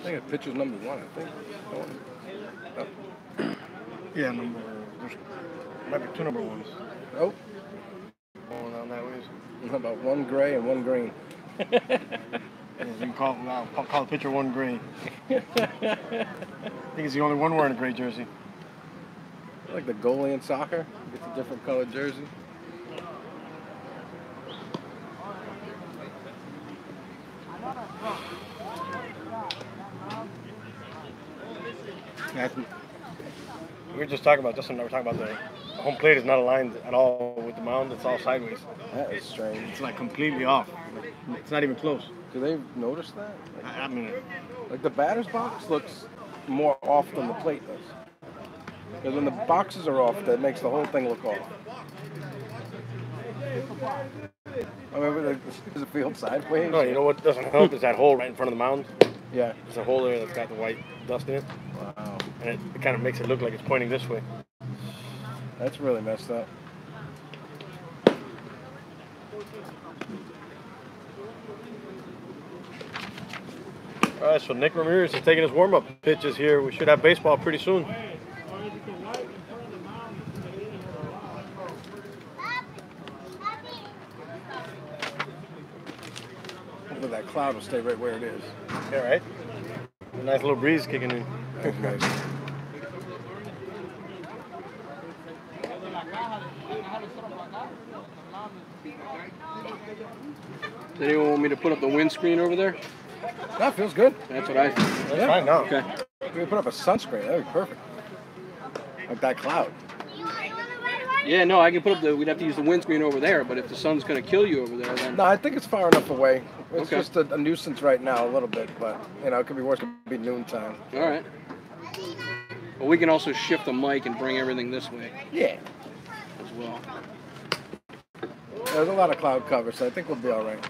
think it's pitcher's number 1, I think. Oh. Yeah, there's might be 2 number 1s. Oh. Going on that way. About 1 gray and 1 green. Yeah, you can call the pitcher 1 gray. I think he's the only one wearing a gray jersey. Like the goalie in soccer, gets a different colored jersey. We were just talking about Justin and I were talking about the home plate is not aligned at all with the mound. It's all sideways. That is strange. It's like completely off. It's not even close. Do they notice that? I mean, like the batter's box looks more off than the plate does. Because when the boxes are off, that makes the whole thing look off. I mean, is the field sideways? No, you know what doesn't help is that hole right in front of the mound. Yeah. There's a hole there that's got the white dust in it. Wow. And it kind of makes it look like it's pointing this way. That's really messed up. All right, so Nick Ramirez is taking his warm-up pitches here. We should have baseball pretty soon. Hopefully that cloud will stay right where it is. Yeah, right? A nice little breeze kicking in. That's nice. Does anyone want me to put up the windscreen over there? That feels good. That's what I think. That's fine now. Okay. We could put up a sunscreen. That would be perfect. Like that cloud. Yeah, no, I can put up we'd have to use the windscreen over there, but if the sun's going to kill you over there, then... No, I think it's far enough away. It's Okay. just a nuisance right now a little bit, but, you know, it could be worse. It could be noontime. All right. Well, we can also shift the mic and bring everything this way Yeah. as well. There's a lot of cloud cover, so I think we'll be all right.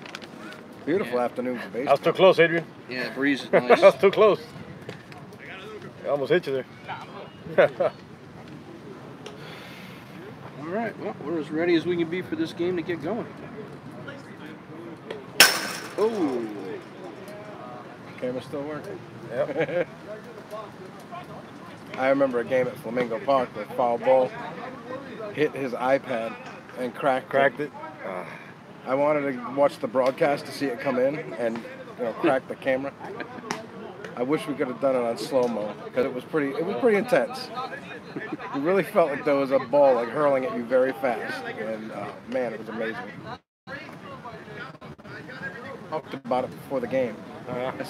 Beautiful afternoon for That baseball. was too close, Adrian. Yeah, the breeze is That nice. was too close. I almost hit you there. All right, well, we're as ready as we can be for this game to get going. Oh, Camera's still working. Yep. I remember a game at Flamingo Park where foul ball hit his iPad and cracked it. I wanted to watch the broadcast to see it come in and, you know, crack the camera. I wish we could have done it on slow-mo because it was pretty intense. You really felt like there was a ball like hurling at you very fast, and man, it was amazing. Talked about it before the game.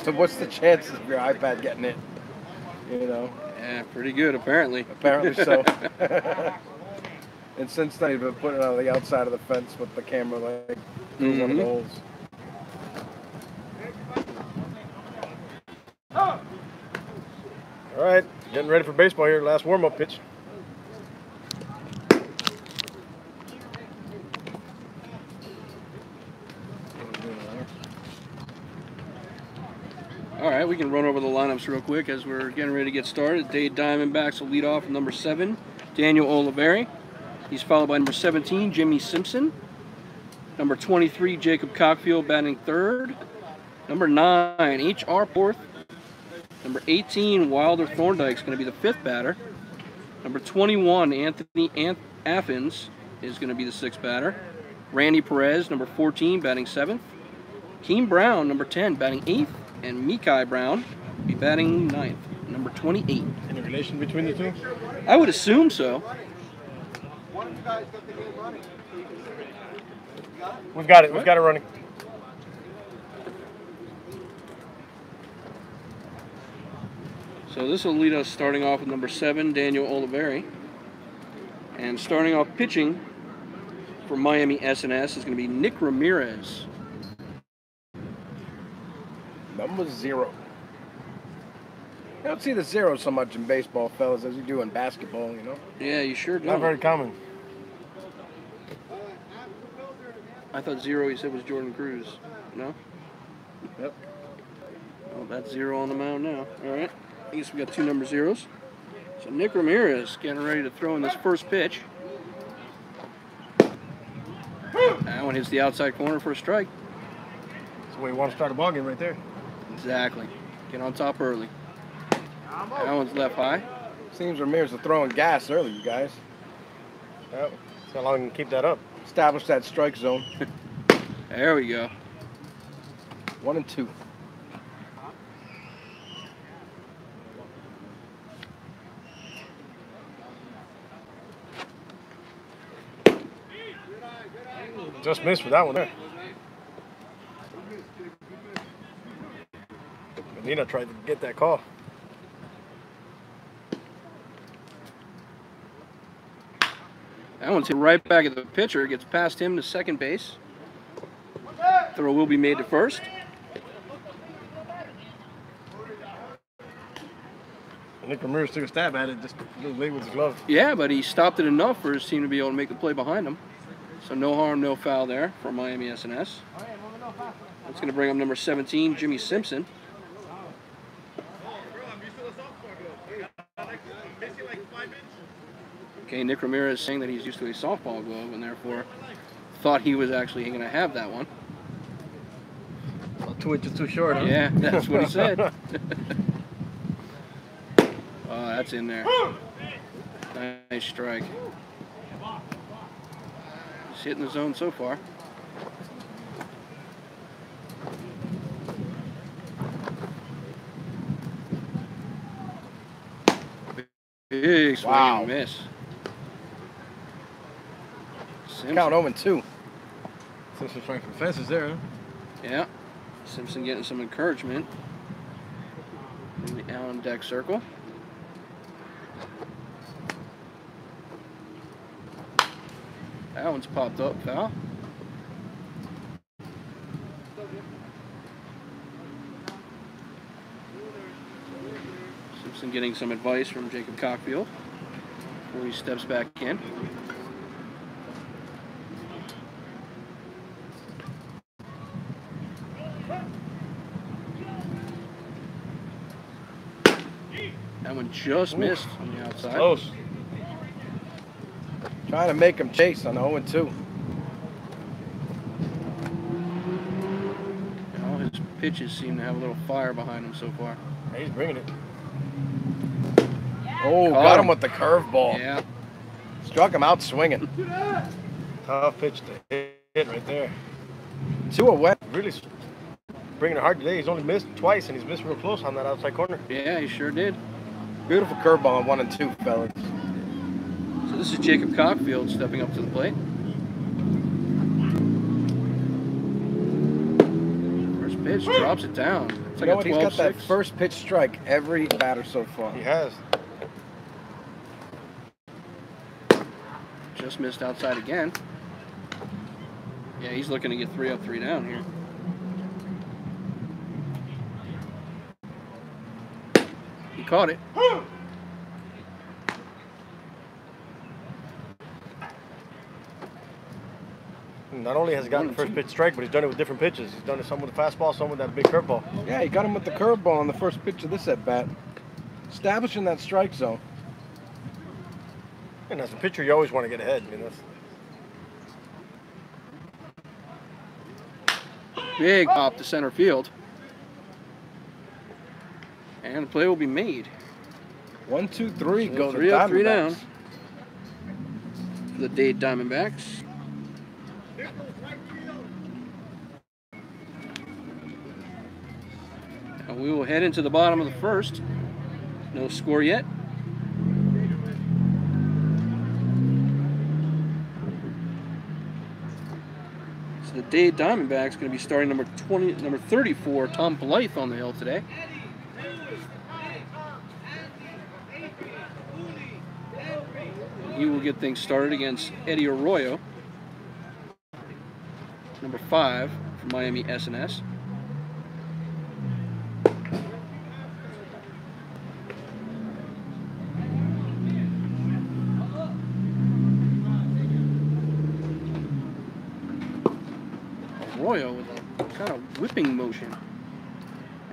So what's the chances of your iPad getting it? You know? yeah, pretty good, apparently. Apparently so. And since then, he's been putting it on the outside of the fence with the camera like through one of the holes. All right, getting ready for baseball here. Last warm-up pitch. All right, we can run over the lineups real quick as we're getting ready to get started. Dade Diamondbacks will lead off with number 7, Daniel Oliveri. He's followed by number 17, Jimmy Simpson. Number 23, Jacob Cockfield batting third. Number 9, H.R. fourth. Number 18, Wilder Thorndike's going to be the fifth batter. Number 21, Anthony Athens is going to be the sixth batter. Randy Perez, number 14, batting seventh. Keem Brown, number 10, batting eighth. And Mikai Brown will be batting ninth, number 28. Any relation between the two? I would assume so. We've got it. We've got it running. So this will lead us starting off with number 7, Daniel Oliveri. And starting off pitching for Miami S&S is going to be Nick Ramirez. Number 0. You don't see the 0 so much in baseball, fellas, as you do in basketball, you know? Yeah, you sure do. Not very common. I thought 0 you said was Jordan Cruz. No? Yep. Well, that's 0 on the mound now. All right. I guess we got 2 number 0s. So Nick Ramirez getting ready to throw in this first pitch. That one hits the outside corner for a strike. That's the way you want to start a ball game right there. Exactly. Get on top early. That one's left high. Seems Ramirez is throwing gas early, you guys. Yep. See how long you can keep that up. Establish that strike zone. There we go. 1 and 2. Just missed for that one there. Nina tried to get that call. That one's hit right back at the pitcher. Gets past him to second base. Throw will be made to first. Nick Ramirez took a stab at it, just a little late with his glove. Yeah, but he stopped it enough for his team to be able to make the play behind him. So no harm, no foul there for Miami SNS. That's going to bring up number 17, Jimmy Simpson. Okay, Nick Ramirez saying that he's used to a softball glove and therefore thought he was actually going to have that one. Well, 2 inches too short, huh? Yeah, that's what he said. Oh, that's in there. Nice strike. He's hitting the zone so far. Big swing and miss. Simpson. Count 0 and 2. Simpson trying for the fences there, huh? Yeah. Simpson getting some encouragement in the Allen deck circle. That one's popped up, foul. Simpson getting some advice from Jacob Cockfield before he steps back in. That one just missed on the outside. Close. Trying to make him chase on 0 and 2. All his pitches seem to have a little fire behind him so far. Yeah, he's bringing it. Oh, got him with the curveball. Yeah. Struck him out swinging. Tough pitch to hit right there. 2 away. Really bringing it hard today. He's only missed twice, and he's missed real close on that outside corner. Yeah, he sure did. Beautiful curveball on 1 and 2, fellas. So this is Jacob Cockfield stepping up to the plate. First pitch, drops it down. It's like You know what? a He's got that 12-6. first pitch strike every batter so far. He has. Just missed outside again. Yeah, he's looking to get 3 up, 3 down here. He caught it. Not only has he gotten the first pitch strike, but he's done it with different pitches. He's done it some with the fastball, some with that big curveball. Yeah, he got him with the curveball on the first pitch of this at-bat. Establishing that strike zone. And as a pitcher, you always want to get ahead. I mean, that's... Big pop to center field. And the play will be made. 1, 2, 3. Go to 3 up, 3 Diamondbacks. down. For the Dade Diamondbacks. And we will head into the bottom of the first. No score yet. So the Dade Diamondbacks going to be starting number 34, Tom Blythe on the hill today. He will get things started against Eddie Arroyo, number 5 for Miami SNS. Arroyo with a kind of whipping motion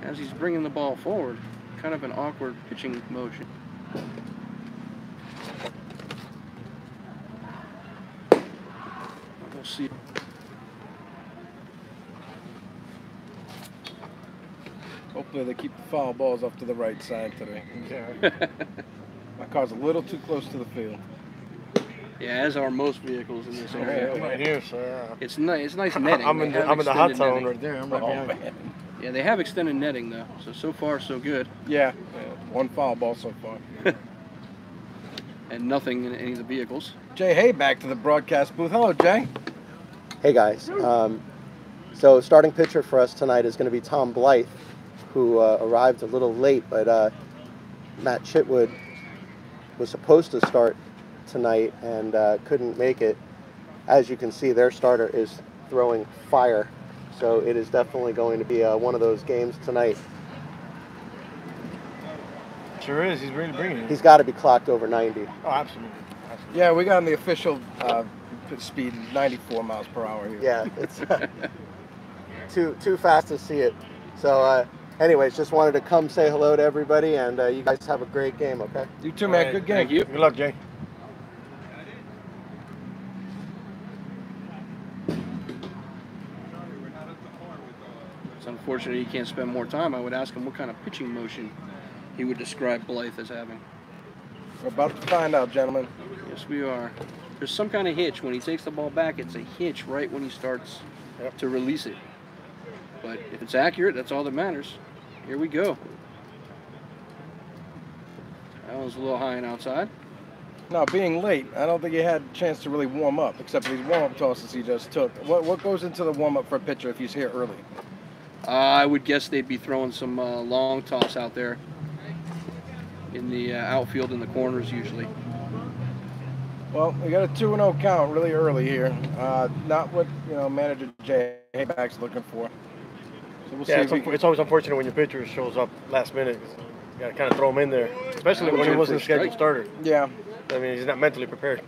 as he's bringing the ball forward. Kind of an awkward pitching motion. We'll see. Oh, Hopefully they keep the foul balls up to the right side today. My car's a little too close to the field. Yeah, as are most vehicles in this area. I'm right here, so yeah. It's nice netting. I'm in the hot zone right there. I'm right behind. Man. Yeah, they have extended netting though, so far so good. Yeah, one foul ball so far. And nothing in any of the vehicles. Jay Hay back to the broadcast booth. Hello, Jay. Hey guys. So starting pitcher for us tonight is going to be Tom Blythe, who arrived a little late, but Matt Chitwood was supposed to start tonight and couldn't make it. As you can see, their starter is throwing fire, so it is definitely going to be one of those games tonight. Sure is. He's really bringing it. He's got to be clocked over 90. Oh, absolutely. Yeah, we got on the official speed, 94 miles per hour here. Yeah, it's too fast to see it. So anyways, just wanted to come say hello to everybody, and you guys have a great game, okay? You too, man. Good game. Thank you. Good luck, Jay. It's unfortunate he can't spend more time. I would ask him what kind of pitching motion he would describe Blythe as having. We're about to find out, gentlemen. Yes, we are. There's some kind of hitch. When he takes the ball back, it's a hitch right when he starts to release it. But if it's accurate, that's all that matters. Here we go. That was a little high and outside. Now, being late, I don't think he had a chance to really warm up, except for these warm-up tosses he just took. What goes into the warm-up for a pitcher if he's here early? I would guess they'd be throwing some long toss out there in the outfield in the corners usually. Well, we got a 2-0 count really early here. Not what manager Jay Hayback's looking for. So we'll see. It's always unfortunate when your pitcher shows up last minute. You got to kind of throw him in there, especially when he wasn't a scheduled starter. Yeah. I mean, he's not mentally prepared.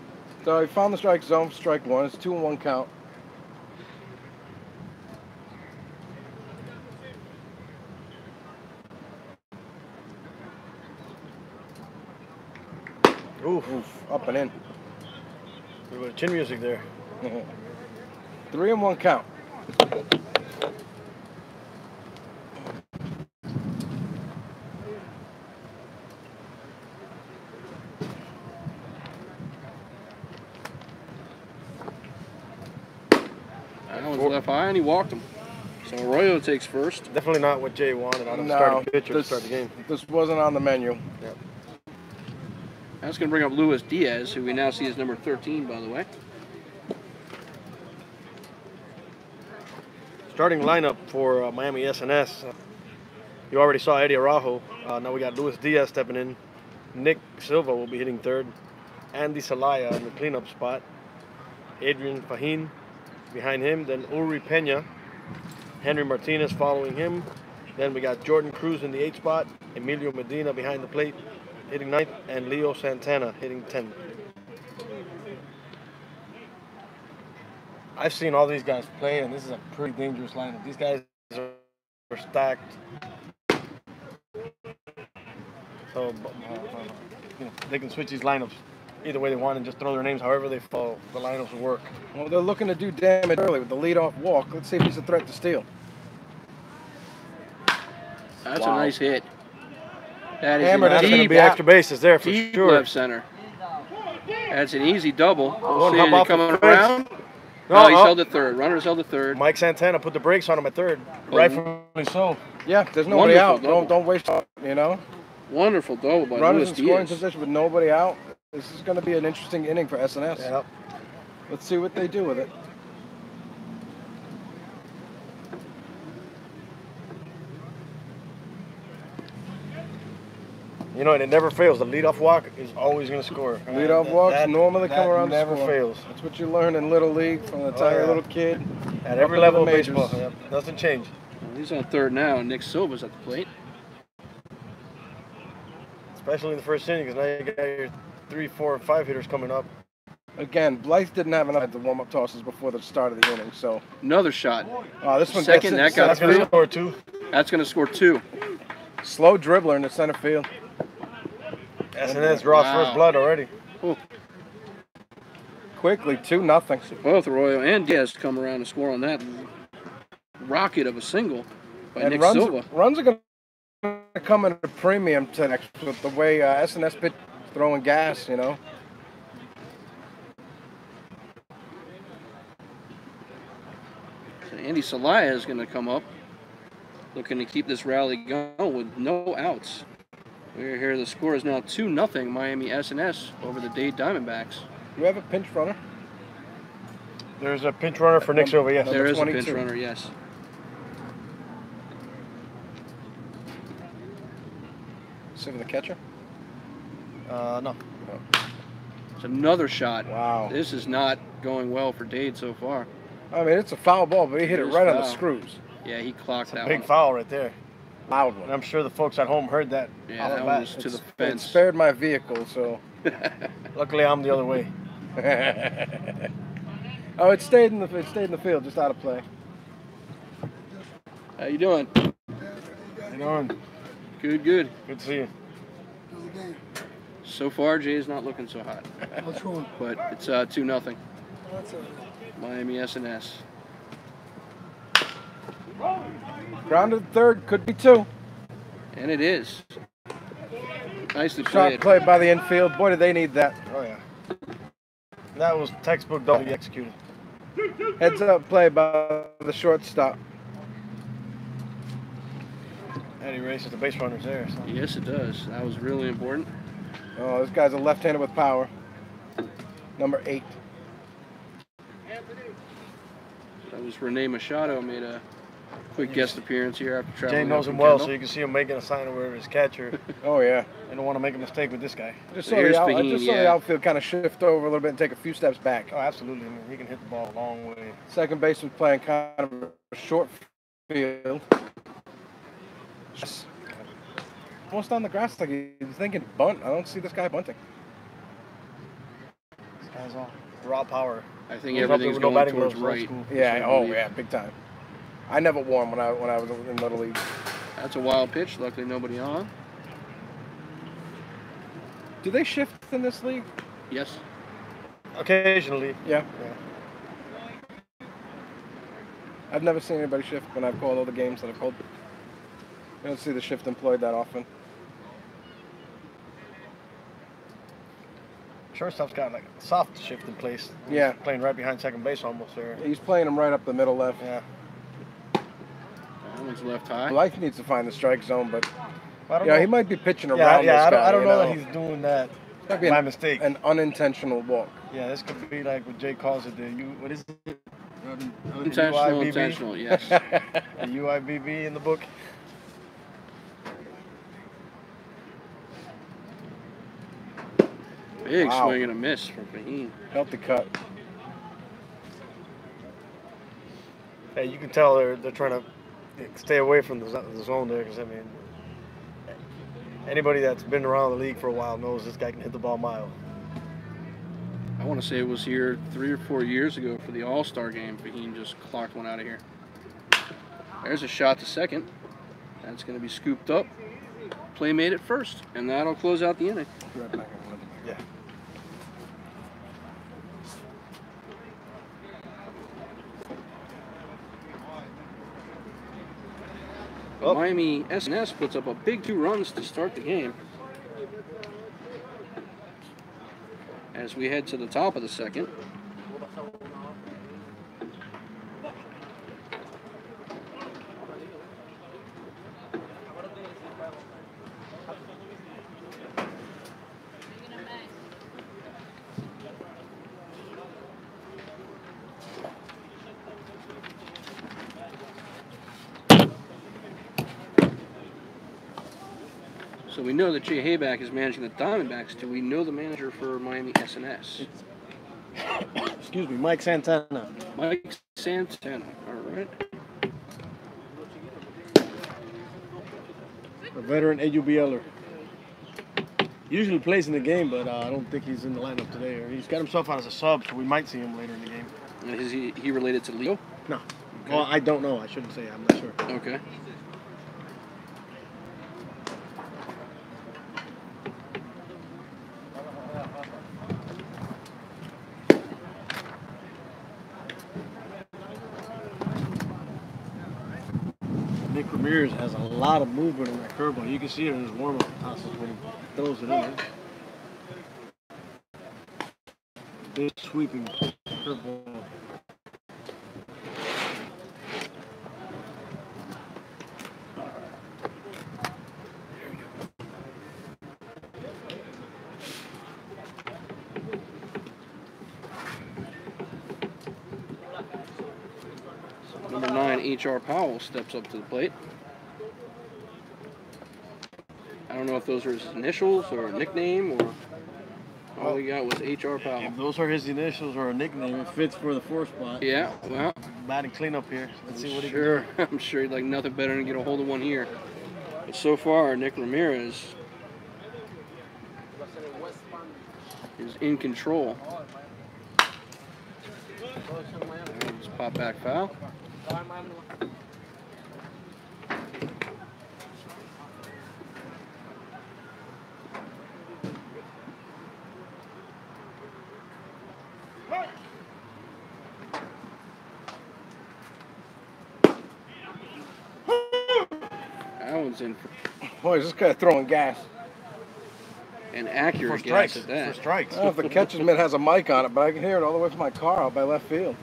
So he found the strike zone for strike one. It's 2-1 count. Oof, up and in. A little bit of chin music there. 3-1 count. That was left high and he walked him. So Arroyo takes first. Definitely not what Jay wanted out of the starting pitcher to start the game. This wasn't on the menu. Yep. That's going to bring up Luis Diaz, who we now see as number 13, by the way. Starting lineup for Miami SNS. You already saw Eddie Araujo. Now we got Luis Diaz stepping in. Nick Silva will be hitting third. Andy Salaya in the cleanup spot. Adrian Fajin behind him. Then Uri Pena. Henry Martinez following him. Then we got Jordan Cruz in the 8th spot. Emilio Medina behind the plate hitting 9th. And Leo Santana hitting 10th. I've seen all these guys play, and this is a pretty dangerous lineup. These guys are stacked. So they can switch these lineups either way they want and just throw their names however they fall. The lineups will work. Well, they're looking to do damage early with the leadoff walk. Let's see if he's a threat to steal. That's a nice hit. That is That's going to be extra bases there for deep sure. left center. That's an easy double. We'll See, is he coming around? No, he's held at third. Runner's held at third. Mike Santana put the brakes on him at third. Rightfully so. Yeah, there's nobody out. Double. Don't waste it, Wonderful double by Runners Luis in scoring Diaz. position with nobody out. This is going to be an interesting inning for SNS. Yep. Let's see what they do with it. And it never fails. The leadoff walk is always going to score. Leadoff walks normally come around to never score. fails. That's what you learn in Little League from the time you're a little kid. At every level of baseball. Yep. Doesn't change. Well, he's on third now. Nick Silva's at the plate. Especially in the first inning, because now you got your 3, 4, and 5 hitters coming up. Again, Blythe didn't have enough to warm up tosses before the start of the inning, so. Another shot. This one Second, gets that got center field. Score 2. That's going to score 2. Slow dribbler in the center field. SNS draws first blood already. Ooh. Quickly, 2-0. So both Arroyo and Diaz come around and score on that rocket of a single by Nick Silva. Runs are going come at a premium today with the way S&S pitch throwing gas, you know. So Andy Salaya is going to come up, looking to keep this rally going with no outs. We're here. The score is now 2-0 Miami S&S over the Dade Diamondbacks. Do we have a pinch runner? There's a pinch runner for Nick Silva, yes. There is 22. a pinch runner, yes. Saving the catcher? No. It's another shot. Wow. This is not going well for Dade so far. I mean, it's a foul ball, but he hit it is right on the foul. screws. Yeah, he clocked that Big one. foul right there. Loud And one. I'm sure the folks at home heard that. Yeah, off the that bat. was to the It fence. spared my vehicle, so. Luckily, I'm the other way. Oh, it stayed in the field, just out of play. How you doing? How you doing? Good, good. Good to see you. So far, Jay's not looking so hot. What's wrong? But it's 2-0 That's all right. Miami S&S. Grounded third, could be two. And it is. Nicely Shot played. played by the infield. Boy, did they need that. Oh, yeah. That was textbook W executed. Heads up play by the shortstop. And he races the base runners there. So. Yes, it does. That was really important. Oh, this guy's a left-hander with power. Number 8. That was Rene Machado made a quick guest appearance here after traveling. Jay knows up him from well, Kendall. so you can see him making a sign of where his catcher. Oh, yeah. They don't want to make a mistake with this guy. Just So saw, here's I Fahim, just saw the yeah. outfield kind of shift over a little bit and take a few steps back. Oh, absolutely. I mean, he can hit the ball a long way. Second baseman playing kind of a short field. Almost on the grass, like he's thinking bunt. I don't see this guy bunting. This guy's all raw power. I think He was up there everything's with no going batting towards gloves, old right. school. Yeah, I oh believe. yeah, big time. I never wore them when I was in Little League. That's a wild pitch. Luckily, nobody on. Do they shift in this league? Yes. Occasionally. Yeah. Yeah. I've never seen anybody shift when I've called all the games that I've called. I don't see the shift employed that often. Shortstop's got like a soft shift in place. He's Yeah. playing right behind second base almost there. He's playing him right up the middle left. Yeah. That one's left high. Blythe needs to find the strike zone, but I don't yeah, know. he might be pitching Yeah, around yeah. this guy. I don't you know that he's doing that Might be by an, mistake. an unintentional walk. Yeah, this could be like what Jay calls it. What is it? Intentional, UIBB? intentional, yes. The UIBB in the book. Big Wow. swing and a miss from Fahim. Healthy cut. Hey, you can tell they're trying to stay away from the zone there because I mean, anybody that's been around the league for a while knows this guy can hit the ball a mile. I want to say it was here 3 or 4 years ago for the All-Star game. Fahim just clocked one out of here. There's a shot to second. That's going to be scooped up. Play made it first, and that'll close out the inning. Right back. Yeah. But Miami S&S puts up a big 2 runs to start the game. As we head to the top of the second. So we know that Jay Hayback is managing the Diamondbacks. Do we know the manager for Miami S&S? Excuse me, Mike Santana. Mike Santana. All right. A veteran AUBLer. Usually plays in the game, but I don't think he's in the lineup today. Or he's got himself out as a sub, so we might see him later in the game. Is he related to Leo? No. Well, I don't know. I shouldn't say. I'm not sure. Okay. Nick Ramirez has a lot of movement on that curveball. You can see it in his warm-up tosses when he throws it in. Big sweeping curveball. Number 9, H.R. Powell steps up to the plate. I don't know if those are his initials or a nickname or all we got was H.R. Powell. If those are his initials or a nickname, it fits for the 4 spot. Yeah, well, Batting cleanup here. Let's see what he sure. I'm sure he'd like nothing better than get a hold of one here. But so far, Nick Ramirez is in control. Just pop back foul. That one's in for Boy, this guy throwing gas. an accurate For guess strikes. at that. For strikes. I don't know if the catcher's mitt has a mic on it, but I can hear it all the way from my car out by left field.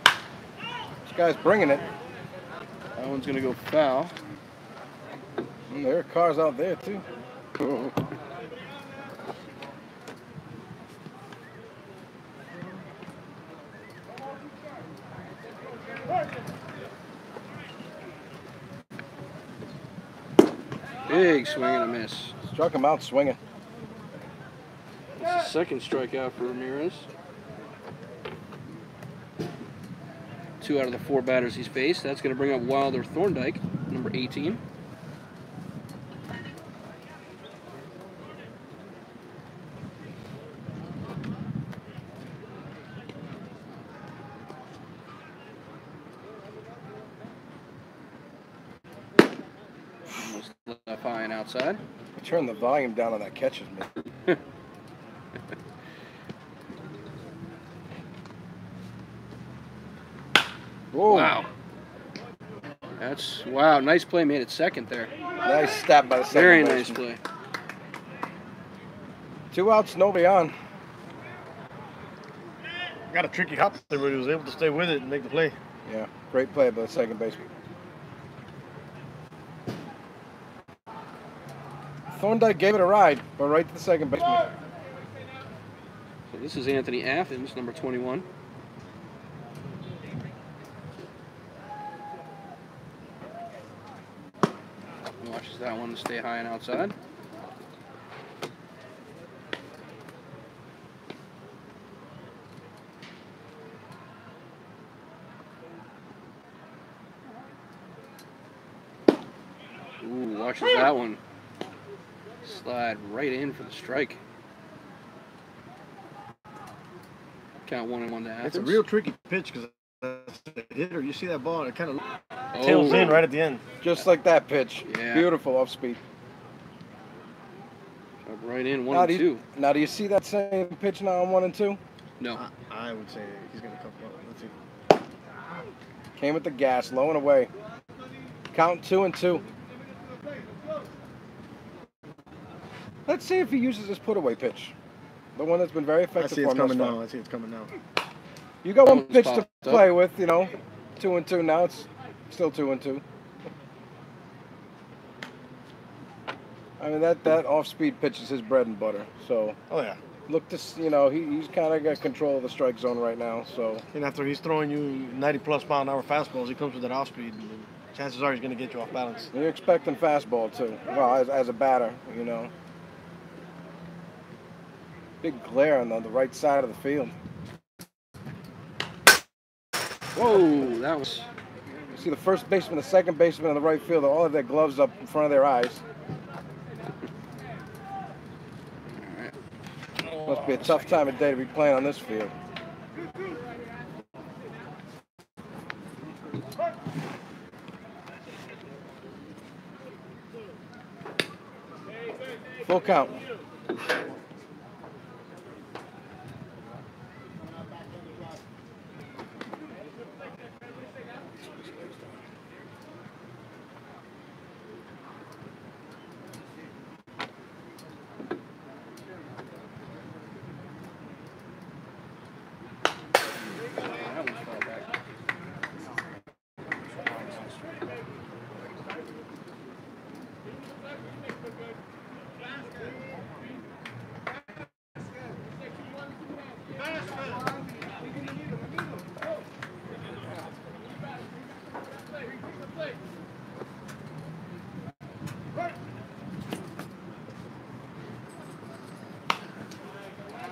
This guy's bringing it. That one's going to go foul. And there are cars out there, too. Big swing and a miss. Struck him out swinging. That's the second strikeout for Ramirez. 2 out of the 4 batters he's faced. That's going to bring up Wilder Thorndike, number 18. Almost left high and outside. Turn the volume down on that catcher's mitt. Whoa. Wow. Wow, nice play made at second there. Nice stab by the second Very nice baseman. play. 2 outs, nobody on. Got a tricky hop there, but he was able to stay with it and make the play. Yeah, great play by the second baseman. Thorndike gave it a ride, but right to the second baseman. So this is Anthony Athens, number 21. Watches that one stay high and outside. Ooh, watches that one slide right in for the strike. Count 1-1 to Athens. It's a real tricky pitch because that's the hitter. You see that ball, it kind of Oh. tails in right at the end. Just like that pitch. Yeah. Beautiful off speed. Up right in, 1 Now and do, 2. you, now, do you see that same pitch now on 1 and 2? No. I would say he's going to come up. Let's see. Came with the gas, low and away. Count 2 and 2. Let's see if he uses his put-away pitch. The one that's been very I effective see for it's him thus coming far. now. I see it's coming now. You got one That one's pitch to popped up. play with, you know. 2 and 2 now. It's still 2 and 2. I mean, that off-speed pitch is his bread and butter. So Oh, yeah. look to, you know, he's kind of got control of the strike zone right now. So And after he's throwing you 90-plus mile-an-hour fastballs, he comes with that off-speed. Chances are he's going to get you off balance. you're expecting fastball too. Well, as a batter, you know. Big glare on the right side of the field. Whoa, that was... You see the first baseman, the second baseman, and the right fielder, all have their gloves up in front of their eyes. Must be a tough time of day to be playing on this field. Full count.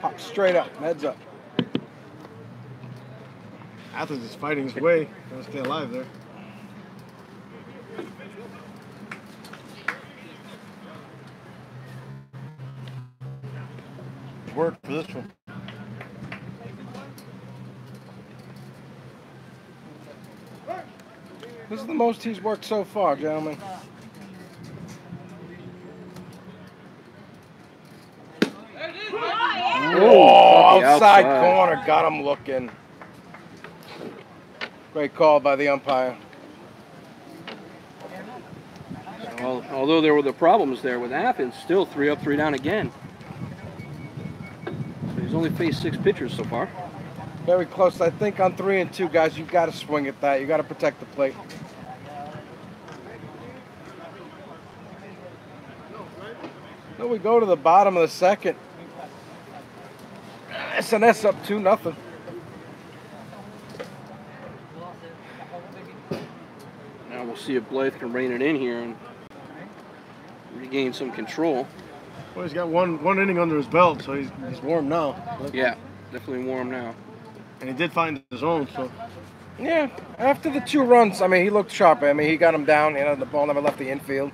Hop straight up, heads up. Athens is fighting his way. Trying to stay alive there. Work for this one. This is the most he's worked so far, gentlemen. Oh, outside corner, got him looking. Great call by the umpire. Although there were the problems there with Athens, still 3 up, 3 down again. So he's only faced 6 pitchers so far. Very close. I think on 3 and 2, guys, you've got to swing at that. You got to protect the plate. Then we go to the bottom of the second. SNS up 2-0. Now we'll see if Blythe can rein it in here and regain some control. Well, he's got one inning under his belt, so he's warm now. Yeah, definitely warm now. And he did find his own, so. Yeah, after the 2 runs, I mean, he looked sharp. I mean, he got him down. You know, the ball never left the infield.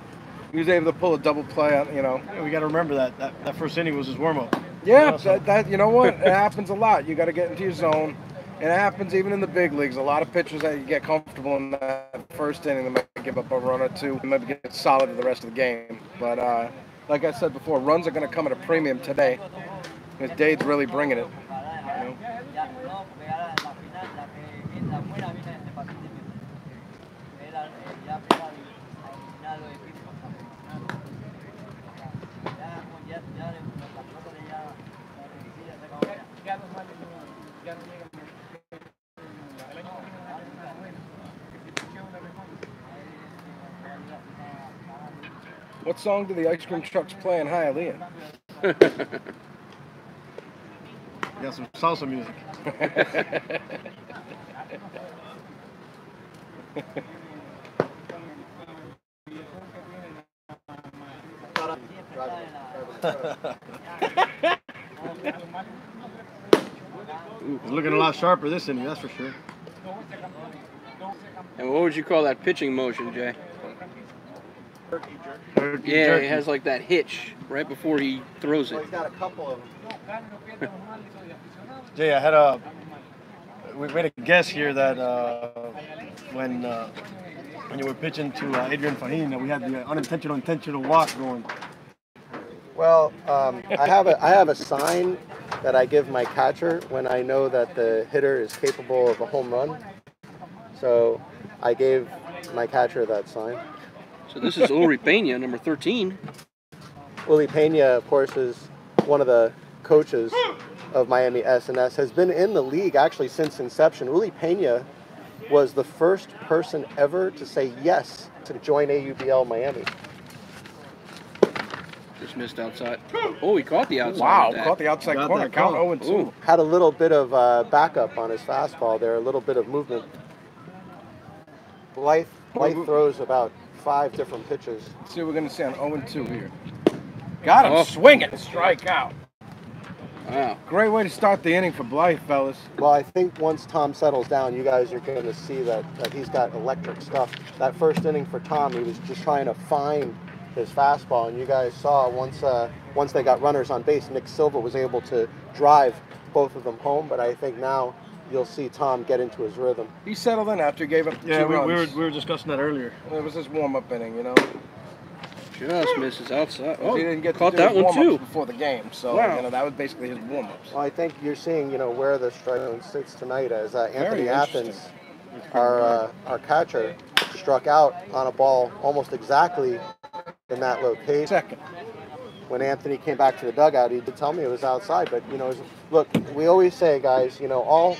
He was able to pull a double play out, you know. Yeah, we got to remember that first inning was his warm-up. Yeah, that you know what? It happens a lot. You got to get into your zone. And it happens even in the big leagues. A lot of pitchers that you get comfortable in that first inning, they might give up a run or 2, maybe get solid for the rest of the game. But like I said before, runs are going to come at a premium today because Dade's really bringing it. You know? What song do the ice cream trucks play in Hialeah? Got some salsa music. He's looking a lot sharper this inning, that's for sure. And what would you call that pitching motion, Jay? Turkey Yeah, jerky. it has like that hitch right before he throws it. He's got a couple of them. Jay, we made a guess here that when you were pitching to Adrian Fahim, that we had the intentional walk going. Well, I have a sign that I give my catcher when I know that the hitter is capable of a home run. So I gave my catcher that sign. So this is Uri Pena, number 13. Uli Pena, of course, is one of the coaches of Miami SNS, has been in the league actually since inception. Uli Pena was the first person ever to say yes to join AUBL Miami. Just missed outside. Oh, he caught the outside. Wow, with that. caught the outside Got corner. that Count call. 0-2. Ooh. Had a little bit of backup on his fastball there, a little bit of movement. Blythe throws about 5 different pitches. Let's see what we're going to see on 0-2 here. Got him swinging. Strike out. Wow. Great way to start the inning for Blythe, fellas. Well, I think once Tom settles down, you guys are going to see that he's got electric stuff. That first inning for Tom, he was just trying to find his fastball, and you guys saw once they got runners on base, Nick Silva was able to drive both of them home. But I think now you'll see Tom get into his rhythm. He settled in after he gave up the 2 Yeah, runs. we were discussing that earlier. It was his warm-up inning, you know. Just misses outside. He didn't get to caught do that his one warm-ups too. before the game, so Wow. you know that was basically his warm-ups. Well, I think you're seeing, where the strike zone sits tonight as Anthony Very Athens, our catcher, struck out on a ball almost exactly in that location. Second. When Anthony came back to the dugout, he did tell me it was outside. But look, we always say, guys, all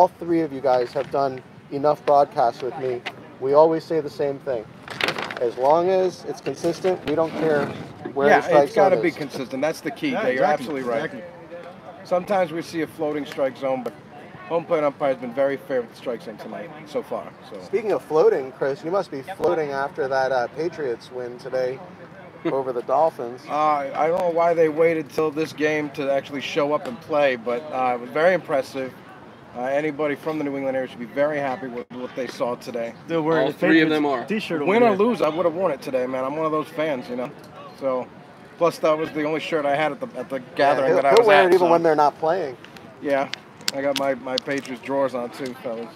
3 of you guys have done enough broadcasts with me. We always say the same thing. As long as it's consistent, we don't care where the strike it's got zone to be is. consistent. That's the key. Yeah, You're exactly, absolutely right. exactly. Sometimes we see a floating strike zone, but home plate umpire has been very fair with the strike zone tonight so far. So Speaking of floating, Chris, you must be floating after that Patriots win today over the Dolphins. I don't know why they waited till this game to actually show up and play, but it was very impressive. Anybody from the New England area should be very happy with what they saw today. Still wearing All the three of Patriots them are. T-shirt. Win over or there. lose, I would have worn it today, man. I'm one of those fans, you know. So, plus that was the only shirt I had at the gathering that I was He'll wear at. it even so, when they're not playing. yeah, I got my Patriots drawers on too, fellas.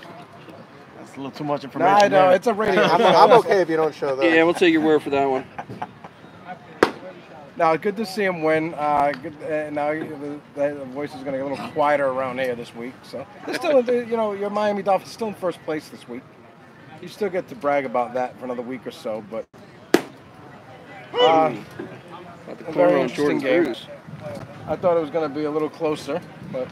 That's a little too much Nah, information. I know there. it's a radio. I'm okay if you don't show that. Yeah, we'll take your word for that one. Now, good to see him win. Now the voice is going to get a little quieter around here this week. So, they're still, you know, your Miami Dolphins still in first place this week. You still get to brag about that for another week or so, but About the a corner very on interesting Jordan game. Cruz. I thought it was going to be a little closer. But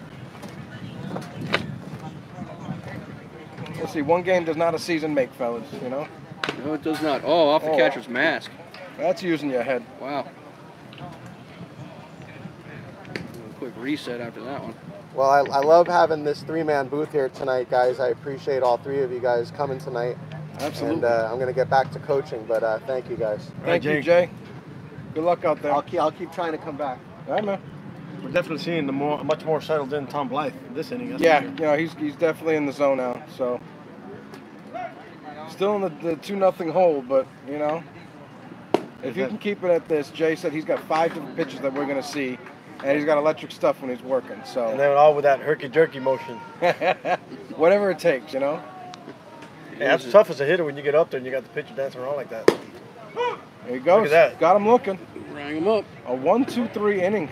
let's see, one game does not a season make, fellas. You know, No, it does not. Oh, off the Oh. catcher's mask. that's using your head. Wow. Quick reset after that one. Well, I love having this three-man booth here tonight, guys. I appreciate all three of you guys coming tonight. Absolutely. And I'm going to get back to coaching, but thank you guys. Thank you, Jay. Good luck out there. I'll keep trying to come back. All right, man. We're definitely seeing the much more settled in Tom Blythe this inning. That's Yeah, for sure. you know, he's definitely in the zone now. So still in the 2-0 hole, but you know, if you can keep it at this, Jay said he's got 5 different pitches that we're gonna see, and he's got electric stuff when he's working. And So then all with that herky-jerky motion. whatever it takes, you know. Yeah, that's tough as a hitter when you get up there and you got the pitcher dancing around like that. There he goes. Look at that. Got him looking. Rang him up. A 1-2-3 inning.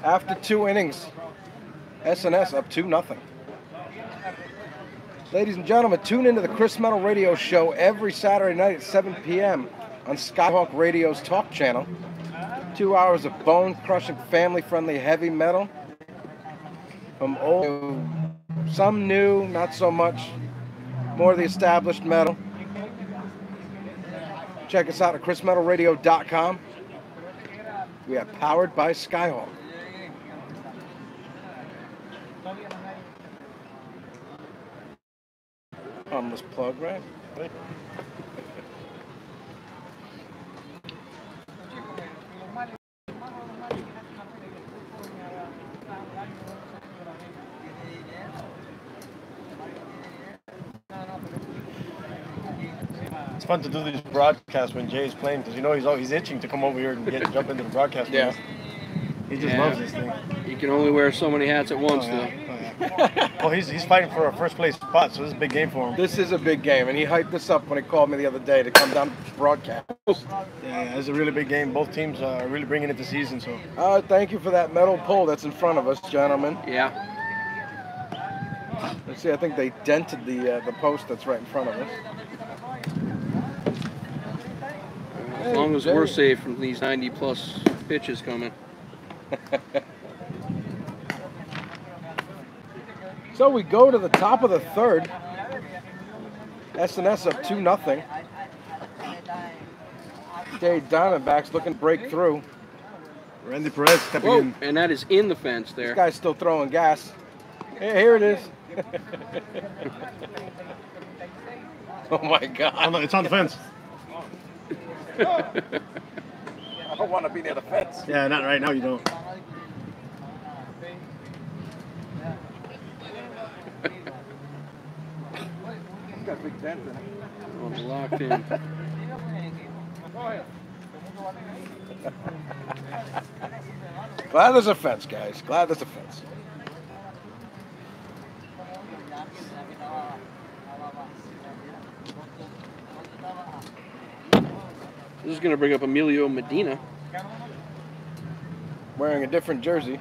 After 2 innings, SNS up 2-0. Ladies and gentlemen, tune into the Chris Metal Radio Show every Saturday night at 7 p.m. on Skyhawk Radio's Talk Channel. 2 hours of bone-crushing, family-friendly heavy metal. From old, some new, not so much. More of the established metal. Check us out at chrismetalradio.com. We are powered by Skyhawk. Harmless plug, right? It's fun to do these broadcasts when Jay's playing because you know he's itching to come over here and jump into the broadcast. Yeah. He just Yeah. loves this thing. You can only wear so many hats at once, Oh, though. yeah. Well, he's fighting for a first place spot, so this is a big game for him. This is a big game, and he hyped this up when he called me the other day to come down to broadcast. Yeah, it's a really big game. Both teams are really bringing it this season. So Thank you for that metal pole that's in front of us, gentlemen. Yeah. Let's see, I think they dented the post that's right in front of us. As long as Jay. we're safe from these 90-plus pitches coming. So we go to the top of the third. SNS up 2-0. Dade Diamondbacks looking to break through. Randy Perez stepping Whoa, in. and that is in the fence This there. guy's still throwing gas. Here it is. Oh my Oh, God. no, it's on the fence. I don't want to be near the fence. Yeah, not right now. You don't. Got a big dent in it. Oh, locked in. Glad there's a fence, guys. Glad there's a fence. This is going to bring up Emilio Medina. Wearing a different jersey.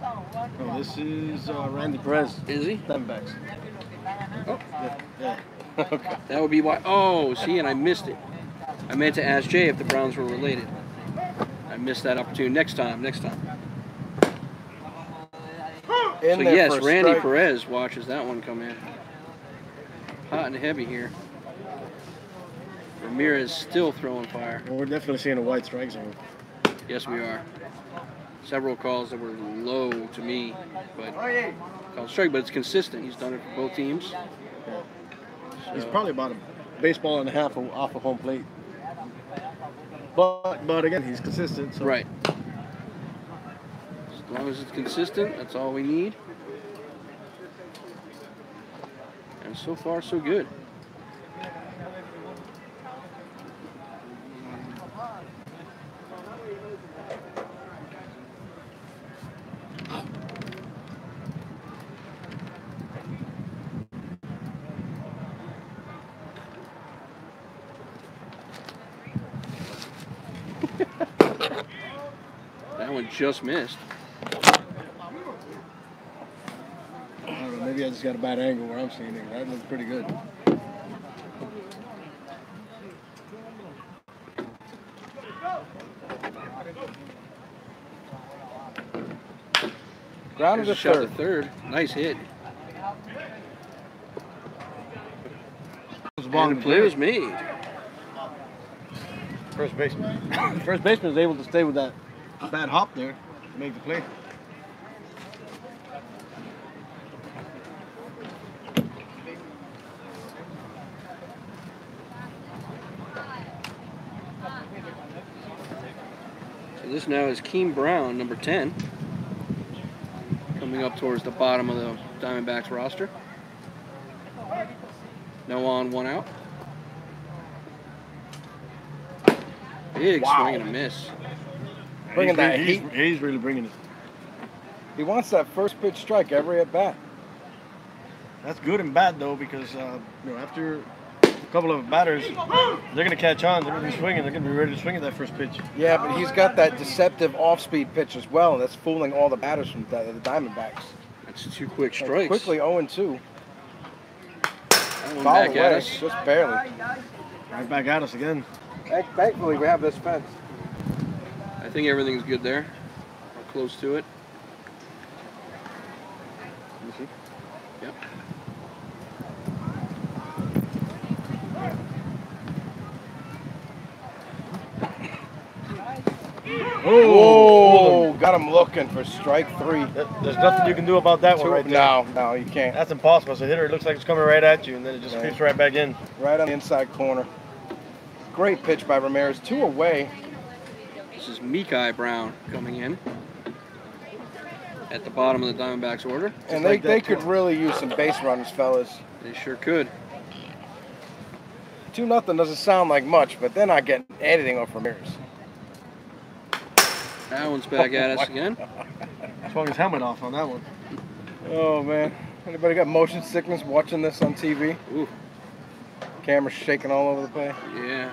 Oh, this is Randy Perez. Is he? Diamondbacks. Oh, Yeah. Okay. that would be why. Oh, see, and I missed it. I meant to ask Jay if the Browns were related. I missed that opportunity. Next time. In So there yes, for a Randy strike. Perez watches that one come in. Hot and heavy here. Ramirez still throwing fire. Well, we're definitely seeing a white strike zone. Yes, we are. Several calls that were low to me, but called strike. But it's consistent. He's done it for both teams. He's probably about a baseball and a half off of home plate. But again, he's consistent. So. Right. As long as it's consistent, that's all we need. And so far, so good. That one just missed. I don't know, maybe I just got a bad angle where I'm seeing it. That looks pretty good. Grounded to Shot to third. third. Nice hit. And the play was made. First baseman. First baseman is able to stay with that bad hop there to make the play. So this now is Keem Brown, number 10, coming up towards the bottom of the Diamondbacks roster. No on, one out. Big swing and a miss. Bringing that heat. He's really bringing it. He wants that first pitch strike every at bat. That's good and bad though, because after a couple of batters, they're gonna catch on. They're gonna be swinging. They're gonna be ready to swing at that first pitch. Yeah, but he's got that deceptive off-speed pitch as well, and that's fooling all the batters from the Diamondbacks. That's 2 quick strikes. Quickly 0-2. That one Foul back away, at us. just barely. Right back at us again. Thankfully, we have this fence. I think everything's good there. Or close to it. Let me see. Yep. Oh, got him looking for strike 3. There's nothing you can do about that one right there. No, you can't. That's impossible. As a hitter, it looks like it's coming right at you, and then it just creeps right back in. Right on the inside corner. Great pitch by Ramirez. 2 away. This is Mikai Brown coming in at the bottom of the Diamondbacks order. And they could really use some base runners, fellas. They sure could. 2-0 doesn't sound like much, but they're not getting anything off Ramirez. That one's back at us again. Swung his helmet off on that one. Oh, man. Anybody got motion sickness watching this on TV? Ooh. Camera shaking all over the place. Yeah.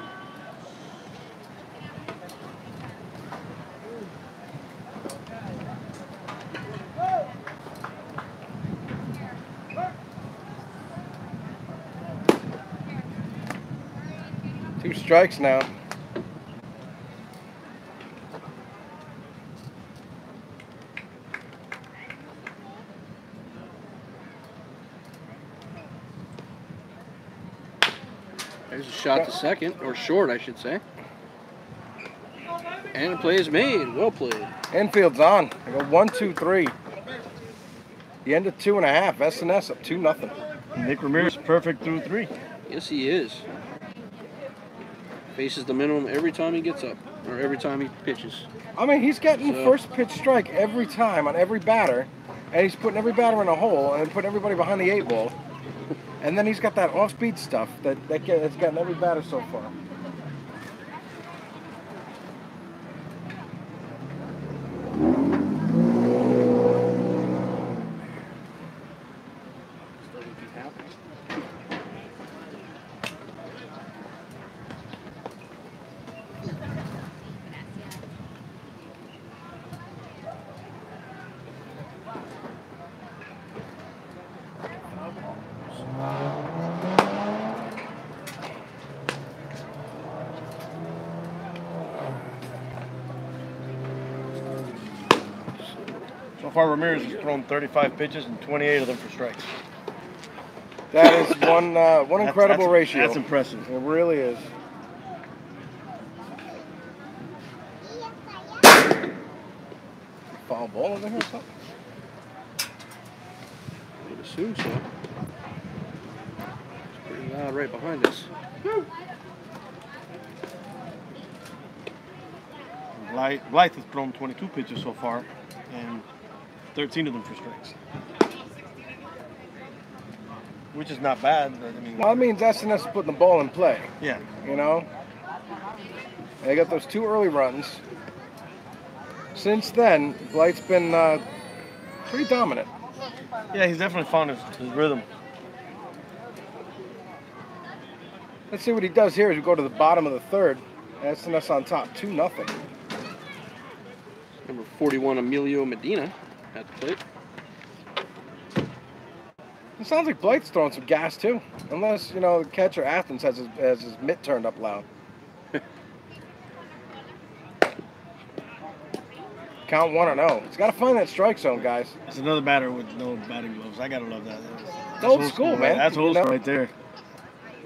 Two strikes now. There's a shot to second, or short, I should say. And the play is made. Well played. Infield's on. I go 1, 2, 3. The end of 2.5. SNS up 2-0. Nick Ramirez perfect through 3. Yes, he is. Faces the minimum every time he gets up, or every time he pitches. I mean, he's getting the first pitch strike every time on every batter, and he's putting every batter in a hole and putting everybody behind the 8 ball. And then he's got that off-speed stuff that's gotten every batter so far. So far, Ramirez has thrown 35 pitches and 28 of them for strikes. That is one incredible ratio. That's impressive. It really is. Foul ball over here or something? I would assume so. It's pretty loud right behind us. Blythe has thrown 22 pitches so far, and 13 of them for strikes. Which is not bad. But, I mean, Well, it means SNS is putting the ball in play. yeah. You know? And they got those 2 early runs. Since then, Blythe's been pretty dominant. Yeah, he's definitely found his rhythm. Let's see what he does here as we go to the bottom of the 3rd. SNS on top, 2-0. Number 41, Emilio Medina at the plate. It sounds like Blythe's throwing some gas too. Unless, you know, the catcher Athens has his mitt turned up loud. Count 1-0. He's got to find that strike zone, guys. It's another batter with no batting gloves. I gotta love that. That's Old school, man. That's old school right there.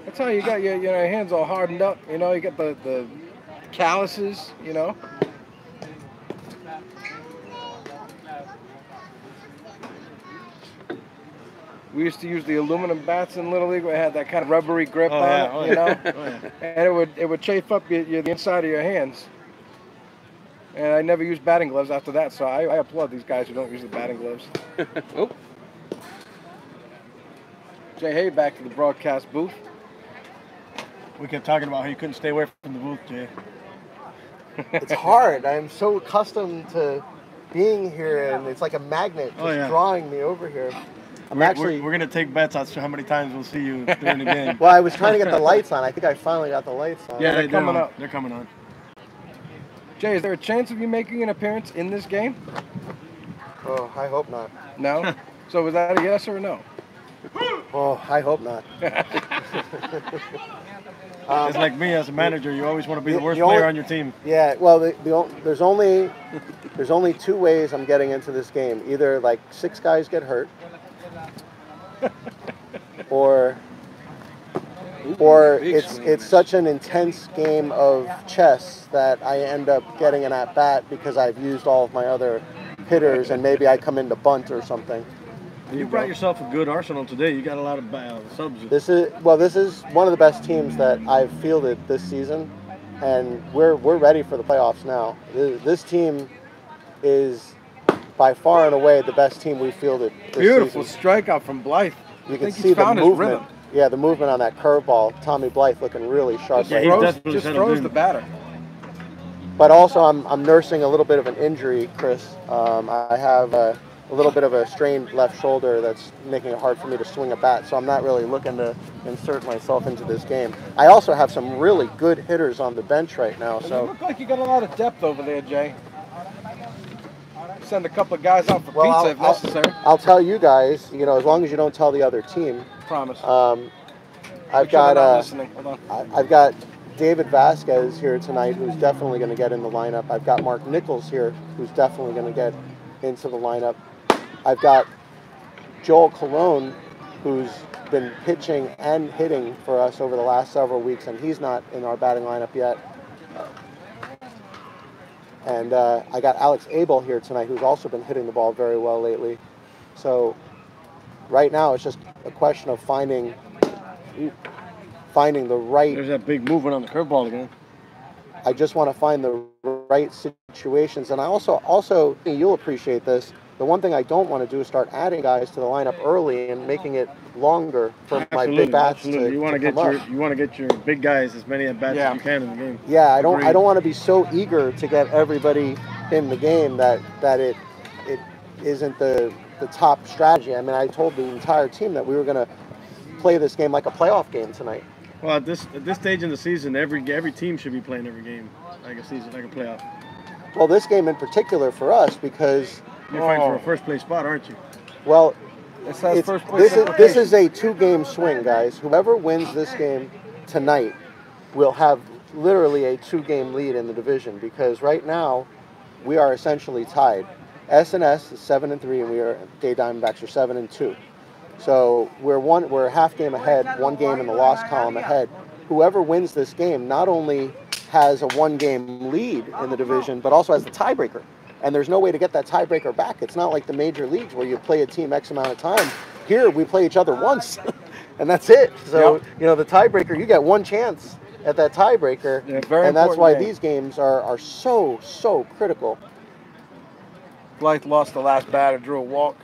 That's how you got your hands all hardened up. You know, you got the calluses, you know. We used to use the aluminum bats in Little League where it had that kind of rubbery grip on it, you know? And it would chafe up the inside of your hands. And I never used batting gloves after that, so I applaud these guys who don't use the batting gloves. Oh. Jay Hay back to the broadcast booth. We kept talking about how you couldn't stay away from the booth, Jay. It's hard. I'm so accustomed to being here, and it's like a magnet just drawing me over here. We're going to take bets on how many times we'll see you during the game. Well, I was trying to get the lights on. I think I finally got the lights on. Yeah, they're coming up. They're coming on. Jay, is there a chance of you making an appearance in this game? Oh, I hope not. No? So was that a yes or a no? Oh, I hope not. It's like me as a manager. You always want to be the worst player on your team. Yeah, well, there's only 2 ways I'm getting into this game. Either like 6 guys get hurt, or it's such an intense game of chess that I end up getting an at bat because I've used all of my other hitters, and maybe I come into bunt or something. You brought yourself a good arsenal today. You got a lot of subs. This is one of the best teams that I've fielded this season, and we're ready for the playoffs now. This team is by far and away the best team we've fielded this Beautiful season. strikeout from Blythe. You can see the movement. Yeah, the movement on that curveball. Tommy Blythe looking really sharp. Just throws the batter. But also, I'm nursing a little bit of an injury, Chris. I have a little bit of a strained left shoulder that's making it hard for me to swing a bat, so I'm not really looking to insert myself into this game. I also have some really good hitters on the bench right now. So you look like you got a lot of depth over there, Jay. Send a couple of guys out for pizza if necessary. I'll tell you guys, you know, as long as you don't tell the other team. Promise. I've got David Vasquez here tonight, who's definitely going to get in the lineup. I've got Mark Nichols here, who's definitely going to get into the lineup. I've got Joel Colon, who's been pitching and hitting for us over the last several weeks, and he's not in our batting lineup yet. And I got Alex Abel here tonight, who's also been hitting the ball very well lately. So right now it's just a question of finding the right. There's that big movement on the curveball again. I just want to find the right situations, and I also you'll appreciate this. The one thing I don't want to do is start adding guys to the lineup early and making it longer for my big bats to you want to get your big guys as many at bats as you can in the game. Yeah, I don't want to be so eager to get everybody in the game that it isn't the top strategy. I mean, I told the entire team that we were going to play this game like a playoff game tonight. Well, at this stage in the season, every team should be playing every game like a season, like a playoff. Well, this game in particular for us because you're fighting for a first place spot, aren't you? Well, this is a 2-game swing, guys. Whoever wins this game tonight will have literally a 2-game lead in the division, because right now we are essentially tied. SNS is 7-3, and Dade Diamondbacks are 7-2. So we're a half game ahead, 1 game in the loss column ahead. Whoever wins this game not only has a 1-game lead in the division, but also has the tiebreaker. And there's no way to get that tiebreaker back. It's not like the major leagues where you play a team X amount of time. Here we play each other once, and that's it. So, you know, the tiebreaker, you get 1 chance at that tiebreaker, Yeah, very and that's important why game. these games are so critical. Blythe lost the last batter, drew a walk.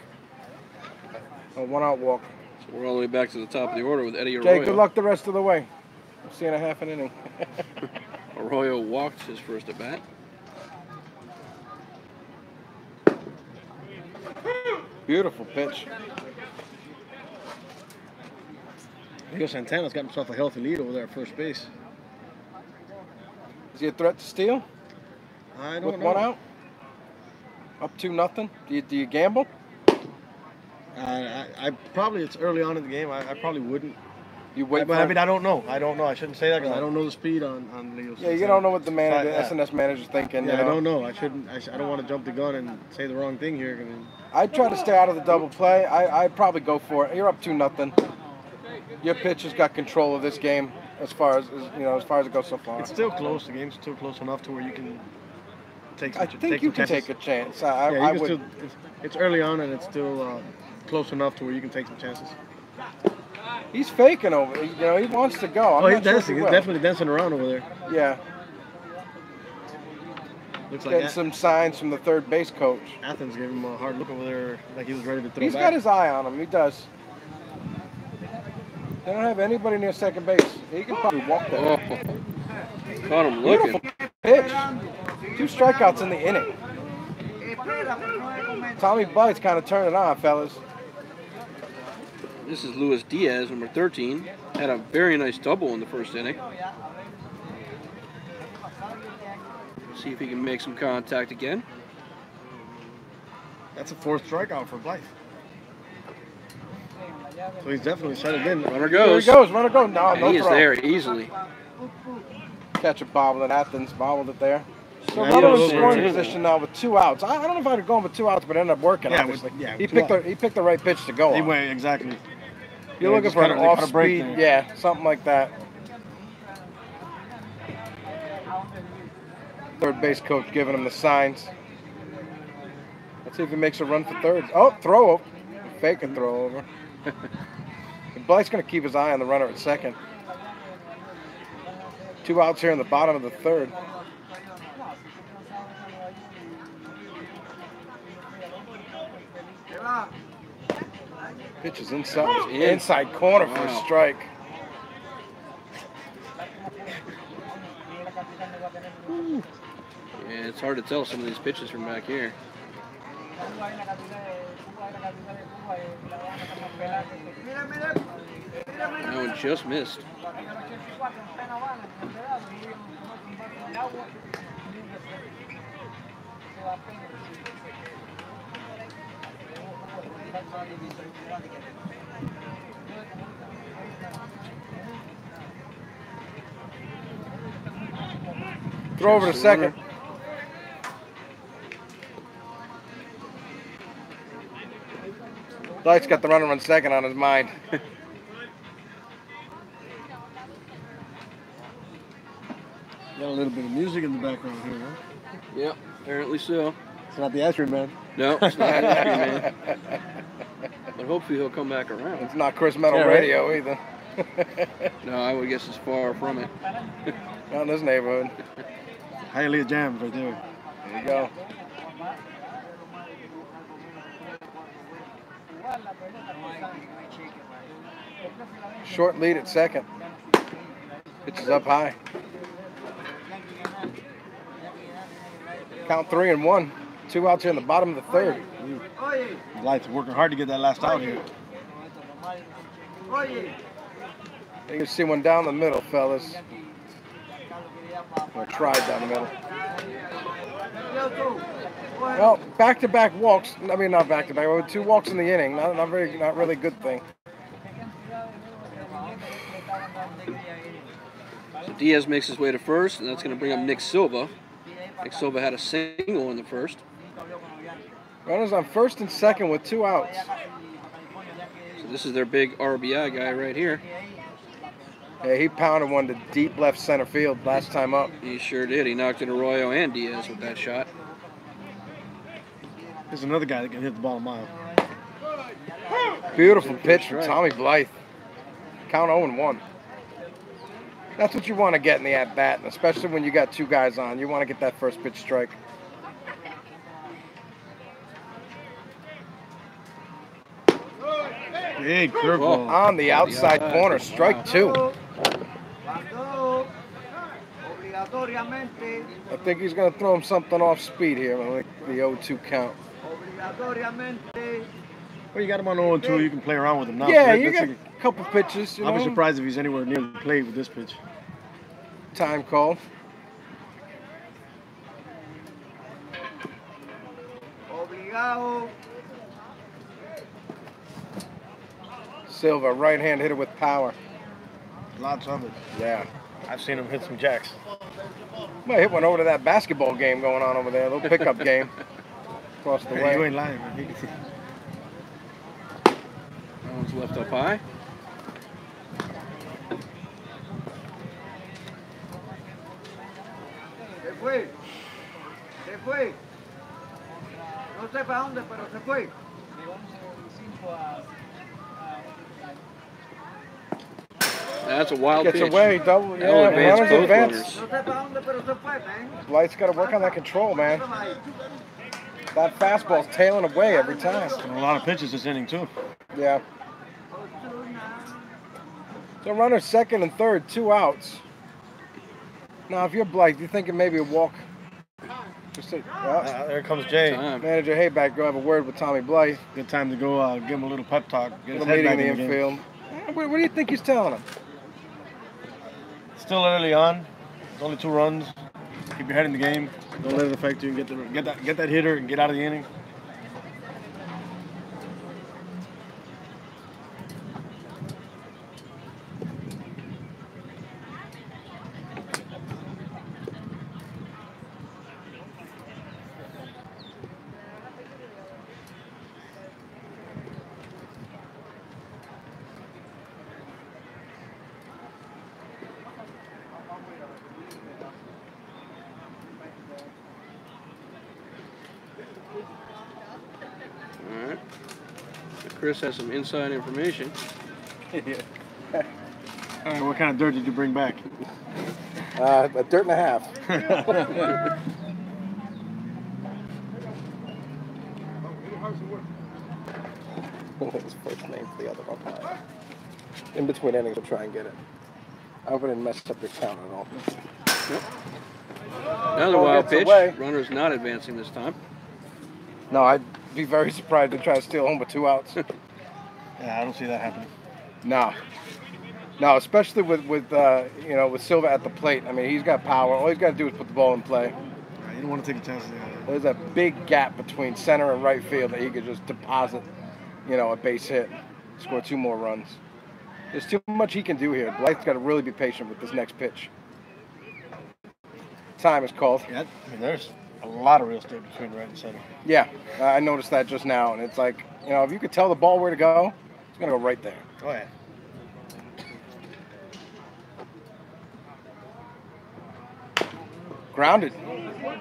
A one-out walk. So we're all the way back to the top of the order with Eddie Arroyo. Jay, good luck the rest of the way. We'll see you in a half an inning. Arroyo walked his first at bat. Beautiful pitch. I guess Santana's got himself a healthy lead over there at first base. Is he a threat to steal? I With don't know. one out? Up 2-0? Do you gamble? I probably, it's early on in the game. I probably wouldn't. You wait But for I mean, I don't know. I shouldn't say that because No. I don't know the speed on Leo. Yeah, you don't know what the manager, Yeah. SNS manager's thinking. Yeah, you I know? don't know. I shouldn't. I don't want to jump the gun and say the wrong thing here. I mean, I'd try to stay out of the double play. I'd probably go for it. You're up 2-0. Your pitcher's got control of this game as far as it goes so far. it's still close. The game's still close enough to where you can take some I think you can take a chance. I Yeah, you would. can still, it's early on and it's still close enough to where you can take some chances. He's faking over. He wants to go. I'm Oh, not he's sure if dancing. he He's will. definitely dancing around over there. Yeah, Looks like getting some signs from the third base coach. Athens gave him a hard look over there, like he was ready to throw He's back. got his eye on him. He does. They don't have anybody near second base. He can probably walk there. Oh, caught him looking. Beautiful pitch. 2 strikeouts in the inning. Tommy Blythe's kind of turning on, fellas. This is Luis Diaz, number 13. Had a very nice double in the first inning. See if he can make some contact again. That's a 4th strikeout for Blythe. So he's definitely settled in. Runner There goes. he goes. Runner go. No, And no he is throw. there easily. Catch a bobble and Athens bobbled it there. So Yeah, runner he in was scoring there. position now with 2 outs. I don't know if I'd have gone with 2 outs, but it ended up working. Yeah, Obviously, yeah, he 2 picked the right pitch to go on. Anyway, exactly. You're Yeah, looking just for an kinda- they off caught a break speed, there. yeah, something like that. Third base coach giving him the signs. Let's see if he makes a run for third. Oh, throw, fake and throw over. Blythe's going to keep his eye on the runner at second. 2 outs here in the bottom of the third. Pitch is inside corner for a Wow. strike. Yeah, it's hard to tell some of these pitches from back here. That one just missed. Throw over to second. Light's got the runner on second on his mind. Got a little bit of music in the background here, huh? Yep, apparently so. It's not the ice cream man. No, it's not ice cream man. But hopefully he'll come back around. It's not Chris Metal Yeah, right. Radio either. No, I would guess it's far from it. Not in this neighborhood. Hialeah Jams right there. There you go. Short lead at second. Pitch is up high. Count 3-1. 2 outs here in the bottom of the third. Blythe's working hard to get that last out here. You can see one down the middle, fellas. Or tried down the middle. Well, back-to-back walks. I mean, not back-to-back, but 2 walks in the inning. Not really a good thing. So Diaz makes his way to first, and that's going to bring up Nick Silva. Nick Silva had a single in the first. Runners on first and second with 2 outs. So this is their big RBI guy right here. Yeah, he pounded one to deep left center field last time up. He sure did. He knocked in Arroyo and Diaz with that shot. There's another guy that can hit the ball a mile. Beautiful pitch from Tommy Blythe. Count 0-1. That's what you want to get in the at-bat, and especially when you got two guys on. You want to get that first pitch strike. Big curveball. On the outside corner, strike two. I think he's going to throw him something off speed here. Like the 0-2 count. Well, you got him on 0-2. You can play around with him now. Yeah, you got a couple pitches. I'll be surprised if he's anywhere near the plate with this pitch. Time call. Silva, right-hand hitter with power. Lots of it. Yeah. I've seen him hit some jacks. Might hit one over to that basketball game going on over there, a little pickup game across the way. You ain't lying, man. That one's left up high. Se fue. No sé para dónde, pero se fue. That's a wild Gets pitch. away, double, That'll yeah, advance runners both advance. runners. No sé para dónde, pero se fue, man. Blythe's got to work on that control, man. That fastball's tailing away every time. And a lot of pitches this inning, too. Yeah. So runner second and third, 2 outs. Now, if you're Blythe, you're thinking maybe a walk. Just There comes Jay. Time. Manager Hayback, go have a word with Tommy Blythe. Good time to go give him a little pep talk. Get his Little head meeting back in the in the game. infield. What do you think he's telling him? Still early on. There's only 2 runs. Keep your head in the game. Don't let it affect you. Get that hitter and get out of the inning. All right. So Chris has some inside information. All right, what kind of dirt did you bring back? A dirt and a half. His first name for the other umpire. In between innings, we'll try and get it. I hope I didn't mess up your count at all. Another Ball wild gets pitch. away. Runner's not advancing this time. No, I'd be very surprised to try to steal home with 2 outs. Yeah, I don't see that happening. No, especially with Silva at the plate. I mean, he's got power. All he's got to do is put the ball in play. You don't want to take a chance. There's a big gap between center and right field that he could just deposit, a base hit, score 2 more runs. There's too much he can do here. Blythe's got to really be patient with this next pitch. Time is called. Yeah, I mean, there's a lot of real estate between right and center. Yeah, I noticed that just now, and it's like, if you could tell the ball where to go, it's gonna go right there. Oh yeah. Grounded.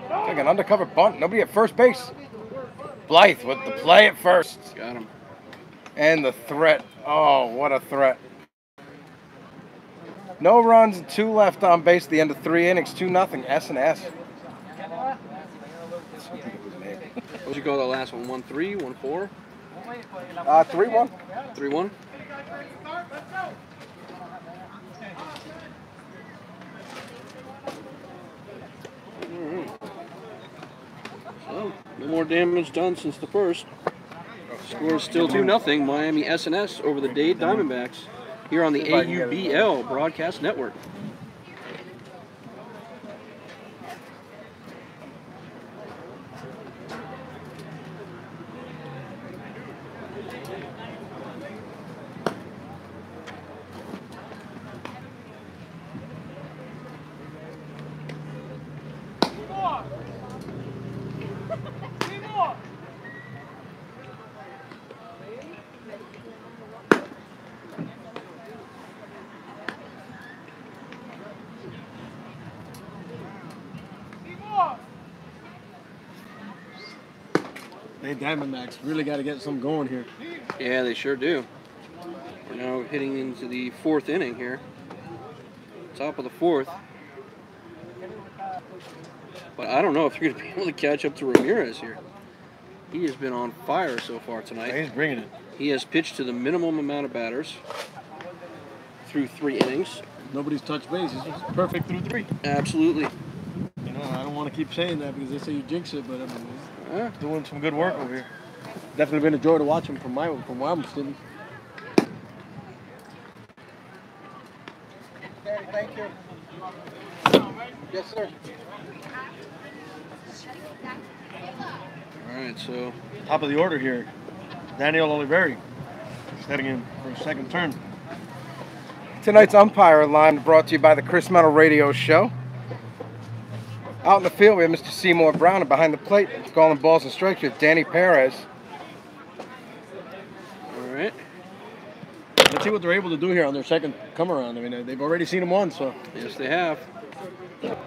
Like an undercover bunt. Nobody at first base. Blythe with the play at first. Got him. And the threat. Oh, what a threat. No runs, 2 left on base at the end of 3 innings. 2-0. S&S. What would you call that last one? 1-3, 1-4? 3-1. 3-1? So, no more damage done since the first. Score is still 2-0. Miami S&S over the Dade Diamondbacks here on the AUBL Broadcast Network. Hey, Diamondbacks really got to get something going here. Yeah, they sure do. We're now hitting into the 4th inning here. Top of the fourth. But I don't know if you're going to be able to catch up to Ramirez here. He has been on fire so far tonight. He's bringing it. He has pitched to the minimum amount of batters through 3 innings. Nobody's touched base. He's perfect through 3. Absolutely. You know, I don't want to keep saying that because they say you jinx it, but I mean, he's doing some good work over here. Definitely been a joy to watch him from where I'm sitting. Daddy, thank you. Yes, sir. All right, so Top of the order here, Daniel Oliveri, heading in for his second turn. Tonight's umpire line brought to you by the Chris Metal Radio Show. Out in the field, we have Mr. Seymour Brown, and behind the plate, calling balls and strikes with Danny Perez. all right. Let's see what they're able to do here on their second come around. I mean, they've already seen him once, so. Yes, they have. Up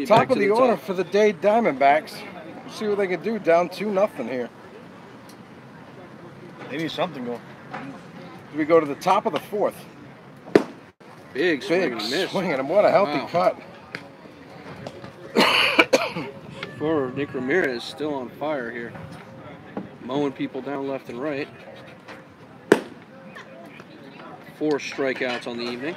top of the order for the Dade Diamondbacks. We'll see what they can do, down 2-0 here. They need something going. We go to the top of the fourth. Big swing Big and a miss. swing, and what a healthy Wow. cut. For Nick Ramirez, still on fire here. Mowing people down left and right. 4 strikeouts on the evening.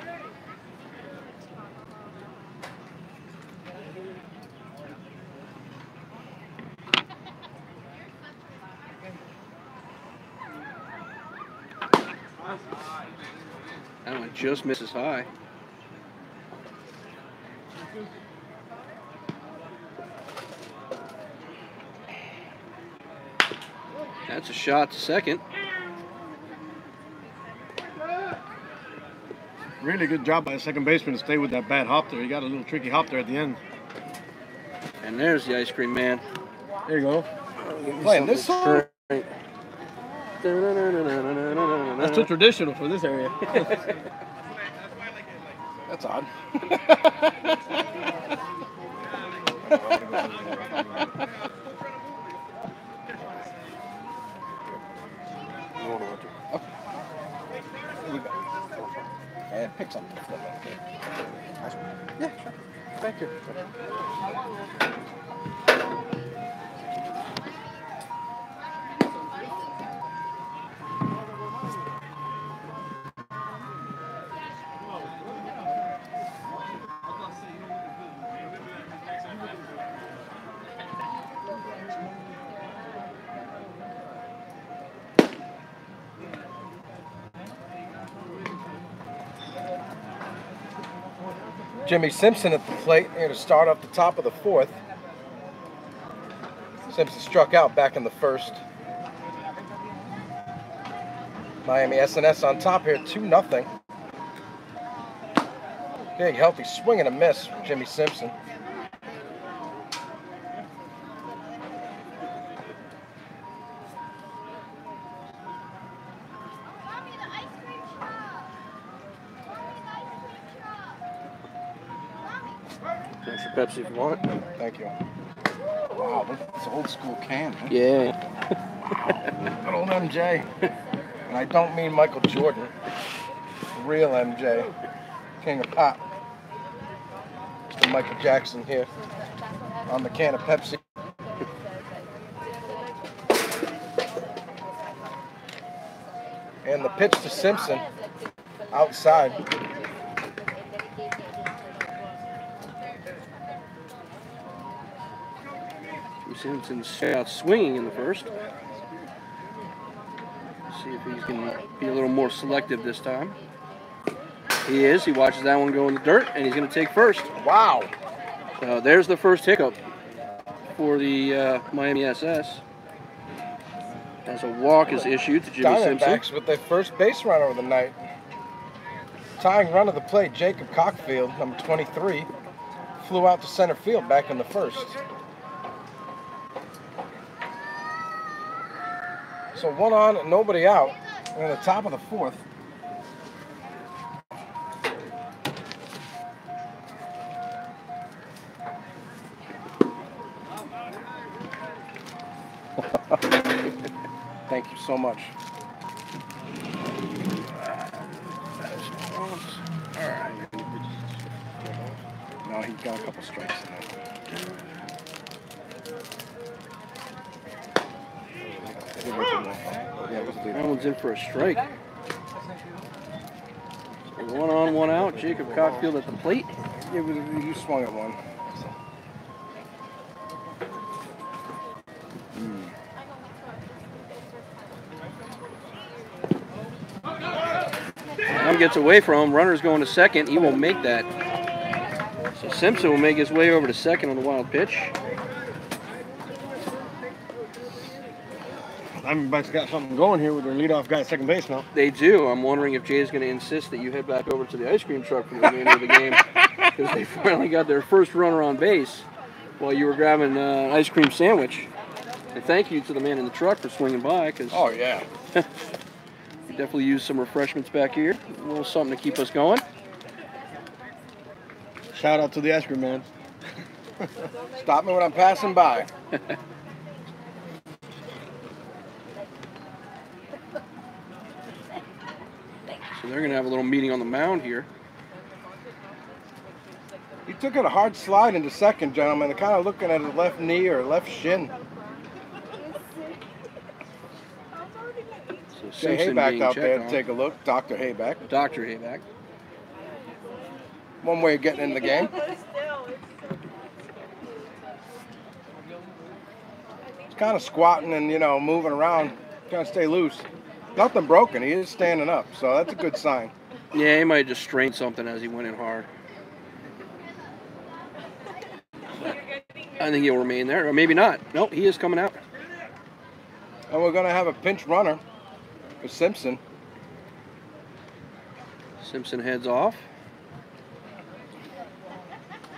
That one just misses high. That's a shot to second. Really good job by the second baseman to stay with that bad hop there. He got a little tricky hop there at the end. And there's the ice cream man. There you go. Playing this song? That's too traditional for this area. That's odd. Yeah, pick something. Yeah, sure. Thank you. Jimmy Simpson at the plate here to start off the top of the fourth. Simpson struck out back in the first. Miami SNS on top here, 2-0. Big healthy swing and a miss from Jimmy Simpson. Extra Pepsi if you want it. Thank you. Wow, look at this old school can, huh? Yeah. Good old MJ. And I don't mean Michael Jordan. Real MJ. King of pop. Mr. Michael Jackson here on the can of Pepsi. And the pitch to Simpson outside. Simpson out swinging in the first. See if he's going to be a little more selective this time. He is. He watches that one go in the dirt, and he's going to take first. Wow. So there's the first hiccup for the Miami SS. As a walk is issued to Jimmy Simpson. Diamondbacks with their first base runner of the night. Tying run of the plate, Jacob Cockfield, number 23, flew out to center field back in the first. So 1 on, nobody out. We're in the top of the fourth. Thank you so much. No, he got a couple strikes tonight. Yeah, it was That one's in for a strike. So 1 on, 1 out. Jacob Cockfield at the plate. It was, you swung at one. Tom gets away from him. Runner's going to second. He won't make that. So Simpson will make his way over to second on the wild pitch. Diamondbacks got something going here with their leadoff guy at second base now. They do. I'm wondering if Jay's going to insist that you head back over to the ice cream truck for the remainder of the game, because they finally got their first runner on base while you were grabbing an ice cream sandwich. And thank you to the man in the truck for swinging by, because Oh, yeah. we definitely used some refreshments back here. A little something to keep us going. Shout out to the ice cream man. Stop me when I'm passing by. So they're going to have a little meeting on the mound here. He took it a hard slide into second, gentlemen. They're kind of looking at his left knee or left shin. So Jay Simpson Hayback being out there checked to on. take a look. Dr. Hayback. Dr. Hayback. One way of getting in the game. He's kind of squatting and, you know, moving around, trying to stay loose. Nothing broken. He is standing up, so that's a good sign. Yeah, he might have just strained something as he went in hard. I think he'll remain there, or maybe not. Nope, he is coming out. And we're going to have a pinch runner for Simpson. Simpson heads off.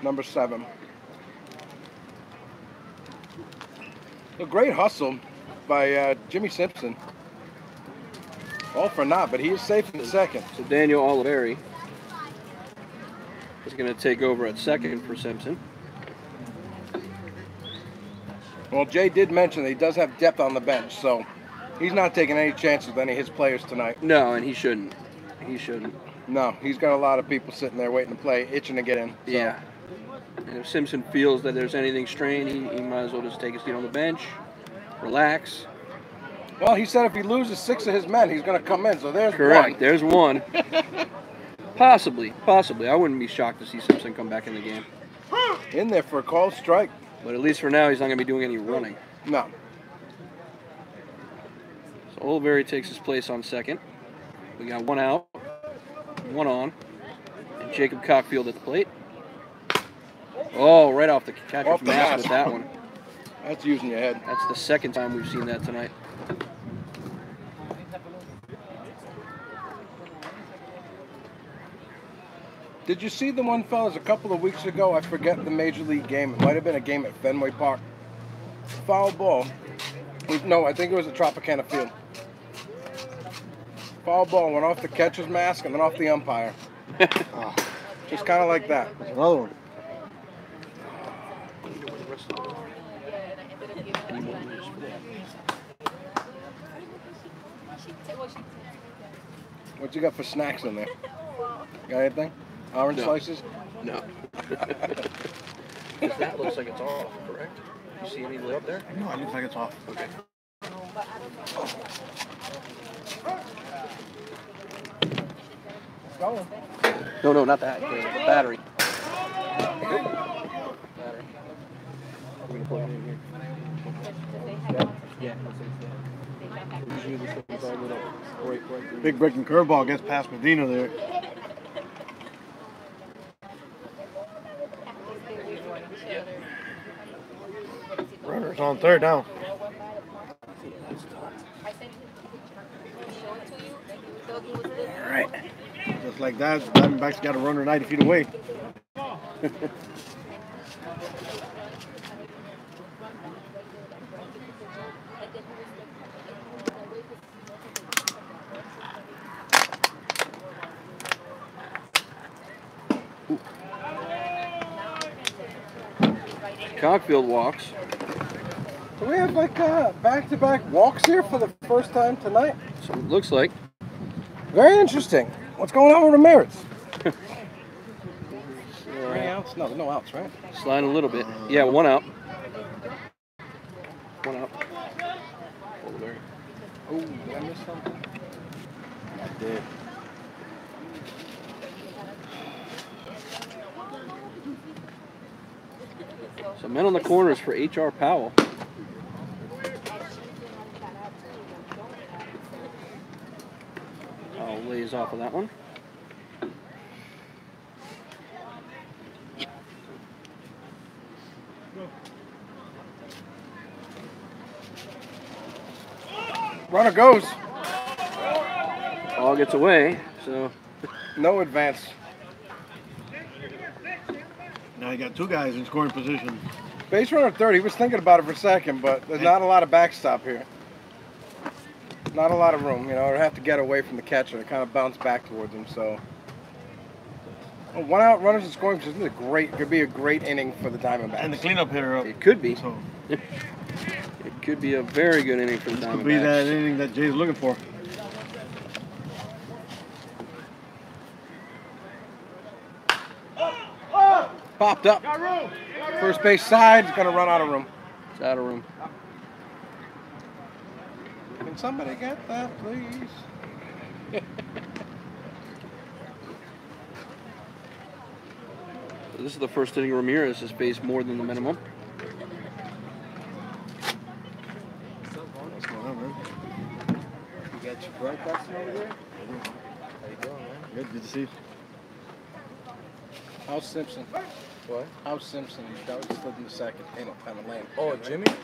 Number 7. A great hustle by Jimmy Simpson. All for naught, but he is safe in second. So Daniel Oliveri is going to take over at second for Simpson. Well, Jay did mention that he does have depth on the bench, so he's not taking any chances with any of his players tonight. No, and he shouldn't. He shouldn't. No, he's got a lot of people sitting there waiting to play, itching to get in. So. Yeah. And if Simpson feels that there's anything strained, he might as well just take a seat on the bench, relax. Well, he said if he loses 6 of his men, he's going to come in, so there's Correct. one. There's one. Possibly. I wouldn't be shocked to see Simpson come back in the game. In there for a called strike. But at least for now, he's not going to be doing any running. No. So Oliveri takes his place on second. We got 1 out, 1 on, and Jacob Cockfield at the plate. Oh, right off the catcher's Off the mask mask. with that one. That's using your head. That's the second time we've seen that tonight. Did you see the one, fellas, a couple of weeks ago? I forget the Major League game. It might have been a game at Fenway Park. Foul ball. No, I think it was at Tropicana Field. Foul ball went off the catcher's mask and then off the umpire. Just kind of like that. That's another one. What you got for snacks in there? Got anything? Orange No. slices? No. That looks like it's off, correct? You see any lid up there? No, it looks like it's off. Okay. Going. No, not that. The battery. Battery. I'm going to plug it in here. Yeah. Usually this one's all lit up. Right. Big breaking curveball gets past Medina there. Runner's on third now. All right. Just like that, Diamondbacks got a runner 90 feet away. Cockfield walks. Do we have like back-to-back walks here for the first time tonight? So it looks like. Very interesting. What's going on with Ramirez? outs? No, no outs, right? Sliding a little bit. Yeah, 1 out. 1 out. Over there. Oh, did I miss something? I did. So men on the corners for H.R. Powell. Powell lays off of that one. Runner goes. Ball gets away, so No advance. Now you got 2 guys in scoring position. Base runner third. He was thinking about it for a second, but there's not a lot of backstop here. Not a lot of room. You know, they have to get away from the catcher to kind of bounce back towards him. So, 1 out, runners in scoring position. This is great. Could be a great inning for the Diamondbacks. And the cleanup hitter up. it could be. So It could be a very good inning for the this could be that Diamondbacks. inning that Jay's looking for. Popped up. First base side. He's going to run out of room. It's out of room. Can somebody get that, please? So this is the first inning Ramirez has faced more than the minimum. What's going on, man? You got your broadcasting over there? How you doing, man? Good to see you. How's Simpson? What? How's Simpson? That was slid in the second. Ain't no time of lane. Oh, Jimmy? He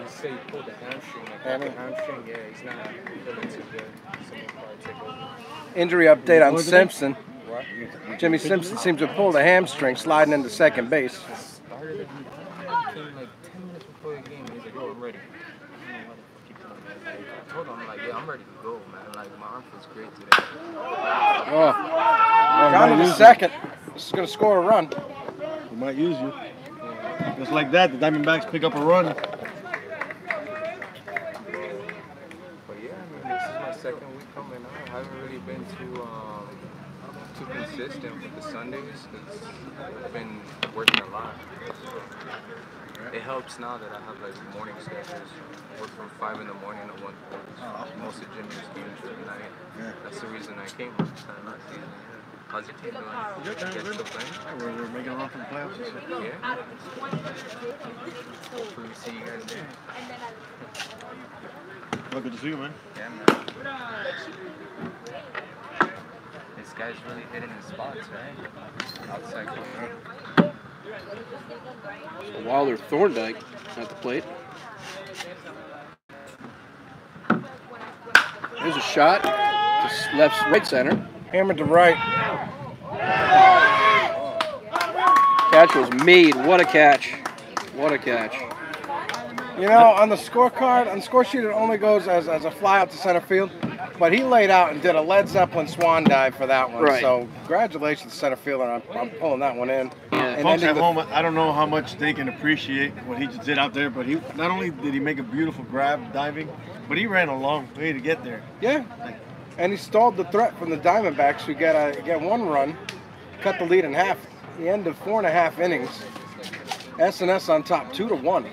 said he pulled a hamstring. Hamstring? Yeah, he's not feeling too good. Someone probably take over. Injury update on What? Simpson. What? Jimmy Simpson seems to have pulled a hamstring sliding into second base. Started it. He came like 10 minutes before the game. He's like, "Yo, I'm ready." I don't know why the fuck he put him there. I told him, I'm like, "Yeah, I'm ready to go, man. Like, my arm feels great today." Oh, down to the second. This is going to score a run. We might use you. Just like that, the Diamondbacks pick up a run. But yeah, I mean, this is my second week coming out. I haven't really been too consistent with the Sundays because I've been working a lot. It helps now that I have like morning schedules. I work from 5 in the morning to 1:30. Most of Jimmy's games are at night. That's the reason I came last season. How's your team doing? You guys still playing? Yeah, we're making a run for the playoffs. Yeah. Hopefully we see you guys there. Well, good to see you, man. Yeah, man. This guy's really hitting his spots, right? Outside corner. So Wilder Thorndike at the plate. There's a shot to right center. Hammered to right. Catch was made. What a catch. What a catch. You know, on the scorecard, on the score sheet, it only goes as a fly out to center field. But he laid out and did a Led Zeppelin swan dive for that one. Right. So congratulations, center fielder. I'm pulling that one in. Yeah. And Folks ending at the- home, I don't know how much they can appreciate what he just did out there, but he not only did he make a beautiful grab diving, but he ran a long way to get there. Yeah. And he stalled the threat from the Diamondbacks, who get 1 run, cut the lead in half. The end of 4.5 innings. S&S on top, 2-1.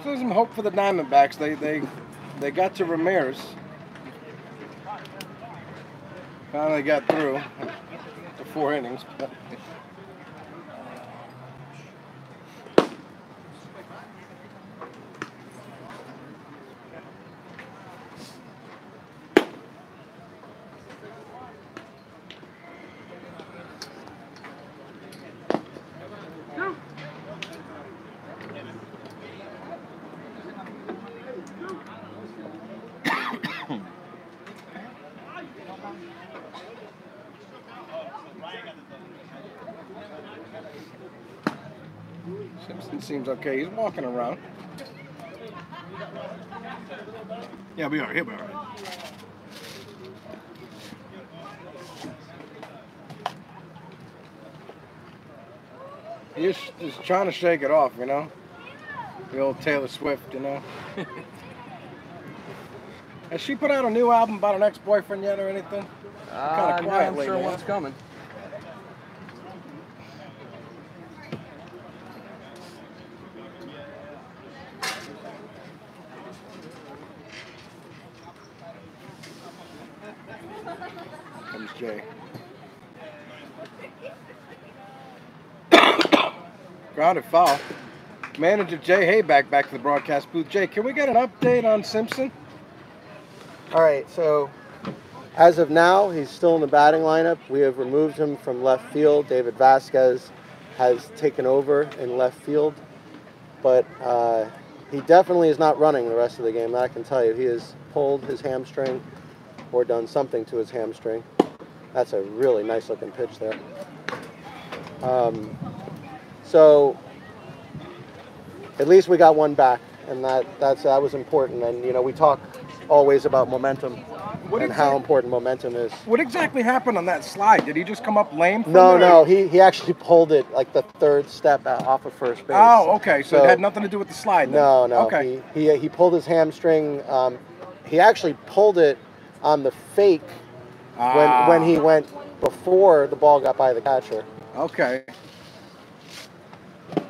There's some hope for the Diamondbacks. They got to Ramirez. Finally got through to 4 innings. But Simpson seems okay. He's walking around. Yeah, we are. He'll be all right. He's trying to shake it off, you know? The old Taylor Swift, you know? Has she put out a new album about an ex-boyfriend yet or anything? Kind of No, quiet I'm lately, sure huh? one's coming. Comes Jay. Grounded foul. Manager Jay Hayback back to the broadcast booth. Jay, can we get an update on Simpson? All right, so as of now, he's still in the batting lineup. We have removed him from left field. David Vasquez has taken over in left field, but he definitely is not running the rest of the game. That I can tell you. He has pulled his hamstring or done something to his hamstring. That's a really nice looking pitch there. So at least we got one back, and that was important. And you know, we talk always about momentum and how important momentum is. What exactly happened on that slide? Did he just come up lame? No, he actually pulled it like the third step off of first base. Oh, okay. So it had nothing to do with the slide. Then. No. Okay. He pulled his hamstring. He actually pulled it on the fake when he went before the ball got by the catcher. Okay.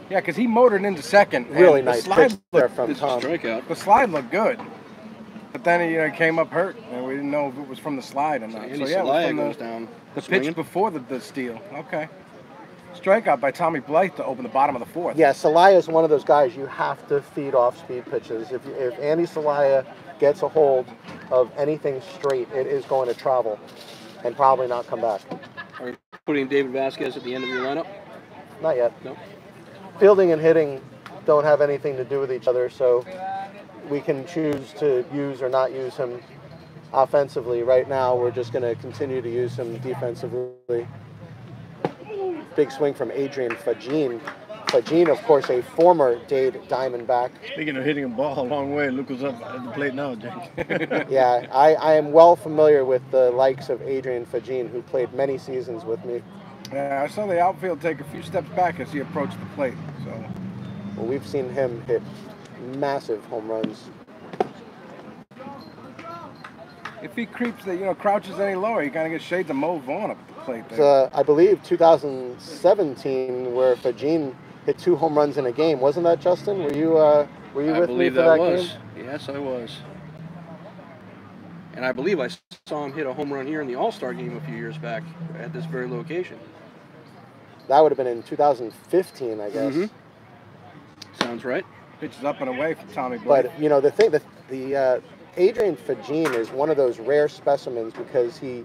Yeah, because he motored into second. Really and nice the slide pitch there from Tom. Strikeout. The slide looked good, but then he came up hurt, and we didn't know if it was from the slide or not. Andy So yeah, it was Salaya from goes down. the swinging. pitch before the steal. Okay. Strikeout by Tommy Blythe to open the bottom of the fourth. Yeah, Salaya is one of those guys you have to feed off speed pitches. If Andy Salaya gets a hold of anything straight, it is going to travel and probably not come back. Are you putting David Vasquez at the end of your lineup? Not yet. No. Fielding and hitting don't have anything to do with each other, so we can choose to use or not use him offensively. Right now, we're just going to continue to use him defensively. Big swing from Adrian Fagin. Fagin, of course, a former Dade Diamondback. Speaking of hitting a ball a long way, look who's up at the plate now, Jake. Yeah, I am well familiar with the likes of Adrian Fagin, who played many seasons with me. Yeah, I saw the outfield take a few steps back as he approached the plate. So. Well, we've seen him hit massive home runs. If he crouches any lower, he kind of gets shades of Mo Vaughn up at the plate there. I believe 2017, where Fagin hit 2 home runs in a game. Wasn't that, Justin? Were you with me for that game? Yes, I was. And I believe I saw him hit a home run here in the All-Star game a few years back at this very location. That would have been in 2015, I guess. Mm-hmm. Sounds right. Pitches up and away from Tommy Blythe. But, you know, the thing, the Adrian Fagin is one of those rare specimens because he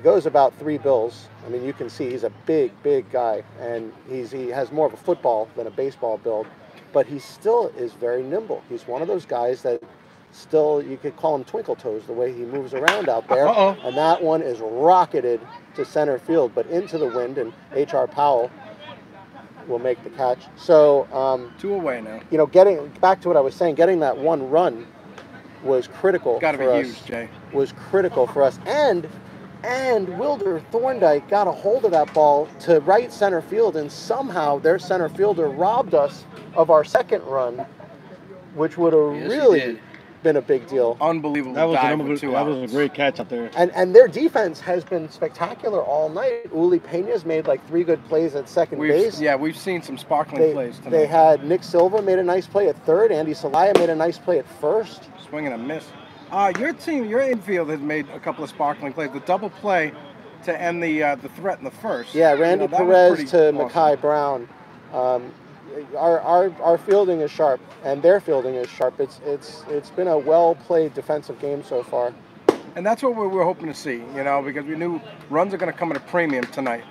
goes about 3 bills. I mean, you can see he's a big guy, and he has more of a football than a baseball build, but he still is very nimble. He's one of those guys that still, you could call him twinkle toes, the way he moves around out there. And that one is rocketed to center field, but into the wind, and H.R. Powell will make the catch. So 2 away now. You know, getting back to what I was saying, getting that 1 run was critical. Got to be for us, huge, Jay. Was critical for us, and Wilder Thorndike got a hold of that ball to right center field, and somehow their center fielder robbed us of our 2nd run, which would have really been a big deal. Unbelievable. That was that was a great catch out there. And their defense has been spectacular all night. Uli Pena's made like 3 good plays at second base. Yeah, we've seen some sparkling plays tonight. They had Nick Silva made a nice play at third. Andy Salaya made a nice play at first. Swing and a miss. Your team, your infield has made a couple of sparkling plays. The double play to end the threat in the first. Yeah, Randy Perez to awesome. Mekhi Brown. Our fielding is sharp, and their fielding is sharp. It's been a well-played defensive game so far. And that's what we were hoping to see, you know, because we knew runs are going to come at a premium tonight.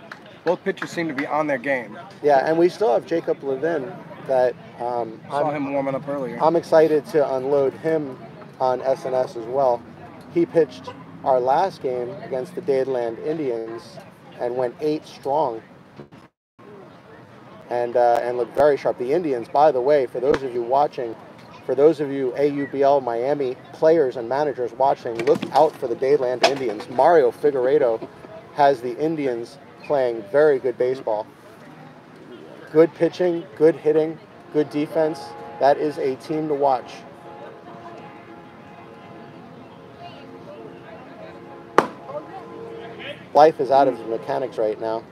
Both pitchers seem to be on their game. Yeah, and we still have Jacob Levin that saw him warming up earlier. I'm excited to unload him on SNS as well. He pitched our last game against the Dadeland Indians and went 8 strong. And looked very sharp. The Indians, by the way, for those of you watching, for those of you AUBL Miami players and managers watching, look out for the Dadeland Indians. Mario Figueiredo has the Indians playing very good baseball. good pitching, good hitting, good defense. That is a team to watch. Blythe is out of his mechanics right now.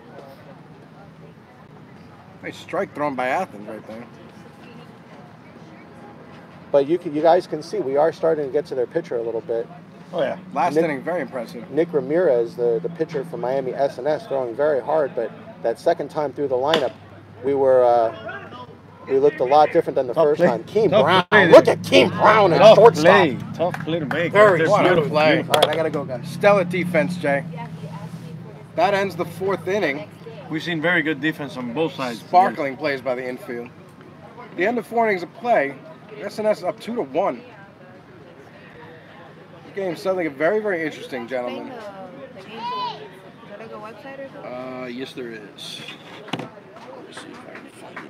Nice strike thrown by Athens right there. But you guys can see we are starting to get to their pitcher a little bit. Oh yeah, last inning very impressive. Nick Ramirez, the pitcher from Miami SNS, throwing very hard, but that second time through the lineup, we looked a lot different than the first time. Keem Brown, look at Keem Brown at shortstop. Tough play to make. Very smart play. All right, I gotta go, guys. Stellar defense, Jay. That ends the 4th inning. We've seen very good defense on both sides. Sparkling plays by the infield. The end of 4 innings of play, SNS is up 2-1. This game suddenly get very, very interesting, gentlemen. Yes, there is. Let's see if I can find it.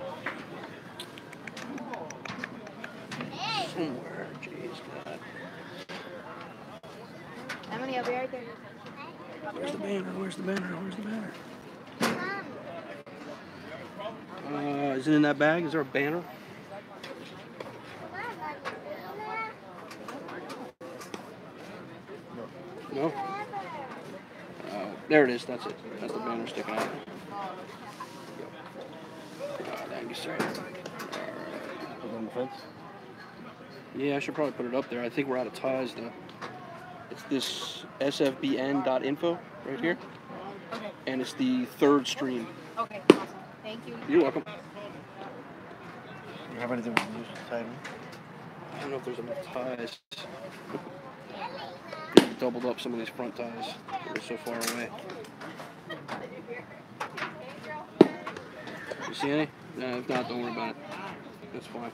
Somewhere, jeez, God. Emily, I'll be right there. Where's the banner? Where's the banner? Where's the banner? Is it in that bag? Is there a banner? No? There it is. That's it. That's the banner sticking out. Thank you, sir. Put it on the fence. Yeah, I should probably put it up there. I think we're out of ties, though. It's this sfbn.info right here. Okay. And it's the 3rd stream. Okay, awesome. Thank you. You're welcome. You have anything with this side? I don't know if there's enough ties. Doubled up some of these front ties. They're so far away. You see any? No, if not, don't worry about it. It's fine.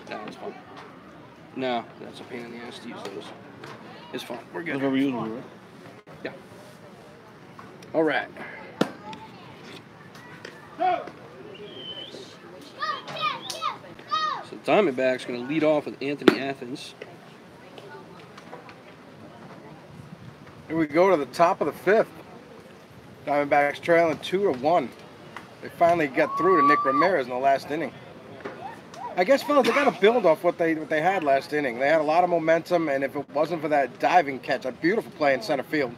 No, it's fine. No, that's a pain in the ass to use those. It's fine. We're good. That's what we usually do, right? Yeah. All right. So Diamondbacks going to lead off with Anthony Athens. Here we go to the top of the 5th. Diamondbacks trailing 2-1. They finally got through to Nick Ramirez in the last inning. I guess, fellas, they got to build off what they had last inning. They had a lot of momentum, and if it wasn't for that diving catch, a beautiful play in center field,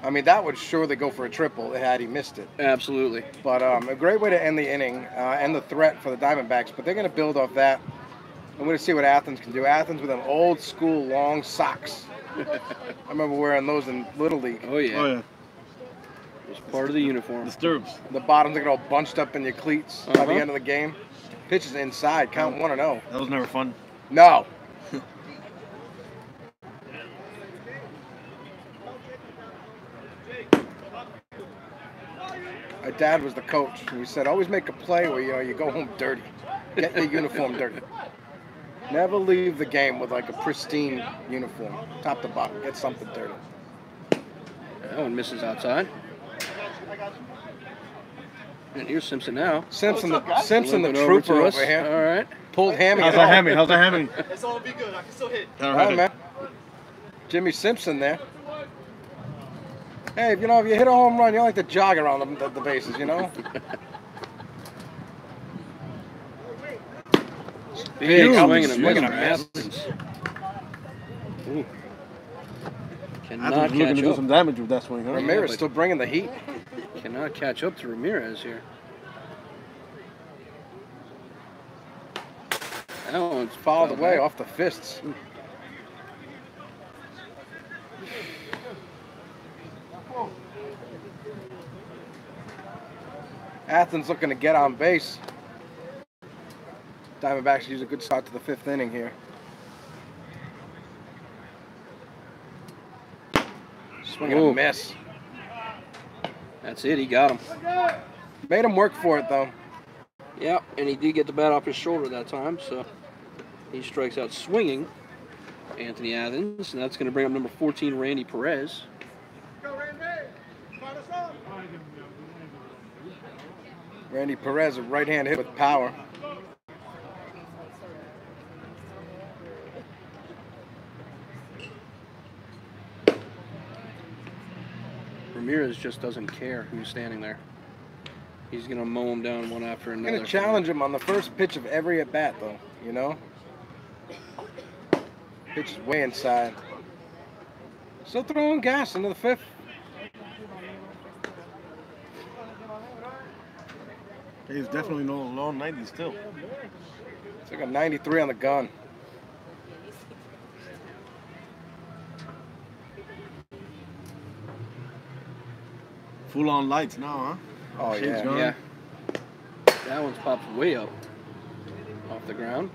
I mean, that would surely go for a triple had he missed it. Absolutely. But a great way to end the inning, end the threat for the Diamondbacks. But they're going to build off that. I'm going to see what Athens can do. Athens with them old school long socks. I remember wearing those in Little League. Oh, yeah. Oh, yeah. It's part of the uniform. Disturbs. The bottoms get all bunched up in your cleats by the end of the game. Pitch is inside, count 1-0. That was never fun. No. My dad was the coach. We said, always make a play where you go home dirty. Get your uniform dirty. Never leave the game with like a pristine uniform, top to bottom. Get something dirty. That one misses outside. And here's Simpson now. Simpson, the Limping trooper to over us. here. All right. Pulled hammy. How's that hammy? How's that hammy? It's all be good. I can still hit. All right, man. Jimmy Simpson there. Hey, if you hit a home run, you like to jog around the bases, Big Huge. swing and a miss Swing and a from miss. Athens. Ooh. I Cannot was looking to catch do up. some damage with that swing, huh? Ramirez but- still bringing the heat. Cannot catch up to Ramirez here. That one's Fouled away off the fists. Athens looking to get on base. Diamondbacks use a good start to the 5th inning here. Swing and a miss. That's it. He got him. Made him work for it, though. Yeah, and he did get the bat off his shoulder that time, so he strikes out swinging Anthony Athens, and that's going to bring up number 14, Randy Perez. Randy Perez, a right-hand hit with power. Ramirez just doesn't care who's standing there. He's going to mow them down one after I'm another. going to challenge him on the first pitch of every at-bat, though, you know? Pitch is way inside. Still throwing gas into the fifth. He's definitely no low 90 still. It's like a 93 on the gun. Full on lights now, huh? Oh, Shade's yeah. gone. Yeah. That one's popped way up off the ground.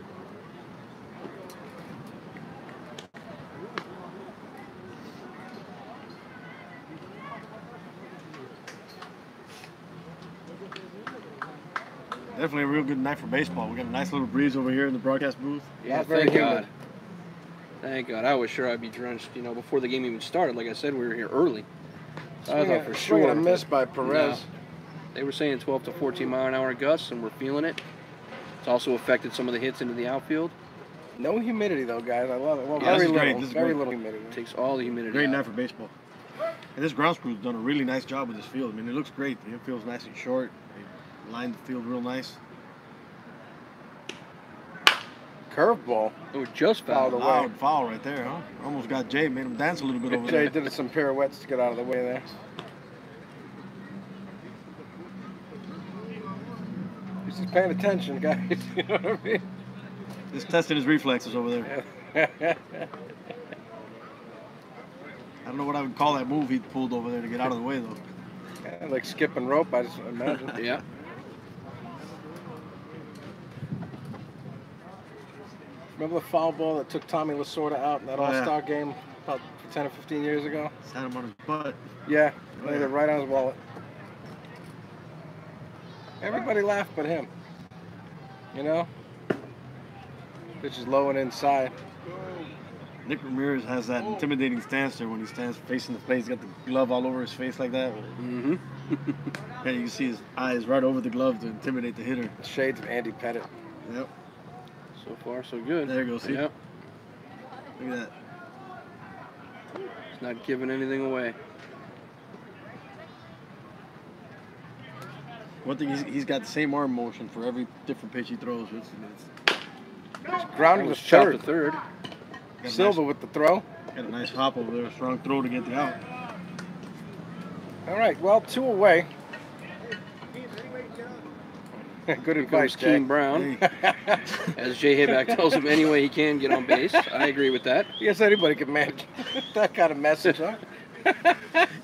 Definitely a real good night for baseball. We got a nice little breeze over here in the broadcast booth. Yeah, Not very thank humid. God. Thank God. I was sure I'd be drenched, you know, before the game even started. Like I said, we were here early. I thought for Swinging sure. a miss by No. Perez. They were saying 12 to 14 mile an hour gusts, and we're feeling it. It's also affected some of the hits into the outfield. No humidity, though, guys. I love it. Well, Yeah, very this is great. little. This is Very great. little humidity. Takes all the humidity Great out. night for baseball. And this grounds crew's done a really nice job with this field. I mean, it looks great. The infield's nice and short. They lined the field real nice. Curveball. Oh, just Fouled fouled. away. Loud foul right there, huh? Almost got Jay. Made him dance a little bit over Jay there. did some pirouettes to get out of the way there. He's just paying attention, guys. You know what I mean? Just testing his reflexes over there. I don't know what I would call that move he pulled over there to get out of the way, though. Yeah, like skipping rope, I just imagine. Yeah. Remember the foul ball that took Tommy Lasorda out in that Oh, yeah. All-Star game about 10 or 15 years ago? Just had him on his butt. Yeah, Oh, laid yeah. it right on his wallet. Everybody laughed but him. You know? Pitch is low and inside. Nick Ramirez has that intimidating stance there when he stands facing the plate. He's got the glove all over his face like that. Mm-hmm. Yeah, you can see his eyes right over the glove to intimidate the hitter. Shades of Andy Pettit. Yep. So far, so good. There you go, see? Yep. Look at that. He's not giving anything away. One thing, he's got the same arm motion for every different pitch he throws. Grounded Almost to chopped third. to third. Got a Silva with the throw. Got a nice hop over there, strong throw to get the out. All right, well, 2 away. Good Here advice, comes Jay. Keem Brown. Hey, As Jay Hayback tells him any way he can get on base. I agree with that. Yes, anybody can manage that kind of message, huh?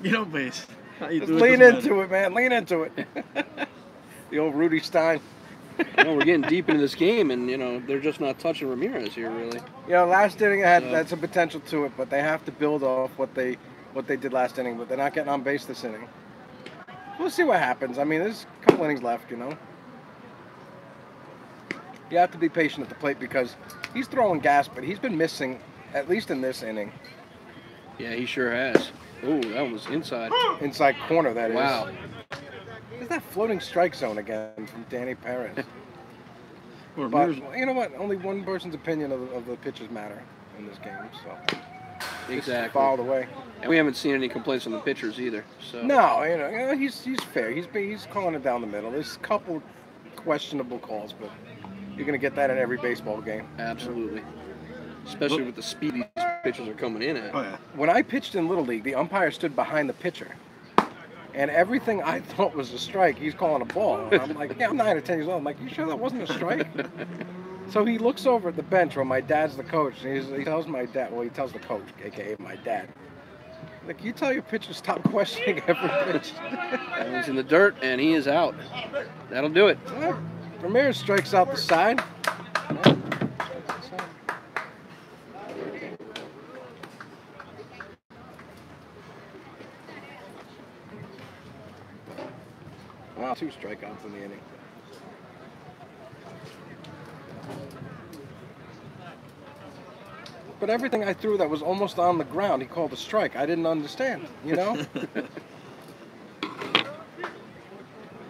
get on base. How you Just do it lean doesn't into it, man. Lean into it. The old Rudy Stein. No, we're getting deep into this game, and, you know, they're just not touching Ramirez here, really. You know, last inning had Yeah. that's a potential to it, but they have to build off what they did last inning. But they're not getting on base this inning. We'll see what happens. I mean, there's a couple innings left, you know. You have to be patient at the plate because he's throwing gas, but he's been missing, at least in this inning, Yeah, he sure has. Oh, that was inside. inside corner. That is. Wow. There's that floating strike zone again from Danny Perez. Well, But Ramirez- you know what? Only one person's opinion of the pitches matter in this game. So Exactly. fouled away. And we haven't seen any complaints on the pitchers either. So No, you know he's fair. He's calling it down the middle. There's a couple questionable calls, but you're gonna get that in every baseball game. absolutely. Especially with the speed these pitchers are coming in at. Oh, yeah. When I pitched in Little League, the umpire stood behind the pitcher. And everything I thought was a strike, he's calling a ball. And I'm like, yeah, I'm 9 or 10 years old. I'm like, you sure that wasn't a strike? So he looks over at the bench where my dad's the coach. And he tells my dad, well, he tells the coach, a.k.a. my dad, like, you tell your pitcher stop questioning every pitch. That one's in the dirt, and he is out. That'll do it. Well, Ramirez strikes out the side. Wow, 2 strikeouts in the inning. But everything I threw that was almost on the ground, he called a strike. I didn't understand, you know?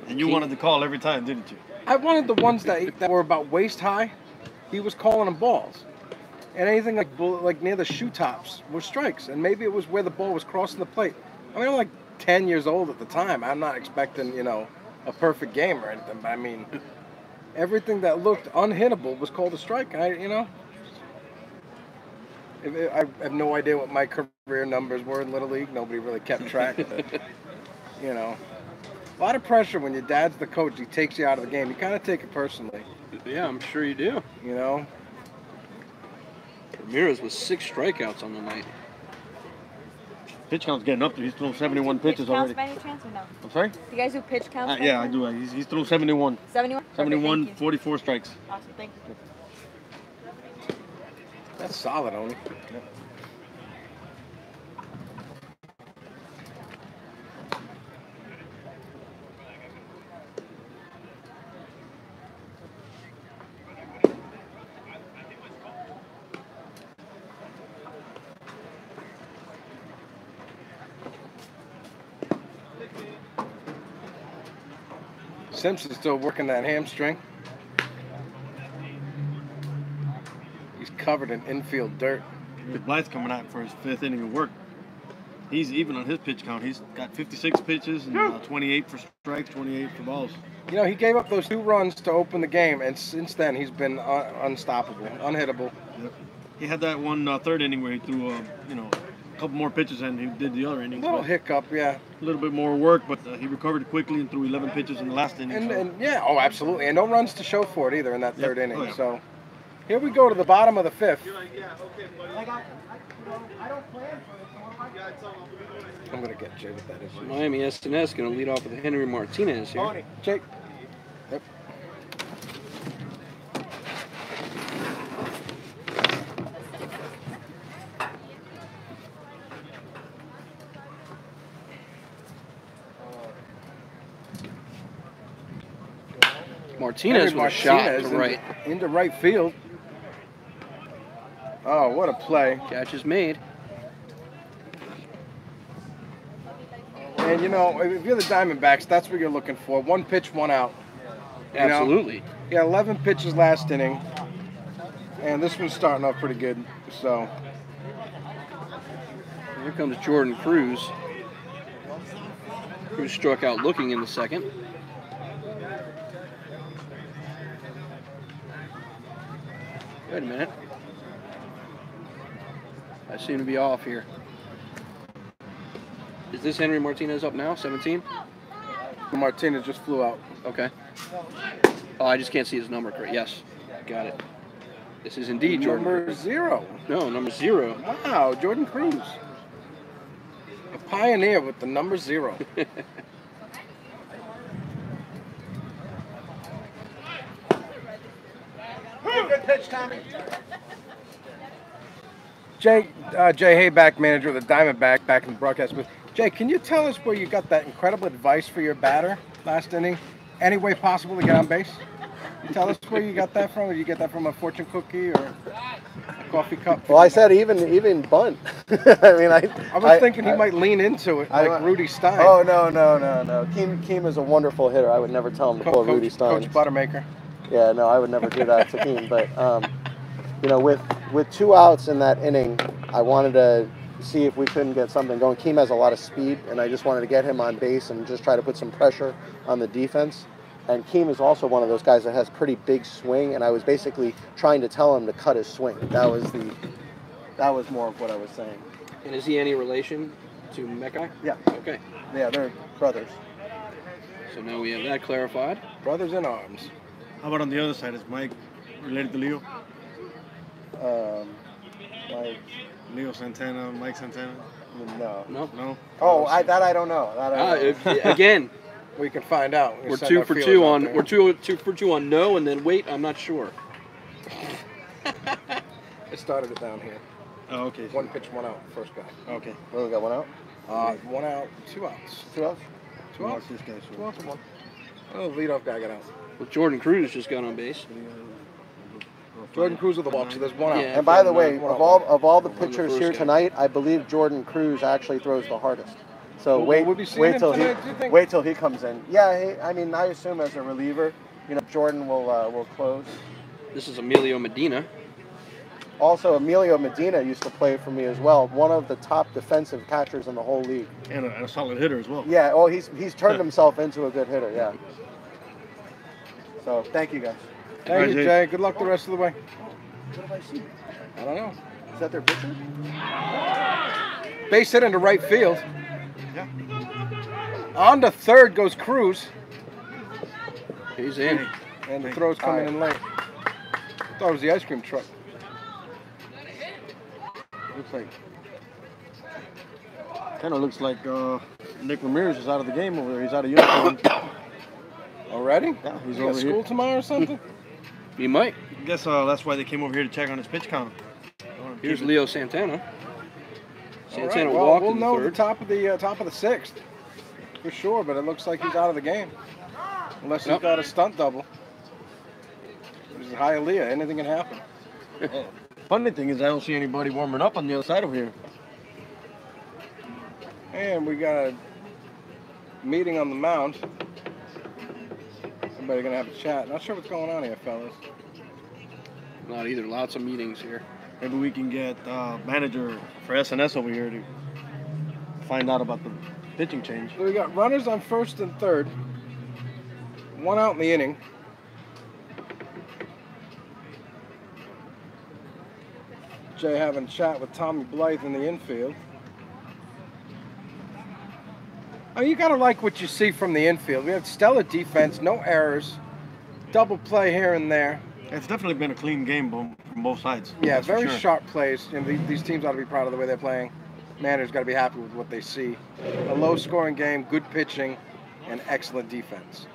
And you wanted the call every time, didn't you? I wanted the ones that were about waist high. He was calling them balls. And anything like near the shoe tops were strikes. And maybe it was where the ball was crossing the plate. I mean, I'm like 10 years old at the time. I'm not expecting, you know, a perfect game or anything. But I mean, everything that looked unhittable was called a strike. I have no idea what my career numbers were in Little League. Nobody really kept track of it. You know, a lot of pressure when your dad's the coach. He takes you out of the game. You kind of take it personally. Yeah, I'm sure you do. You know. Ramirez with 6 strikeouts on the night. Pitch count's getting up there. He's thrown 71 pitches pitch counts already. by any chance or no? I'm sorry? Do you guys do pitch counts? Yeah, I do. He's thrown 71. 71? 71, Perfect, 44 strikes. awesome, thank you. That's solid, Oni. Yep. Simpson's still working that hamstring. He's covered in infield dirt. With Blythe's coming out for his 5th inning of work. He's even on his pitch count. He's got 56 pitches and 28 for strikes, 28 for balls. You know, he gave up those 2 runs to open the game, and since then he's been unstoppable, unhittable. Yep. He had that one 3rd inning where he threw, a couple more pitches than he did the other innings. Little hiccup, yeah. A little bit more work, but he recovered quickly and threw 11 pitches in the last inning. And yeah, oh, absolutely. And no runs to show for it either in that 3rd inning. Oh, yeah. So here we go to the bottom of the 5th. I'm going to get Jay with that issue. Miami SNS going to lead off with Henry Martinez here. Oni, Jake. Yep. Martinez with a shot to right. Into right field. Oh, what a play. Catch is made. And, you know, if you're the Diamondbacks, that's what you're looking for. 1 pitch, 1 out. You know? Absolutely. He had 11 pitches last inning. And this one's starting off pretty good. So, Here comes Jordan Cruz. Cruz struck out looking in the 2nd. Wait a minute. I seem to be off here. Is this Henry Martinez up now? 17? Martinez just flew out. Okay. Oh, I just can't see his number correct. Yes. Got it. This is indeed Jordan Number Cruz. 0. No, number 0. Wow, Jordan Cruz. A pioneer with the number 0. Good pitch, Tommy. Jay Hayback, manager of the Diamondback, back in the broadcast booth. Jay, can you tell us where you got that incredible advice for your batter last inning? Any way possible to get on base? You tell us where you got that from? Did you get that from a fortune cookie or a coffee cup? Well, I said even bunt. I mean, I was thinking he might lean into it like Rudy Stein. Oh, no. Keem is a wonderful hitter. I would never tell him to pull Rudy Stein. Coach Buttermaker. Yeah, no, I would never do that to Keem. But, you know, with 2 outs in that inning, I wanted to see if we couldn't get something going. Keem has a lot of speed, and I just wanted to get him on base and just try to put some pressure on the defense. And Keem is also one of those guys that has pretty big swing, and I was basically trying to tell him to cut his swing. That was more of what I was saying. And is he any relation to Mecca? Yeah. Okay. Yeah, they're brothers. So now we have that clarified. Brothers in arms. How about on the other side? Is Mike related to Leo? Like, Leo Santana, Mike Santana? no. No. Oh, I don't know. That I don't know. Again, We can find out. we're 2 for 2 on. We're two for 2 on no, and then wait. I'm not sure. I started it down here. Oh, okay. 1 pitch, 1 out. First guy. Okay. Well, we got 1 out. 1 out, 2 outs. 2 outs. 2 outs. This guy's 2 outs and 1. Oh, the leadoff guy got out. Well, Jordan Cruz just got on base. Jordan Cruz with the walk, so there's 1 out. Yeah. And by the way, One of out. all the One of the pitchers first here guy. tonight, I believe Jordan Cruz actually throws the hardest. So Will wait, we be seeing wait him till tonight, do you think? wait till he comes in. Yeah, I mean, I assume as a reliever, you know, Jordan will close. This is Emilio Medina. Also, Emilio Medina used to play for me as well. One of the top defensive catchers in the whole league. And a solid hitter as well. Yeah, well, he's turned himself into a good hitter, yeah. So, thank you guys. Thank you, Jay. Good luck the rest of the way. What have I seen? I don't know. Is that their pitcher? Base hit into right field. Yeah. On to third goes Cruz. He's in. And the throw's coming in late. Thought it was the ice cream truck. Looks like. Kind of looks like Nick Ramirez is out of the game over there. He's out of uniform. Already? Yeah, he's You over got here. school tomorrow or something? He might. I guess that's why they came over here to check on his pitch count. Here's Leo Santana. Santana All right, well, walked we'll in the know third. the top of the sixth for sure, but it looks like he's out of the game unless he's got a stunt double. This is Hialeah. Anything can happen. Funny thing is, I don't see anybody warming up on the other side over here. And we got a meeting on the mound. Everybody gonna have a chat. Not sure what's going on here, fellas. Not either. Lots of meetings here. Maybe we can get manager for SNS over here to find out about the pitching change. So we got runners on first and third. One out in the inning. Jay having a chat with Tommy Blythe in the infield. Oh, you gotta like what you see from the infield. We have stellar defense, no errors, double play here and there. It's definitely been a clean game from both sides. Yeah, That's for very sure. sharp plays. You know, these teams ought to be proud of the way they're playing. Manager's got to be happy with what they see. A low-scoring game, good pitching, and excellent defense.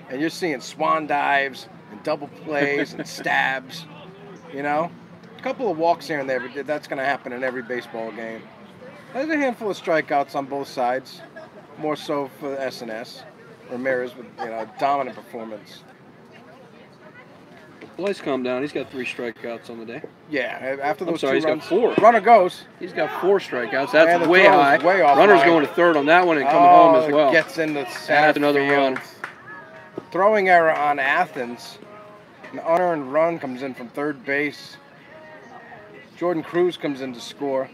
And you're seeing swan dives and double plays and stabs. You know, a couple of walks here and there, but that's going to happen in every baseball game. There's a handful of strikeouts on both sides, more so for SNS. Ramirez with a dominant performance. Blythe's calmed down. He's got 3 strikeouts on the day. Yeah, after those sorry, two he's runs, got 4. Runner goes. He's got 4 strikeouts. And That's the way throw is high. way off Runner's line. going to third on that one and coming home as well. Gets into center That's another field. run. Throwing error on Athens. An unearned run comes in from third base. Jordan Cruz comes in to score.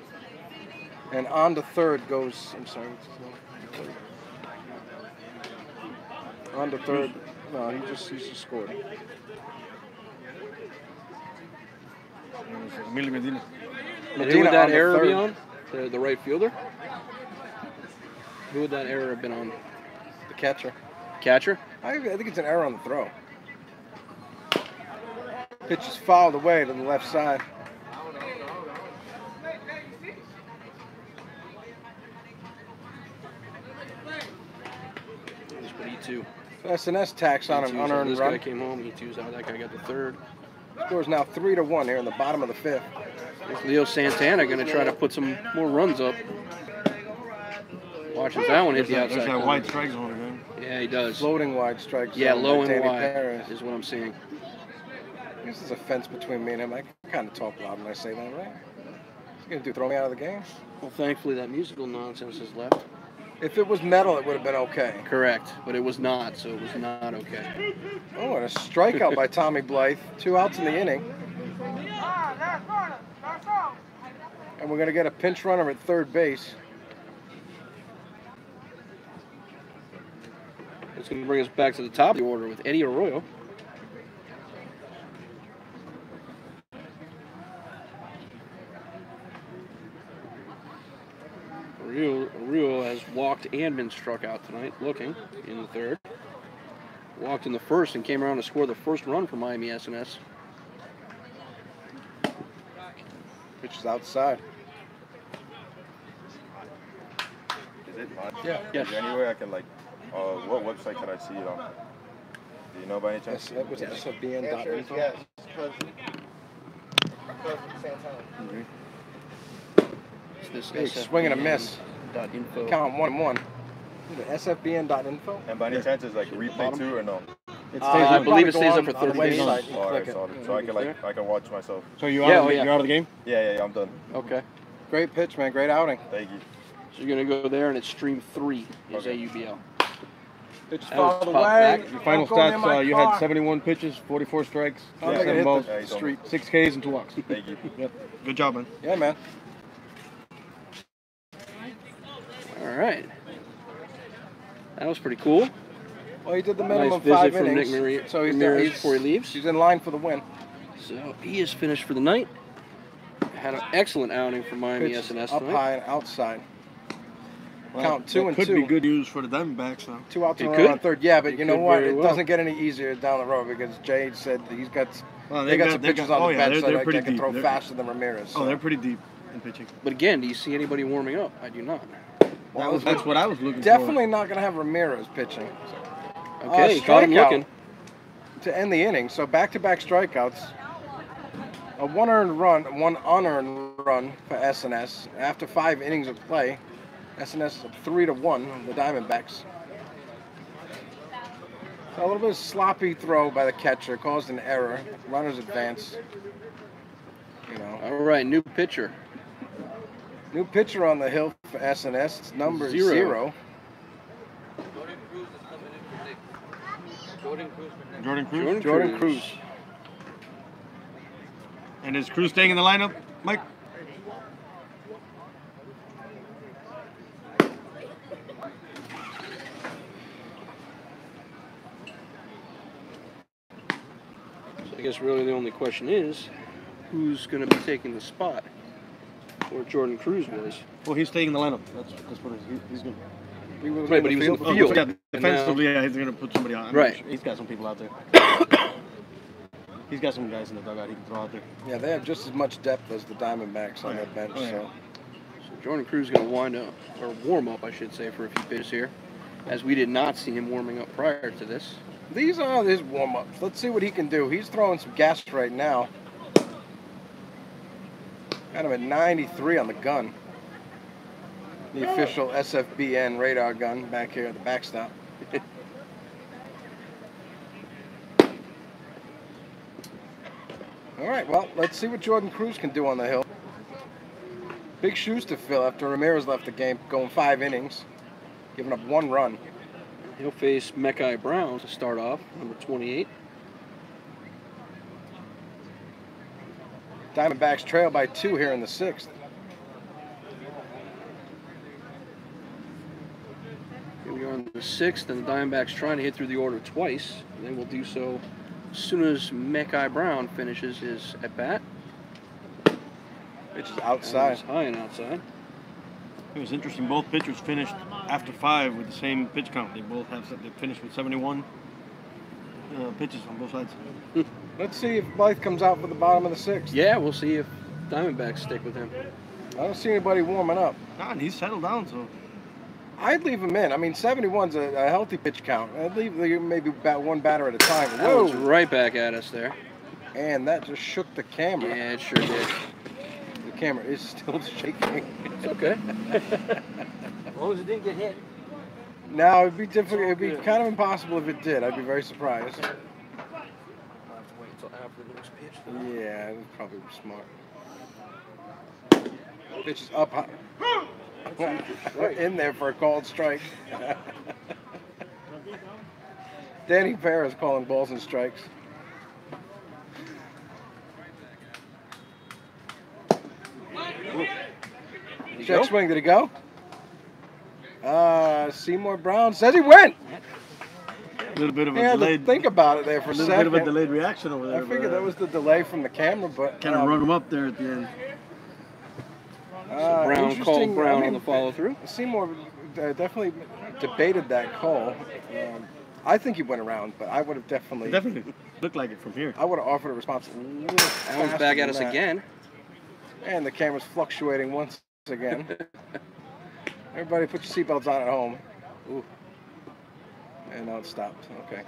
And on to third goes, I'm sorry. On to third. No, he just scored. Emilio Medina. And who would that on the error be third. on? The right fielder? Who would that error have been on? The catcher. Catcher? I think it's an error on the throw. Pitch is fouled away to the left side. Just put E2. SNS tacks on an E2's unearned this run. guy came home. E2's out. That guy got the third. Score's now 3-1 here in the bottom of the fifth. It's Leo Santana going to try to put some more runs up. Watches that one hit the outside There's that corner. wide strike zone again. Yeah, he does. Floating wide strikes. Yeah, low by and Danny wide Perez. is what I'm seeing. This is a fence between me and him. I kind of talk loud when I say that, right? He's going to throw me out of the game? Well, thankfully that musical nonsense is left. If it was metal, it would have been okay. Correct, but it was not, so it was not okay. Oh, and a strikeout by Tommy Blythe. 2 outs in the inning. And we're going to get a pinch runner at third base. It's going to bring us back to the top of the order with Eddie Arroyo. Arroyo has walked and been struck out tonight, looking in the third. Walked in the first and came around to score the first run for Miami SNS. Pitch is outside. Is it on? Yeah. Yes. Is there any way I can what website can I see it on? Do you know by any chance? That was SFBN. Answer is yes. Cousin Santana. This Hey, swing and a miss. .info. Count 1-1. SFBN.info. And by any chance is replay too or no? It I believe it go stays on up for on the 30 days. website. You All right, click it. solid. So I can I can watch myself. So you're Yeah, out, oh, yeah. you're out of the game? Yeah, I'm done. Okay. Great pitch, man. Great outing. Thank you. So you're going to go there and it's stream 3 is Okay. AUBL. Pitches That was fouled popped away. back. Your final Don't go near stats, my you had car. 71 pitches, 44 strikes, I'm not gonna 7 hit balls, the street. 6 Ks, and 2 walks. Thank you. Yep. Good job, man. Yeah, man. All right. That was pretty cool. Well, he did the Nice minimum visit 5 from innings, Nick so Ramirez before he leaves. He's in line for the win. So he is finished for the night. Had an excellent outing for Miami Pitches SNS up tonight. high and outside. Well, Count 2 that and could 2. be good news for the Diamondbacks, though. 2 outs It in a row could. on third. Yeah, but It you know could what? very It well. doesn't get any easier down the road because Jade said he's got. Well, They got some pitchers on the bench they're that pretty can deep. throw They're- faster than Ramirez. Oh, so. they're pretty deep in pitching. But again, do you see anybody warming up? I do not. That's what I was looking Definitely not going to have Ramirez pitching. Okay, caught him Strikeout looking. to end the inning. So back-to-back strikeouts. A 1 earned run, 1 unearned run for SNS. After 5 innings of play, SNS is up 3-1 on the Diamondbacks. So a little bit of sloppy throw by the catcher caused an error. Runners advance. You know, All right, new pitcher. new pitcher on the hill for SNS. It's number Zero. 0. Jordan Cruz. Jordan Cruz. And is Cruz staying in the lineup, Mike? So I guess really the only question is, who's going to be taking the spot where Jordan Cruz was? Well, he's staying in the lineup. That's what he's going to. Right, but he was in the field. Yeah, And defensively, yeah, he's going to put somebody on. Right. He's got some people out there. He's got some guys in the dugout he can throw out there. Yeah, they have just as much depth as the Diamondbacks on that bench. Oh, yeah. So. So Jordan Cruz is going to wind up, or warm up, I should say, for a few pitches here, as we did not see him warming up prior to this. These are his warm-ups. Let's see what he can do. He's throwing some gas right now. Got him at 93 on the gun. The official SFBN radar gun back here at the backstop. All right, well, let's see what Jordan Cruz can do on the hill. Big shoes to fill after Ramirez left the game, going 5 innings, giving up 1 run. He'll face Mekhi Brown to start off, number 28. Diamondbacks trail by 2 here in the 6th. Here we are in the 6th, and the Diamondbacks trying to hit through the order twice. And they will do so as soon as Mekhi Brown finishes his at-bat. Pitch is outside. It's high and outside. It was interesting. Both pitchers finished after 5 with the same pitch count. They finished with 71 pitches on both sides. Let's see if Blythe comes out for the bottom of the 6th. Yeah, we'll see if Diamondbacks stick with him. I don't see anybody warming up. Nah, and he's settled down, so. I'd leave him in. I mean, 71's a healthy pitch count. I'd leave maybe 1 batter at a time. That one's right back at us there. And that just shook the camera. Yeah, it sure did. The camera is still shaking. It's okay. As long as it didn't get hit. No, it'd be difficult. It'd be kind of impossible if it did. I'd be very surprised. I'll have to wait until after the next pitch. Yeah, it was probably smart. Pitch is up high. In there for a called strike. Danny Perez calling balls and strikes. Check swing, did he go? Seymour Brown says he went. A little bit of a Yeah, delayed. think about it there for a little second. bit of a delayed reaction over there. I figured that was the delay from the camera, but Kind of run him up there at the end. Brown called interesting. Brown I mean, on the follow-through. Seymour definitely debated that call. I think he went around, but I would have definitely. It definitely looked like it from here. I would have offered a response. That one's back at us again. And the camera's fluctuating once again. Everybody, put your seatbelts on at home. Ooh. And now it stopped. Okay.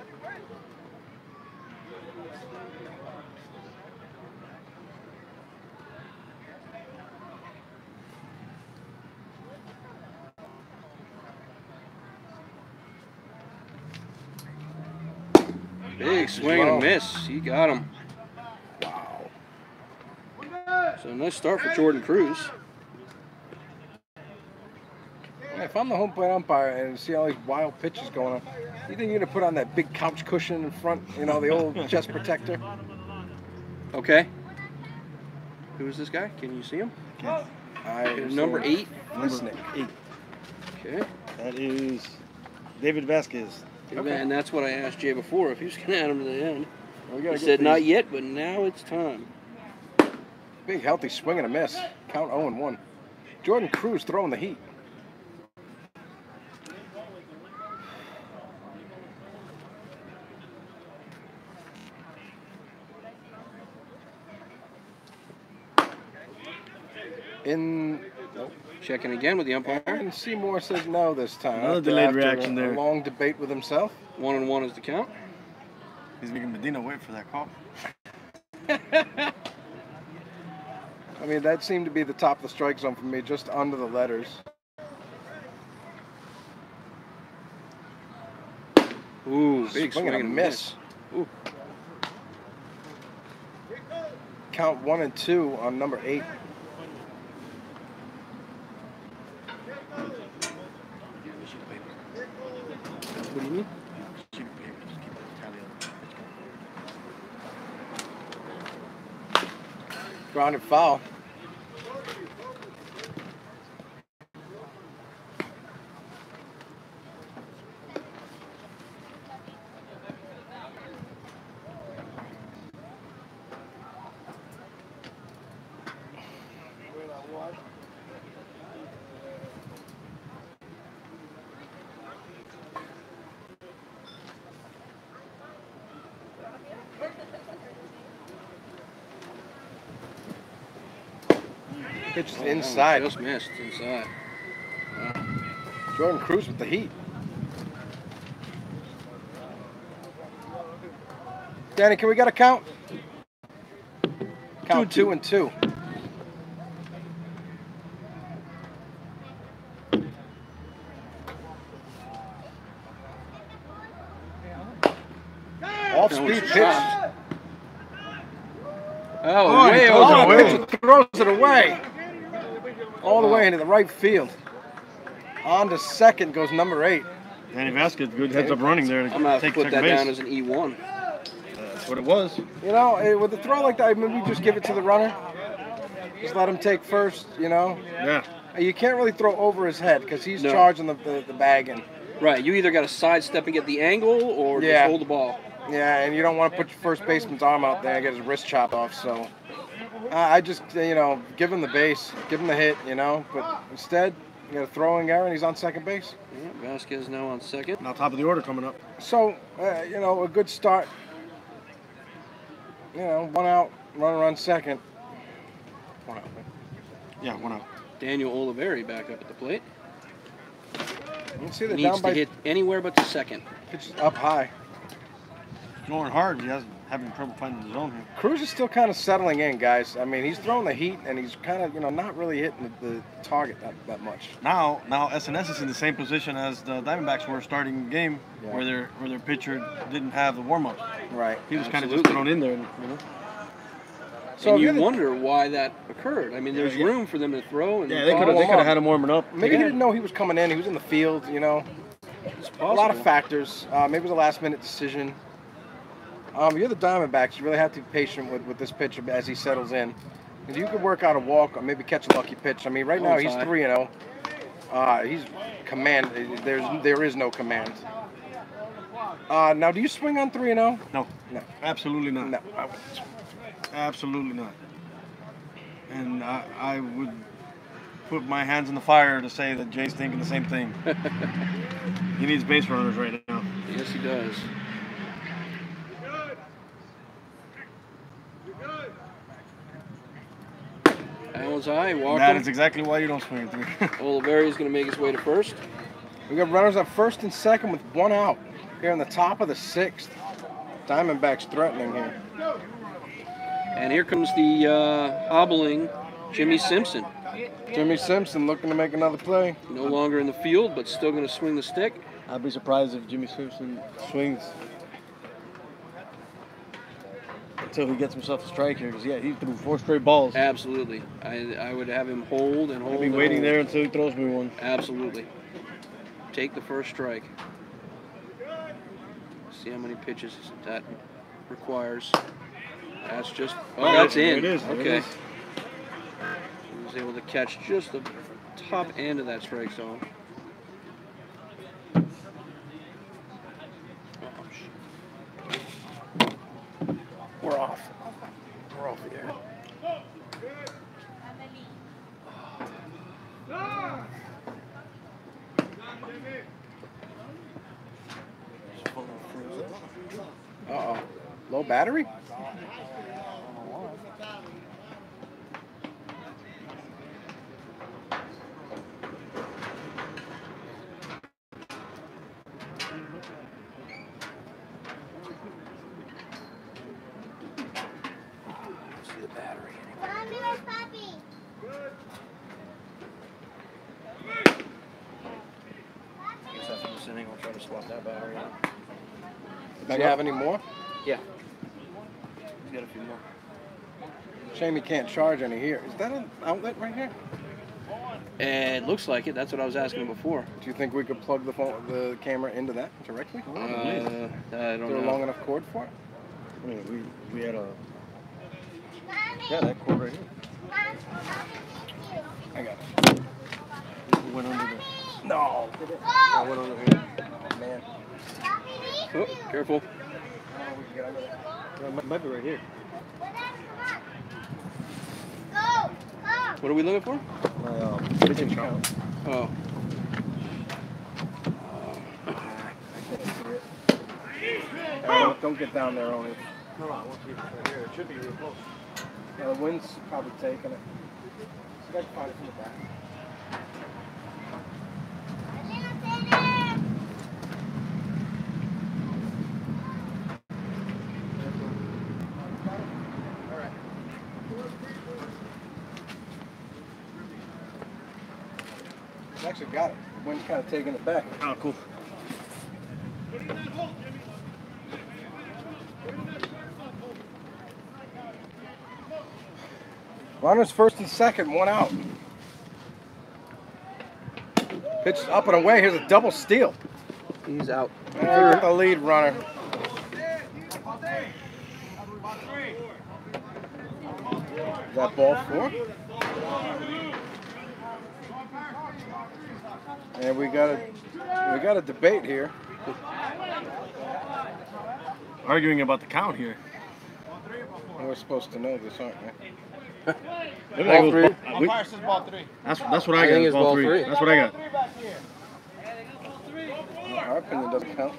Big swing and a Wow. miss. He got him. Wow. So nice start for Jordan Cruz. Yeah, If I'm the home plate umpire and see all these wild pitches going on, you think you're gonna put on that big couch cushion in front, you know, the old chest protector? Okay. Who's this guy? Can you see him? Number 8. Number 8. Okay. That is David Vasquez. Okay. And that's what I asked Jay before, if he was going to add him to the end. Well, He said not yet, but now it's time. Big, healthy swing and a miss. Count 0-1. Jordan Cruz throwing the heat. Nope. Checking again with the umpire. And Seymour says no this time. Another delayed reaction a there. long debate with himself. 1-1 is the count. He's making Medina wait for that call. I mean, that seemed to be the top of the strike zone for me, just under the letters. Ooh, big swing and a miss. Ooh. Count 1 and 2 on number 8. What do you mean? Grounded foul. Pitch is inside. Just missed inside. Jordan Cruz with the heat. Danny, can we get a count? Count 2 and 2. Off speed pitch. Oh, way over. Pitcher throws it away. All the way into the right field. On to second goes number 8. Danny Vasquez, good heads up running there. I'm going to have to put that down as an E1. That's what it was. You know, with a throw like that, maybe just give it to the runner. Just let him take first, you know. Yeah. You can't really throw over his head because he's charging the bag in. Right, you either got to sidestep and get the angle or just hold the ball. Yeah, and you don't want to put your first baseman's arm out there and get his wrist chopped off, so I just, you know, give him the base, give him the hit, you know, but instead, you got a throwing error and he's on second base. Yeah, Vasquez now on second. Now top of the order coming up. So, you know, a good start. You know, 1 out, runner on second. 1 out. Yeah, 1 out. Daniel Oliveri back up at the plate. You see the Needs down by to hit anywhere but the second. Pitch up high. Going hard. He has having trouble finding the zone here. Cruz is still kind of settling in, guys. I mean, he's throwing the heat, and he's kind of, you know, not really hitting the target that much. Now SNS is in the same position as the Diamondbacks were starting the game, where their pitcher didn't have the warm-ups. Right. He was kind of just thrown in there, you know. So and you wonder why that occurred. I mean, there's room for them to throw. And they could have had him warming up. Maybe he didn't know he was coming in. He was in the field, you know. A lot of factors. Maybe it was a last-minute decision. You're the Diamondbacks. You really have to be patient with this pitcher as he settles in. If you could work out a walk or maybe catch a lucky pitch. I mean, right now he's 3-0. He's command. There is no command. Now, do you swing on 3-0? No. No. Absolutely not. No. Absolutely not. And I would put my hands in the fire to say that Jay's thinking the same thing. He needs base runners right now. Yes, he does. Allen's eye, walking. That is exactly why you don't swing through. Oliveri's going to make his way to first. We got runners at first and second with 1 out here in the top of the 6th. Diamondbacks threatening here. And here comes the hobbling Jimmy Simpson. Jimmy Simpson looking to make another play. No longer in the field, but still going to swing the stick. I'd be surprised if Jimmy Simpson swings until he gets himself a strike here, because he threw 4 straight balls. Absolutely. I would have him hold and hold. I'll be waiting there until he throws me one. Absolutely. take the first strike. See how many pitches that requires. That's just, oh, that's in. There it is. There Okay. it is. He was able to catch just the top end of that strike zone. We're off. We're off the air. Uh-oh. Low battery? See the battery. I guess after this inning, I'll try to swap that battery out. Does he have any more? Yeah. He's got a few more. Shame he can't charge any here. Is that an outlet right here? And it looks like it. That's what I was asking him before. Do you think we could plug the camera into that directly? I Is don't there a know. long enough cord for it? I mean, we had a. Yeah, that cord right here. I got it. We went under the. No. I went under here. Man. Oh, careful. Oh, we can get under there. It might be right here. What are we looking for? My pitching count. Oh. Don't get down there, only. No, I want to see if it's right here. It should be real close. The wind's probably taking it. So I can find it from the back. He's actually got it. The wind's kind of taking it back. Oh, cool. Runners first and second, one out. Pitch up and away. Here's a double steal. He's out. And we get the lead runner. Is that ball four? And we got a debate here. Arguing about the count here. We're supposed to know this, aren't we? Ball three. Umpire says ball three. That's what I I got. think it's ball three. That's what I got. Our opinion doesn't count.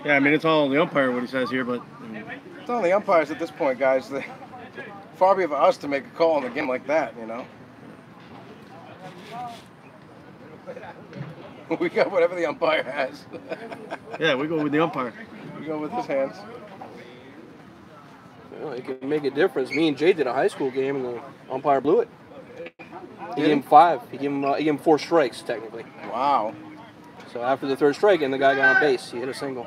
Yeah, I mean it's all the umpire what he says here, but It's on the umpires at this point, guys. Far be it for us to make a call in a game like that, you know. We got whatever the umpire has. yeah, we go with the umpire. We go with his hands. Well, it can make a difference. Me and Jay did a high school game, and the umpire blew it. He gave him 5. He gave him 4 strikes, technically. Wow. So after the 3rd strike, and the guy got on base, he hit a single.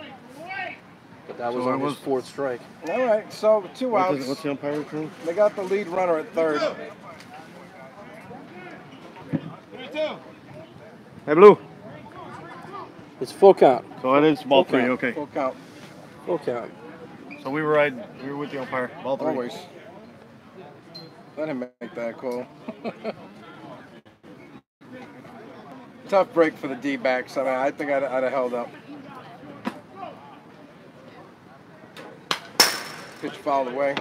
But that was So on it his was- 4th strike. All right, so 2 outs. What's the umpire term? They got the lead runner at third. 3-2. Hey, Blue. It's full count. So it is ball Full 3. count. Okay. Full count. Full count. So we were with the umpire. Ball 3. Always. Let him make that call. Tough break for the D-backs. I mean, I think I'd have held up. Pitch fouled away.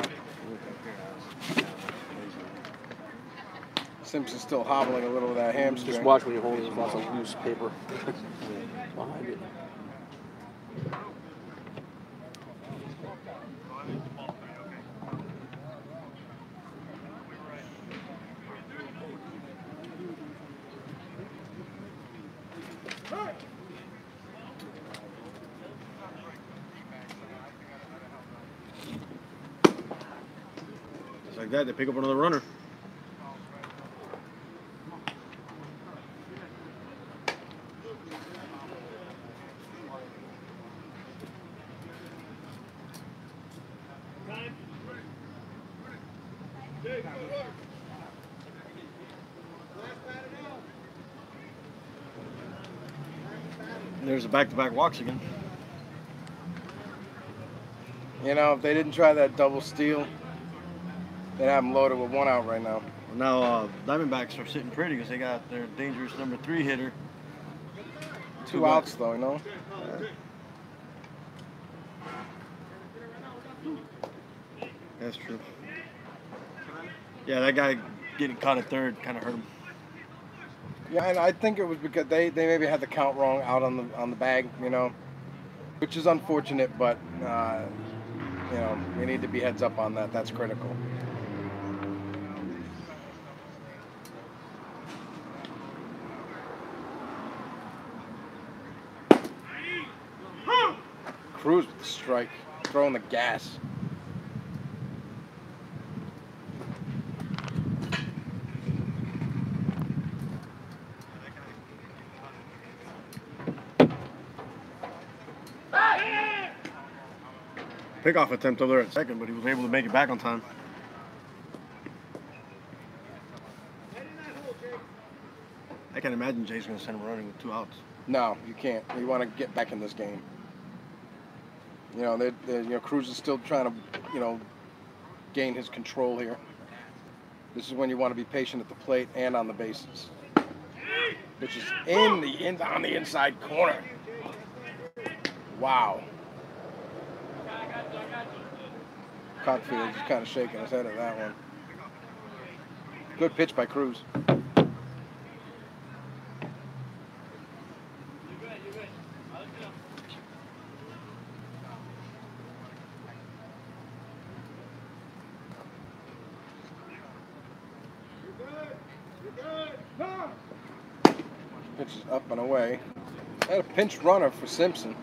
Simpson's still hobbling a little with that hamstring. Just watch when you're holding it. Lots of loose paper behind it. Just like that, they pick up another runner. There's a back-to-back walks again. You know, if they didn't try that double steal, they'd have them loaded with 1 out right now. Now, Diamondbacks are sitting pretty because they got their dangerous number 3 hitter. 2 outs, though, you know? That's true. Yeah, that guy getting caught at third kind of hurt him. Yeah, and I think it was because they maybe had the count wrong out on the bag, you know, which is unfortunate, but you know, we need to be heads up on that. That's critical. Cruz with the strike, throwing the gas. Pickoff attempt over there at second, but he was able to make it back on time. I can't imagine Jay's going to send him running with 2 outs. No, you can't. You want to get back in this game. You know, you know, Cruz is still trying to, you know, gain his control here. This is when you want to be patient at the plate and on the bases, which is on the inside corner. Wow. Cockfield just kind of shaking his head at that one. Good pitch by Cruz. Pitch is up and away. Had a pinch runner for Simpson.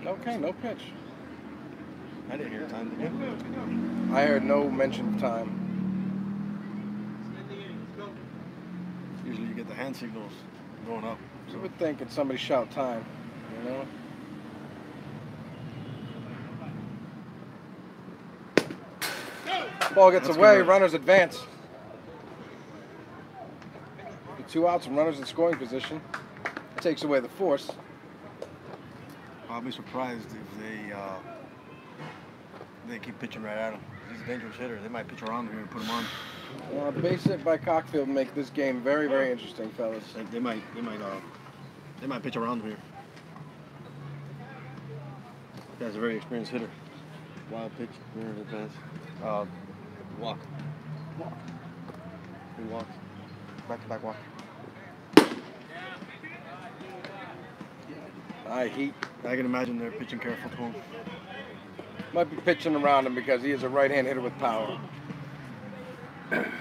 Okay, no pitch. I didn't hear time, did you? I heard no mention of time. Usually you get the hand signals going up. You would think it's somebody shout time, you know? Ball gets away, good. runners advance. The 2 outs and runners in scoring position. Takes away the force. I'll be surprised if they keep pitching right at him. He's a dangerous hitter. They might pitch around him here and put him on. The base hit by Cockfield make this game very, very interesting, fellas. They might pitch around him here. That's a very experienced hitter. Wild pitch, runner in advance. Walk. He walks. Back-to-back walk. I can imagine they're pitching careful to him. Might be pitching around him because he is a right-hand hitter with power. Gonna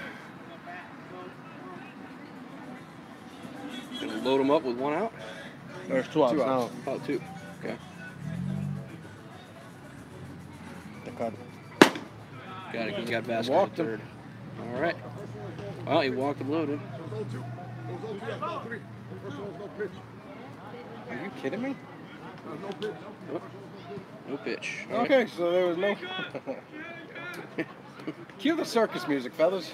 load him up with 1 out? There's 2 outs now. Oh, 2. Okay. The cut. Got it, 'cause he got Vasquez Walked at him. third. All right. Well, he walked him loaded. Are you kidding me? Nope. No pitch. All Okay, right. so there was no... Cue the circus music, fellas.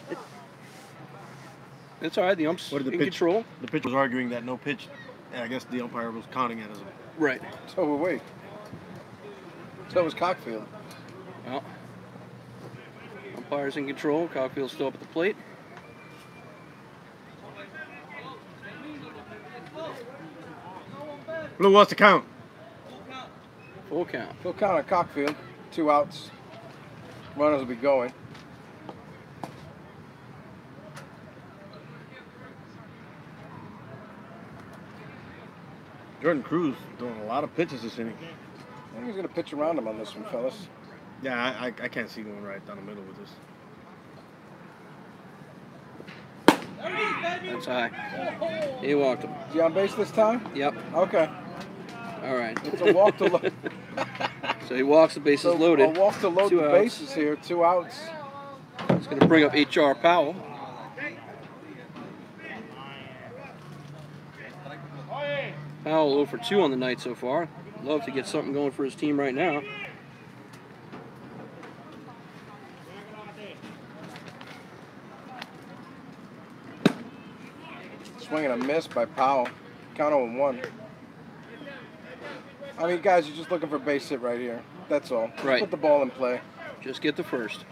It's all right. The ump's in control. The pitcher was arguing that no pitch, and I guess the umpire was counting it as a... Right. So were we. So was Cockfield. Well, umpire's in control. Cockfield's still up at the plate. Blue, what's the count? Full count. Full count on Cockfield. 2 outs. Runners will be going. Jordan Cruz doing a lot of pitches this inning. I think he's going to pitch around him on this one, fellas. Yeah, I can't see going right down the middle with this. That's high. He walked him. Is he on base this time? Yep. Okay. All right. It's a walk to load. So he walks, the bases loaded. A walk to load 2 the outs. bases here. 2 outs. It's going to bring up H.R. Powell. Powell 0 for 2 on the night so far. Love to get something going for his team right now. Swing and a miss by Powell. Count 0-1. I mean, guys, you're just looking for base hit right here. That's all. Just Right. put the ball in play. Just get the first.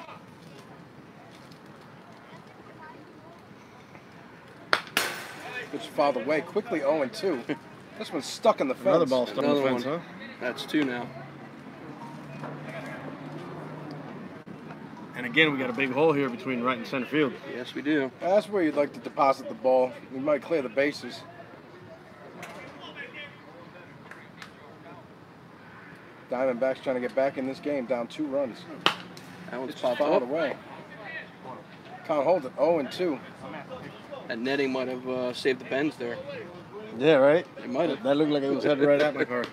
Which fouled away. Quickly 0-2. This one's stuck in the fence. Another ball stuck in the Another fence, one. huh? That's 2 now. And again, we got a big hole here between right and center field. Yes, we do. That's where you'd like to deposit the ball. You might clear the bases. Diamondbacks trying to get back in this game, down 2 runs. That one's It's popped fouled up. away. Can't hold it. 0-2. That netting might have saved the bends there. Yeah, right? It might have. That looked like it was headed right at my car.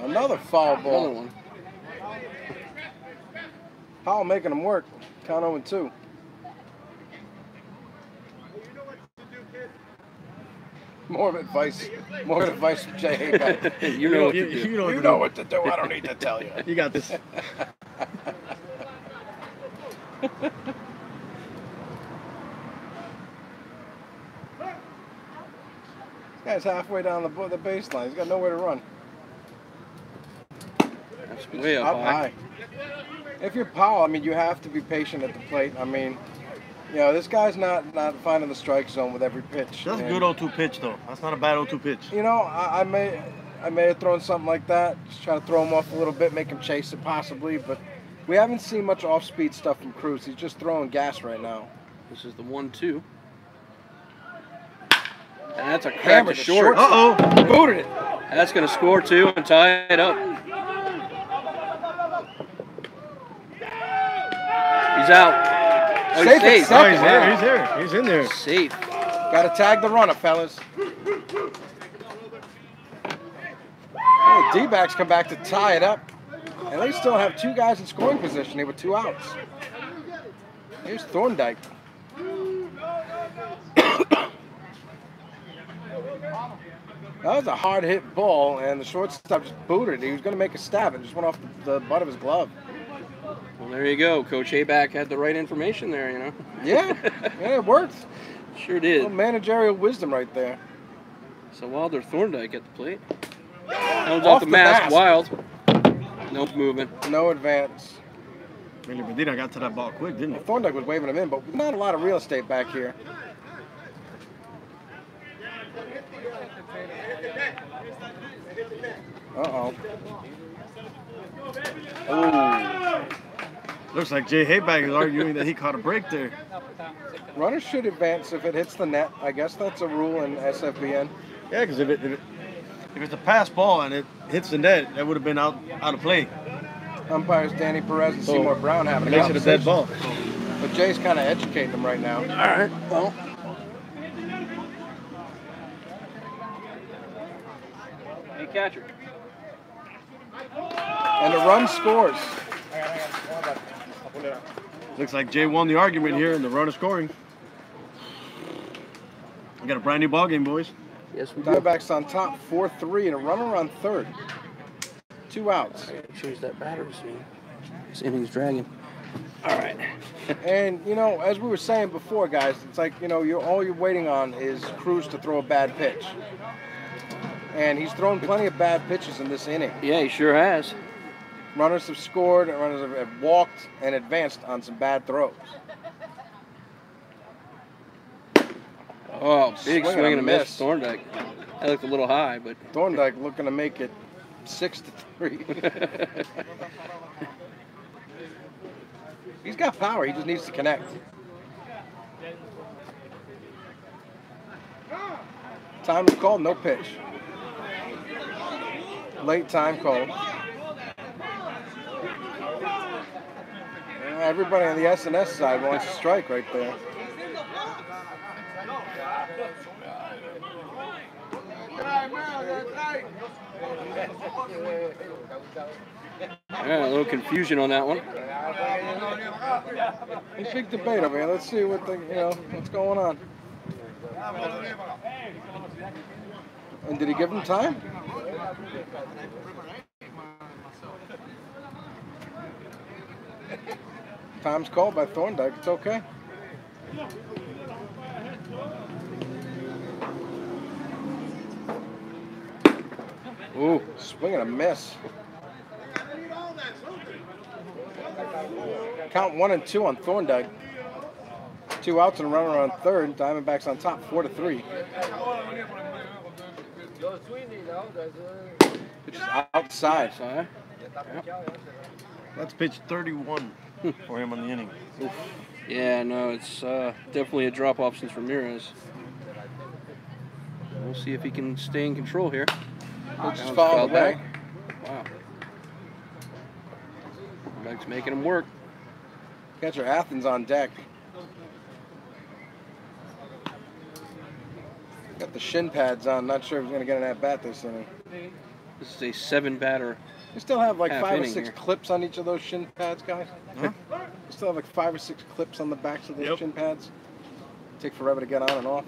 Another foul ball. Another one. Powell making them work. Count 0-2. More advice from Jay Hayback. You know what to do. You know what to do. I don't need to tell you. You got this. This guy's halfway down the baseline. He's got nowhere to run. That's way up high. If you're Powell, I mean, you have to be patient at the plate. I mean, you know, this guy's not finding the strike zone with every pitch. That's a And, good 0-2 pitch, though. That's not a bad 0-2 pitch. You know, I may have thrown something like that, just try to throw him off a little bit, make him chase it possibly, but we haven't seen much off-speed stuff from Cruz. He's just throwing gas right now. This is the 1-2. And that's a crack Hammered to the short. shortstop. Booted it. That's going to score 2 and tie it up. He's out. Oh, he's Safe at safe. second. He's there. He's there. He's in there. Safe. Got to tag the runner, fellas. Hey, D-backs come back to tie it up. And they still have 2 guys in scoring position here with 2 outs. Here's Thorndike. That was a hard hit ball, and the shortstop just booted it. He was going to make a stab and just went off the butt of his glove. Well, there you go. Coach Hayback had the right information there, you know. Yeah, it worked. Sure did. Well, managerial wisdom right there. So Wilder Thorndike at the plate. Comes Off off the the mask, mask. Wild. No movement. No advance. Really, Medina got to that ball quick, didn't he? Thorndike was waving him in, but not a lot of real estate back here. Uh-oh. Oh. Looks like Jay Hayback is arguing that he caught a break there. Runners should advance if it hits the net. I guess that's a rule in SFBN. Yeah, because if it's a pass ball and it hits the net, that would have been out of play. Umpires Danny Perez and Seymour Brown having a Makes it a dead conversation. ball. But Jay's kind of educating them right now. All right. Well, hey, catcher. And the run scores. Looks like Jay won the argument here, and the runner scoring. We got a brand new ball game, boys. Yes, we do. Diamondbacks on top, 4-3, and a runner on third. 2 outs. Choose that battery soon. This inning's dragging. All right. And, you know, as we were saying before, guys, it's like, you know, all you're waiting on is Cruz to throw a bad pitch. And he's thrown plenty of bad pitches in this inning. Yeah, he sure has. Runners have scored, and runners have walked and advanced on some bad throws. Oh, big Swing and swing a and a miss. miss. Thorndike. That looked a little high, but. Thorndike looking to make it 6-3. He's got power. He just needs to connect. Time is called, no pitch. Late time call. Everybody on the S&S side wants a strike right there. Yeah, a little confusion on that one. big debate over here. Let's see what what's going on. And did he give him time? Time's called by Thorndike. It's okay. Ooh, swing and a miss. Count 1 and 2 on Thorndike. 2 outs and a runner on third. Diamondbacks on top, 4-3. Pitch is outside. Yep. That's pitch 31 for him on the inning. Oof. Yeah, no, it's definitely a drop-off since Ramirez. We'll see if he can stay in control here. Just fouled away. Wow. Mike's making him work. Catcher Athens on deck. Got the shin pads on. Not sure if he's going to get an at-bat this inning. This is a 7-batter. You still have like 5 or 6 here. clips on each of those shin pads, guys? Huh? You still have like 5 or 6 clips on the backs of those shin pads? Take forever to get on and off.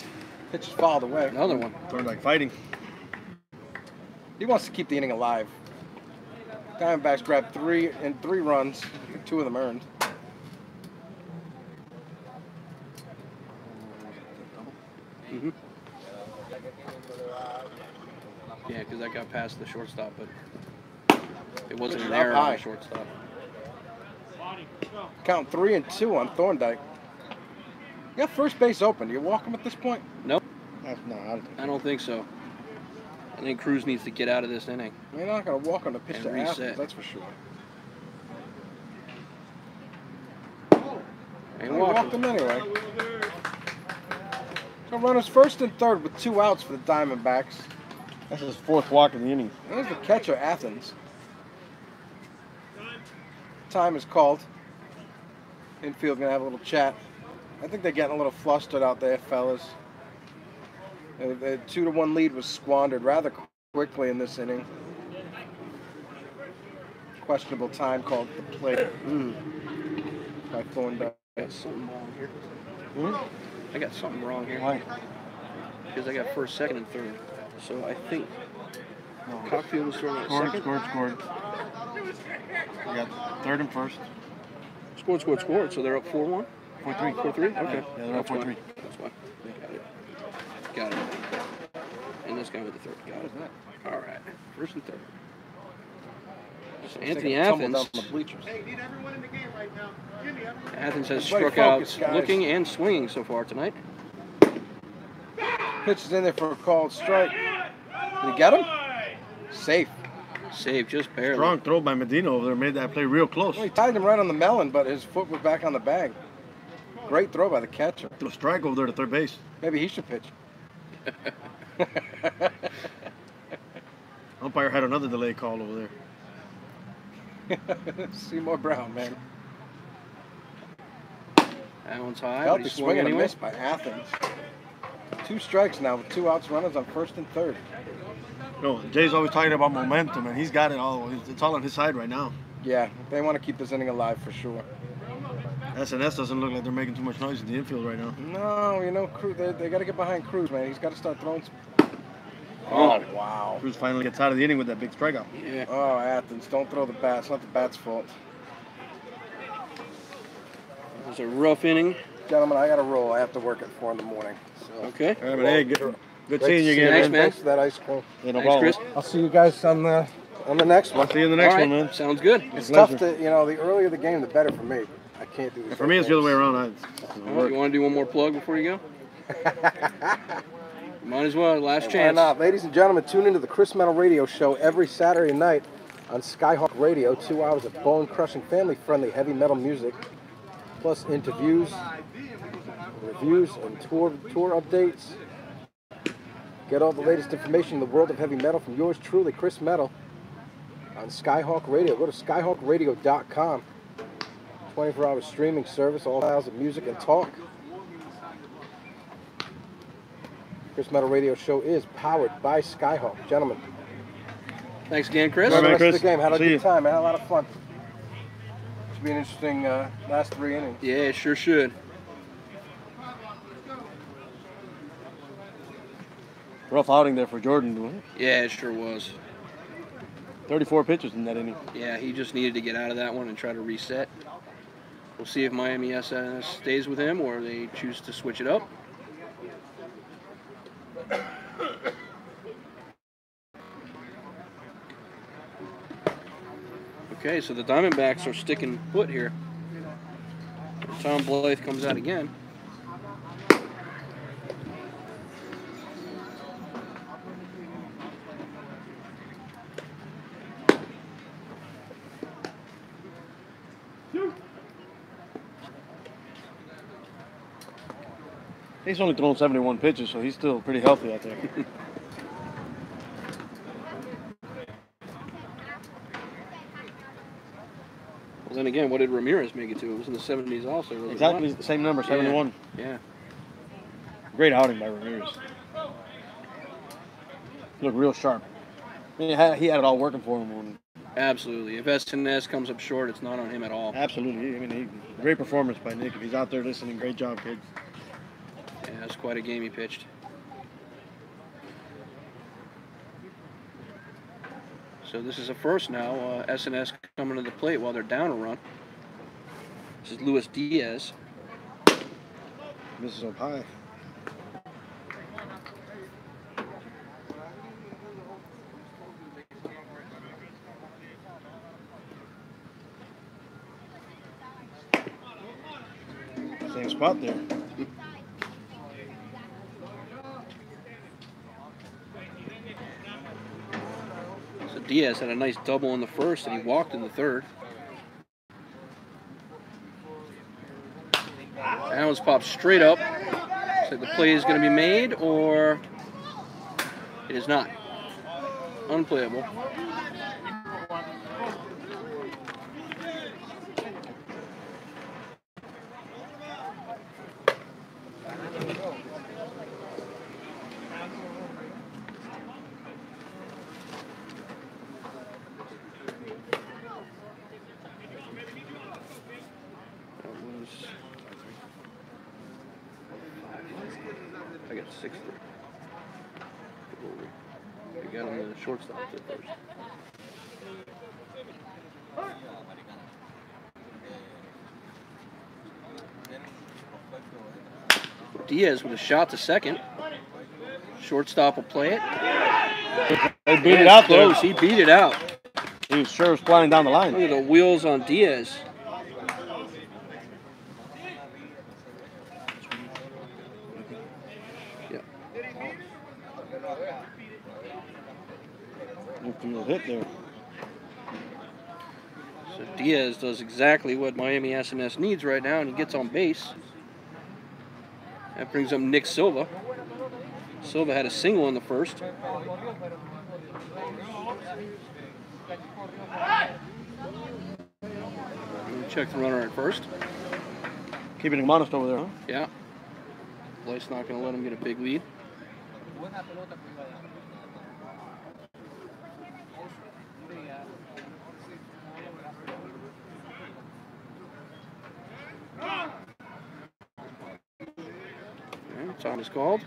Pitch is fouled away. Another one. Thorndike fighting. He wants to keep the inning alive. Diamondbacks grabbed 3 runs. 2 of them earned. Mm-hmm. Yeah, because that got past the shortstop, but it wasn't an error on the shortstop. Count 3 and 2 on Thorndike. You got first base open. Do you walk him at this point? Nope. No, I don't think so. I think Cruz needs to get out of this inning. You're not going to walk on the pitch And to reset. Athens, that's for sure. And He walked him anyway. So runners first and third with 2 outs for the Diamondbacks. That's his 4th walk in the inning. There's the catcher, Athens. Time is called. Infield going to have a little chat. I think they're getting a little flustered out there, fellas. The 2-1 lead was squandered rather quickly in this inning. Questionable time called at the plate by Thorndike. I got something wrong here. Hmm? I got something wrong here. Why? Because I got first, second, and third. So I think Cockfield was throwing at second. Scored. We got third and first. Scored. So they're up 4-1? 4-3. 4-3? Okay. Yeah, they're up 4-3. That's why. Got it. And this guy with the third. Got it. All right. First and third. So Anthony Athens. Down the bleachers. Athens has Everybody struck out focus, guys. looking and swinging so far tonight. Pitch is in there for a called strike. Did he get him? Safe. Save just barely. Strong throw by Medina over there. Made that play real close. Well, he tied him right on the melon, but his foot was back on the bag. Great throw by the catcher. Threw a strike over there to third base. Maybe he should pitch. Umpire had another delay call over there. Seymour Brown, man. That one's high. Felt But the he swing swung and a anyway. miss by Athens. 2 strikes now with 2 outs runners on first and third. No, Jay's always talking about momentum, and he's got it all. It's all on his side right now. Yeah, they want to keep this inning alive for sure. SNS doesn't look like they're making too much noise in the infield right now. No, you know, Cruz, they got to get behind Cruz, man. He's got to start throwing some... Oh, wow. Cruz finally gets out of the inning with that big strikeout. Yeah. Oh, Athens, don't throw the bat. It's not the bat's fault. It was a rough inning. Gentlemen, I got to roll. I have to work at 4 in the morning. So. Okay. All right, but hey, good Great seeing to you see again, Thanks, man. man. Thanks for that ice cream. Yeah, no Thanks, problem. Chris. I'll see you guys on the next one. See you in the next All right. one, man. Sounds good. It's tough to, you know, the earlier the game, the better for me. I can't do this. For me, it's the other way around. All right, you want to do one more plug before you go? Might as well. Last Why chance. not? Ladies and gentlemen, tune into the Chris Metal Radio Show every Saturday night on Skyhawk Radio. 2 hours of bone-crushing, family-friendly heavy metal music, plus interviews, reviews, and tour updates. Get all the latest information in the world of heavy metal from yours truly, Chris Metal, on Skyhawk Radio. Go to skyhawkradio.com. 24-hour streaming service, all styles of music and talk. Chris Metal Radio Show is powered by Skyhawk. Gentlemen, Thanks again, Chris. All right, the man, rest Chris. of the game. Had a See good you. time. I had a lot of fun. Should be an interesting last 3 innings. Yeah, it sure should. Rough outing there for Jordan, wasn't it? Yeah, it sure was. 34 pitches in that inning. Yeah, he just needed to get out of that one and try to reset. We'll see if Miami SNS stays with him or they choose to switch it up. Okay, so the Diamondbacks are sticking put here. Tom Blythe comes out again. He's only thrown 71 pitches, so he's still pretty healthy out there. Well, then again, what did Ramirez make it to? It was in the 70s also. Was Exactly it not? the same number, 71. Yeah. Great outing by Ramirez. He looked real sharp. I mean, he had it all working for him. Absolutely. If SNS comes up short, it's not on him at all. Absolutely. I mean, great performance by Nick. If he's out there listening, great job, kid. Yeah, that's quite a game he pitched. So this is a first now. SNS coming to the plate while they're down a run. This is Luis Diaz. This is up high. Same spot there. So Diaz had a nice double in the first and he walked in the third. That one's popped straight up. So the play is going to be made or it is not. Unplayable. I got 6-3. We got him in the shortstop at first. Diaz with a shot to second. Shortstop will play it. They beat it out there. Close. He beat it out. He was sure flying down the line. Look at the wheels on Diaz. Infield hit there. So Diaz does exactly what Miami SNS needs right now, and he gets on base. That brings up Nick Silva. Silva had a single in the first. Check the runner at first. Keeping him honest over there, huh? Yeah. Blythe's not going to let him get a big lead. Time is called.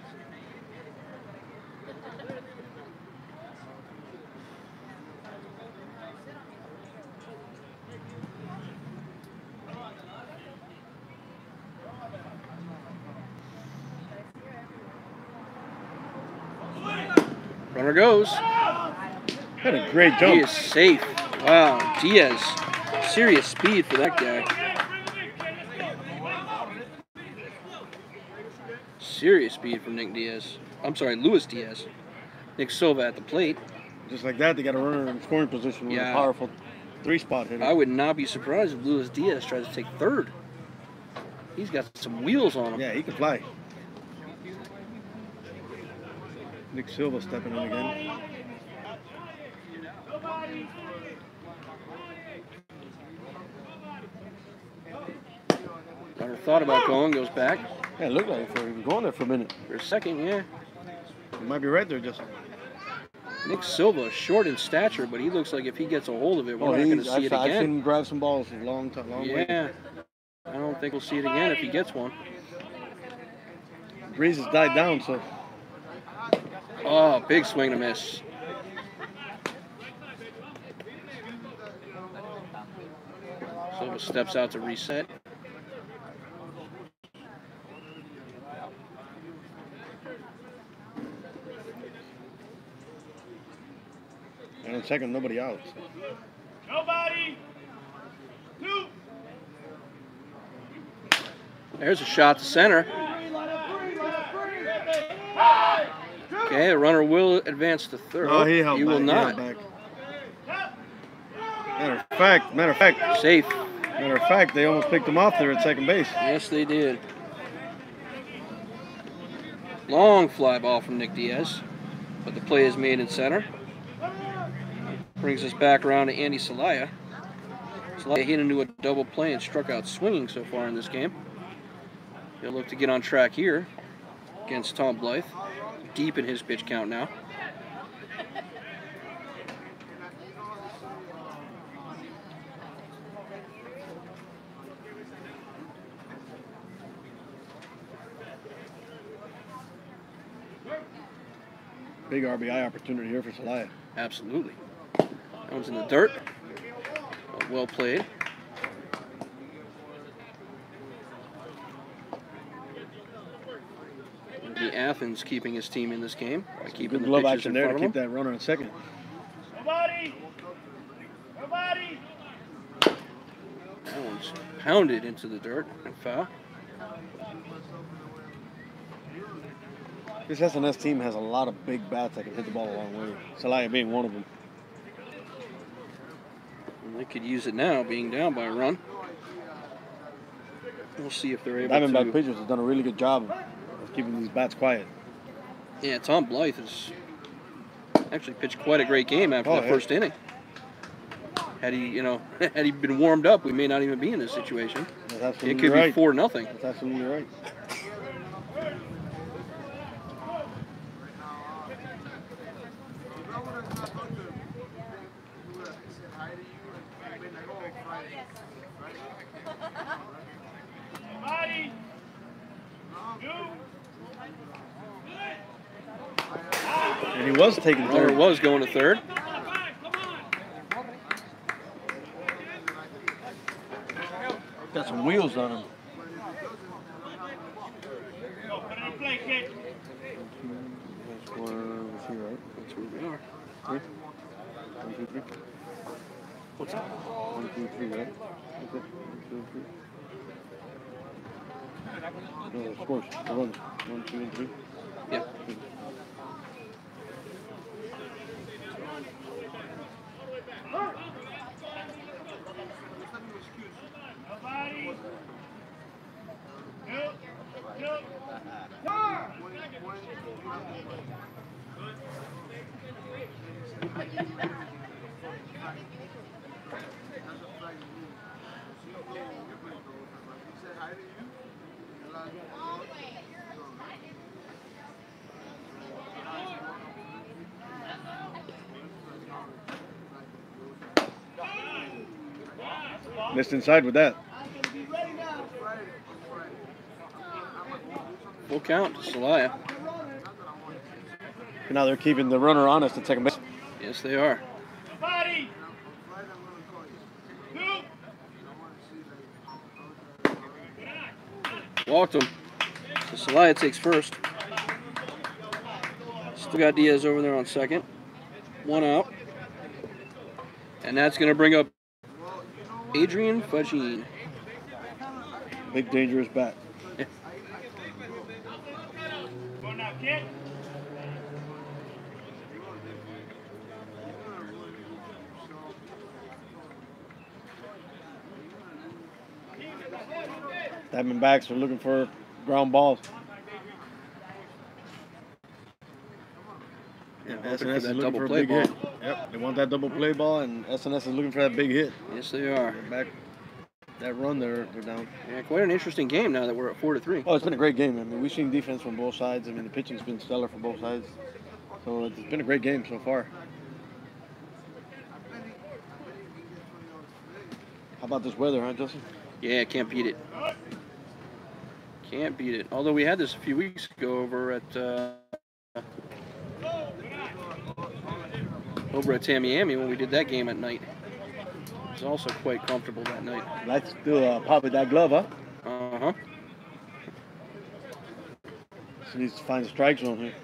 Runner goes. Had a great jump. He is safe. Wow, Diaz. Serious speed for that guy. Serious speed from Nick Diaz. I'm sorry, Luis Diaz. Nick Silva at the plate. Just like that, they got a runner in scoring position with a powerful 3-spot hitter. I would not be surprised if Luis Diaz tries to take third. He's got some wheels on him. Yeah, he can fly. Nick Silva stepping in again. Runner thought about going, goes back. Yeah, it looked like he was going there for a minute. For a second, yeah. He might be right there, just. Nick Silva, short in stature, but he looks like if he gets a hold of it, we're not going to see it I've seen again. him grab some balls a long way. Yeah, I don't think we'll see it again if he gets one. Breeze has died down, so. Oh, big swing and a miss. Silva steps out to reset. And in second, nobody out. So. Nobody. Two. There's a shot to center. Okay, the runner will advance to third. No, he held He back. will not. Matter of fact, Safe. Matter of fact, they almost picked him off there at second base. Yes, they did. Long fly ball from Nick Diaz, but the play is made in center. Brings us back around to Andy Celaya. Celaya hit into a double play and struck out swinging so far in this game. He'll look to get on track here against Tom Blythe. Deep in his pitch count now. Big RBI opportunity here for Celaya. Absolutely. That one's in the dirt. Well played. The Athens keeping his team in this game by keeping Good the glove pitchers action in there front to of keep him. that runner in second. Nobody. Nobody. That one's pounded into the dirt and foul. This SNS team has a lot of big bats that can hit the ball a long way. Celaya being one of them. And they could use it now, being down by a run. We'll see if they're able Diamondback to. pitchers have done a really good job of keeping these bats quiet. Yeah, Tom Blythe has actually pitched quite a great game after that first inning. Had he, had he been warmed up, we may not even be in this situation. That's absolutely It could right. be 4-0. That's absolutely right. Nobody. Two. And he was taking Runner third. was going to third. Got some wheels on him. Put it in play, kid. That's right? That's where we are. 3? 1, 2, 3. What's that? 1, 2, 3, right? That's it. 1, 2, 3. No, of course. The runs. 1, 2, and 3. Yeah. Nobody. Two. Missed inside with that. Full count to Celaya. Now they're keeping the runner honest at second base. Yes, they are. Nobody. Two. Walked him. So Celaya takes first. Still got Diaz over there on second. One out. And that's going to bring up Adrian Fagin. Big dangerous bat. Going now, kid. Diamondbacks are looking for ground balls. Yeah, SNS hoping for is that looking double for a play big ball. hit. Yep, they want that double play ball, and SNS is looking for that big hit. Yes, they are. Back that run, they're down. Yeah, quite an interesting game now that we're at 4-3. Oh, it's been a great game. I mean, we've seen defense from both sides. I mean, the pitching's been stellar for both sides. So it's been a great game so far. How about this weather, huh, Justin? Yeah, can't beat it. Can't beat it. Although we had this a few weeks ago over at Tamiami when we did that game at night. It was also quite comfortable that night. Let's do pop with that glove, huh? Uh-huh. Needs to find the strike zone here.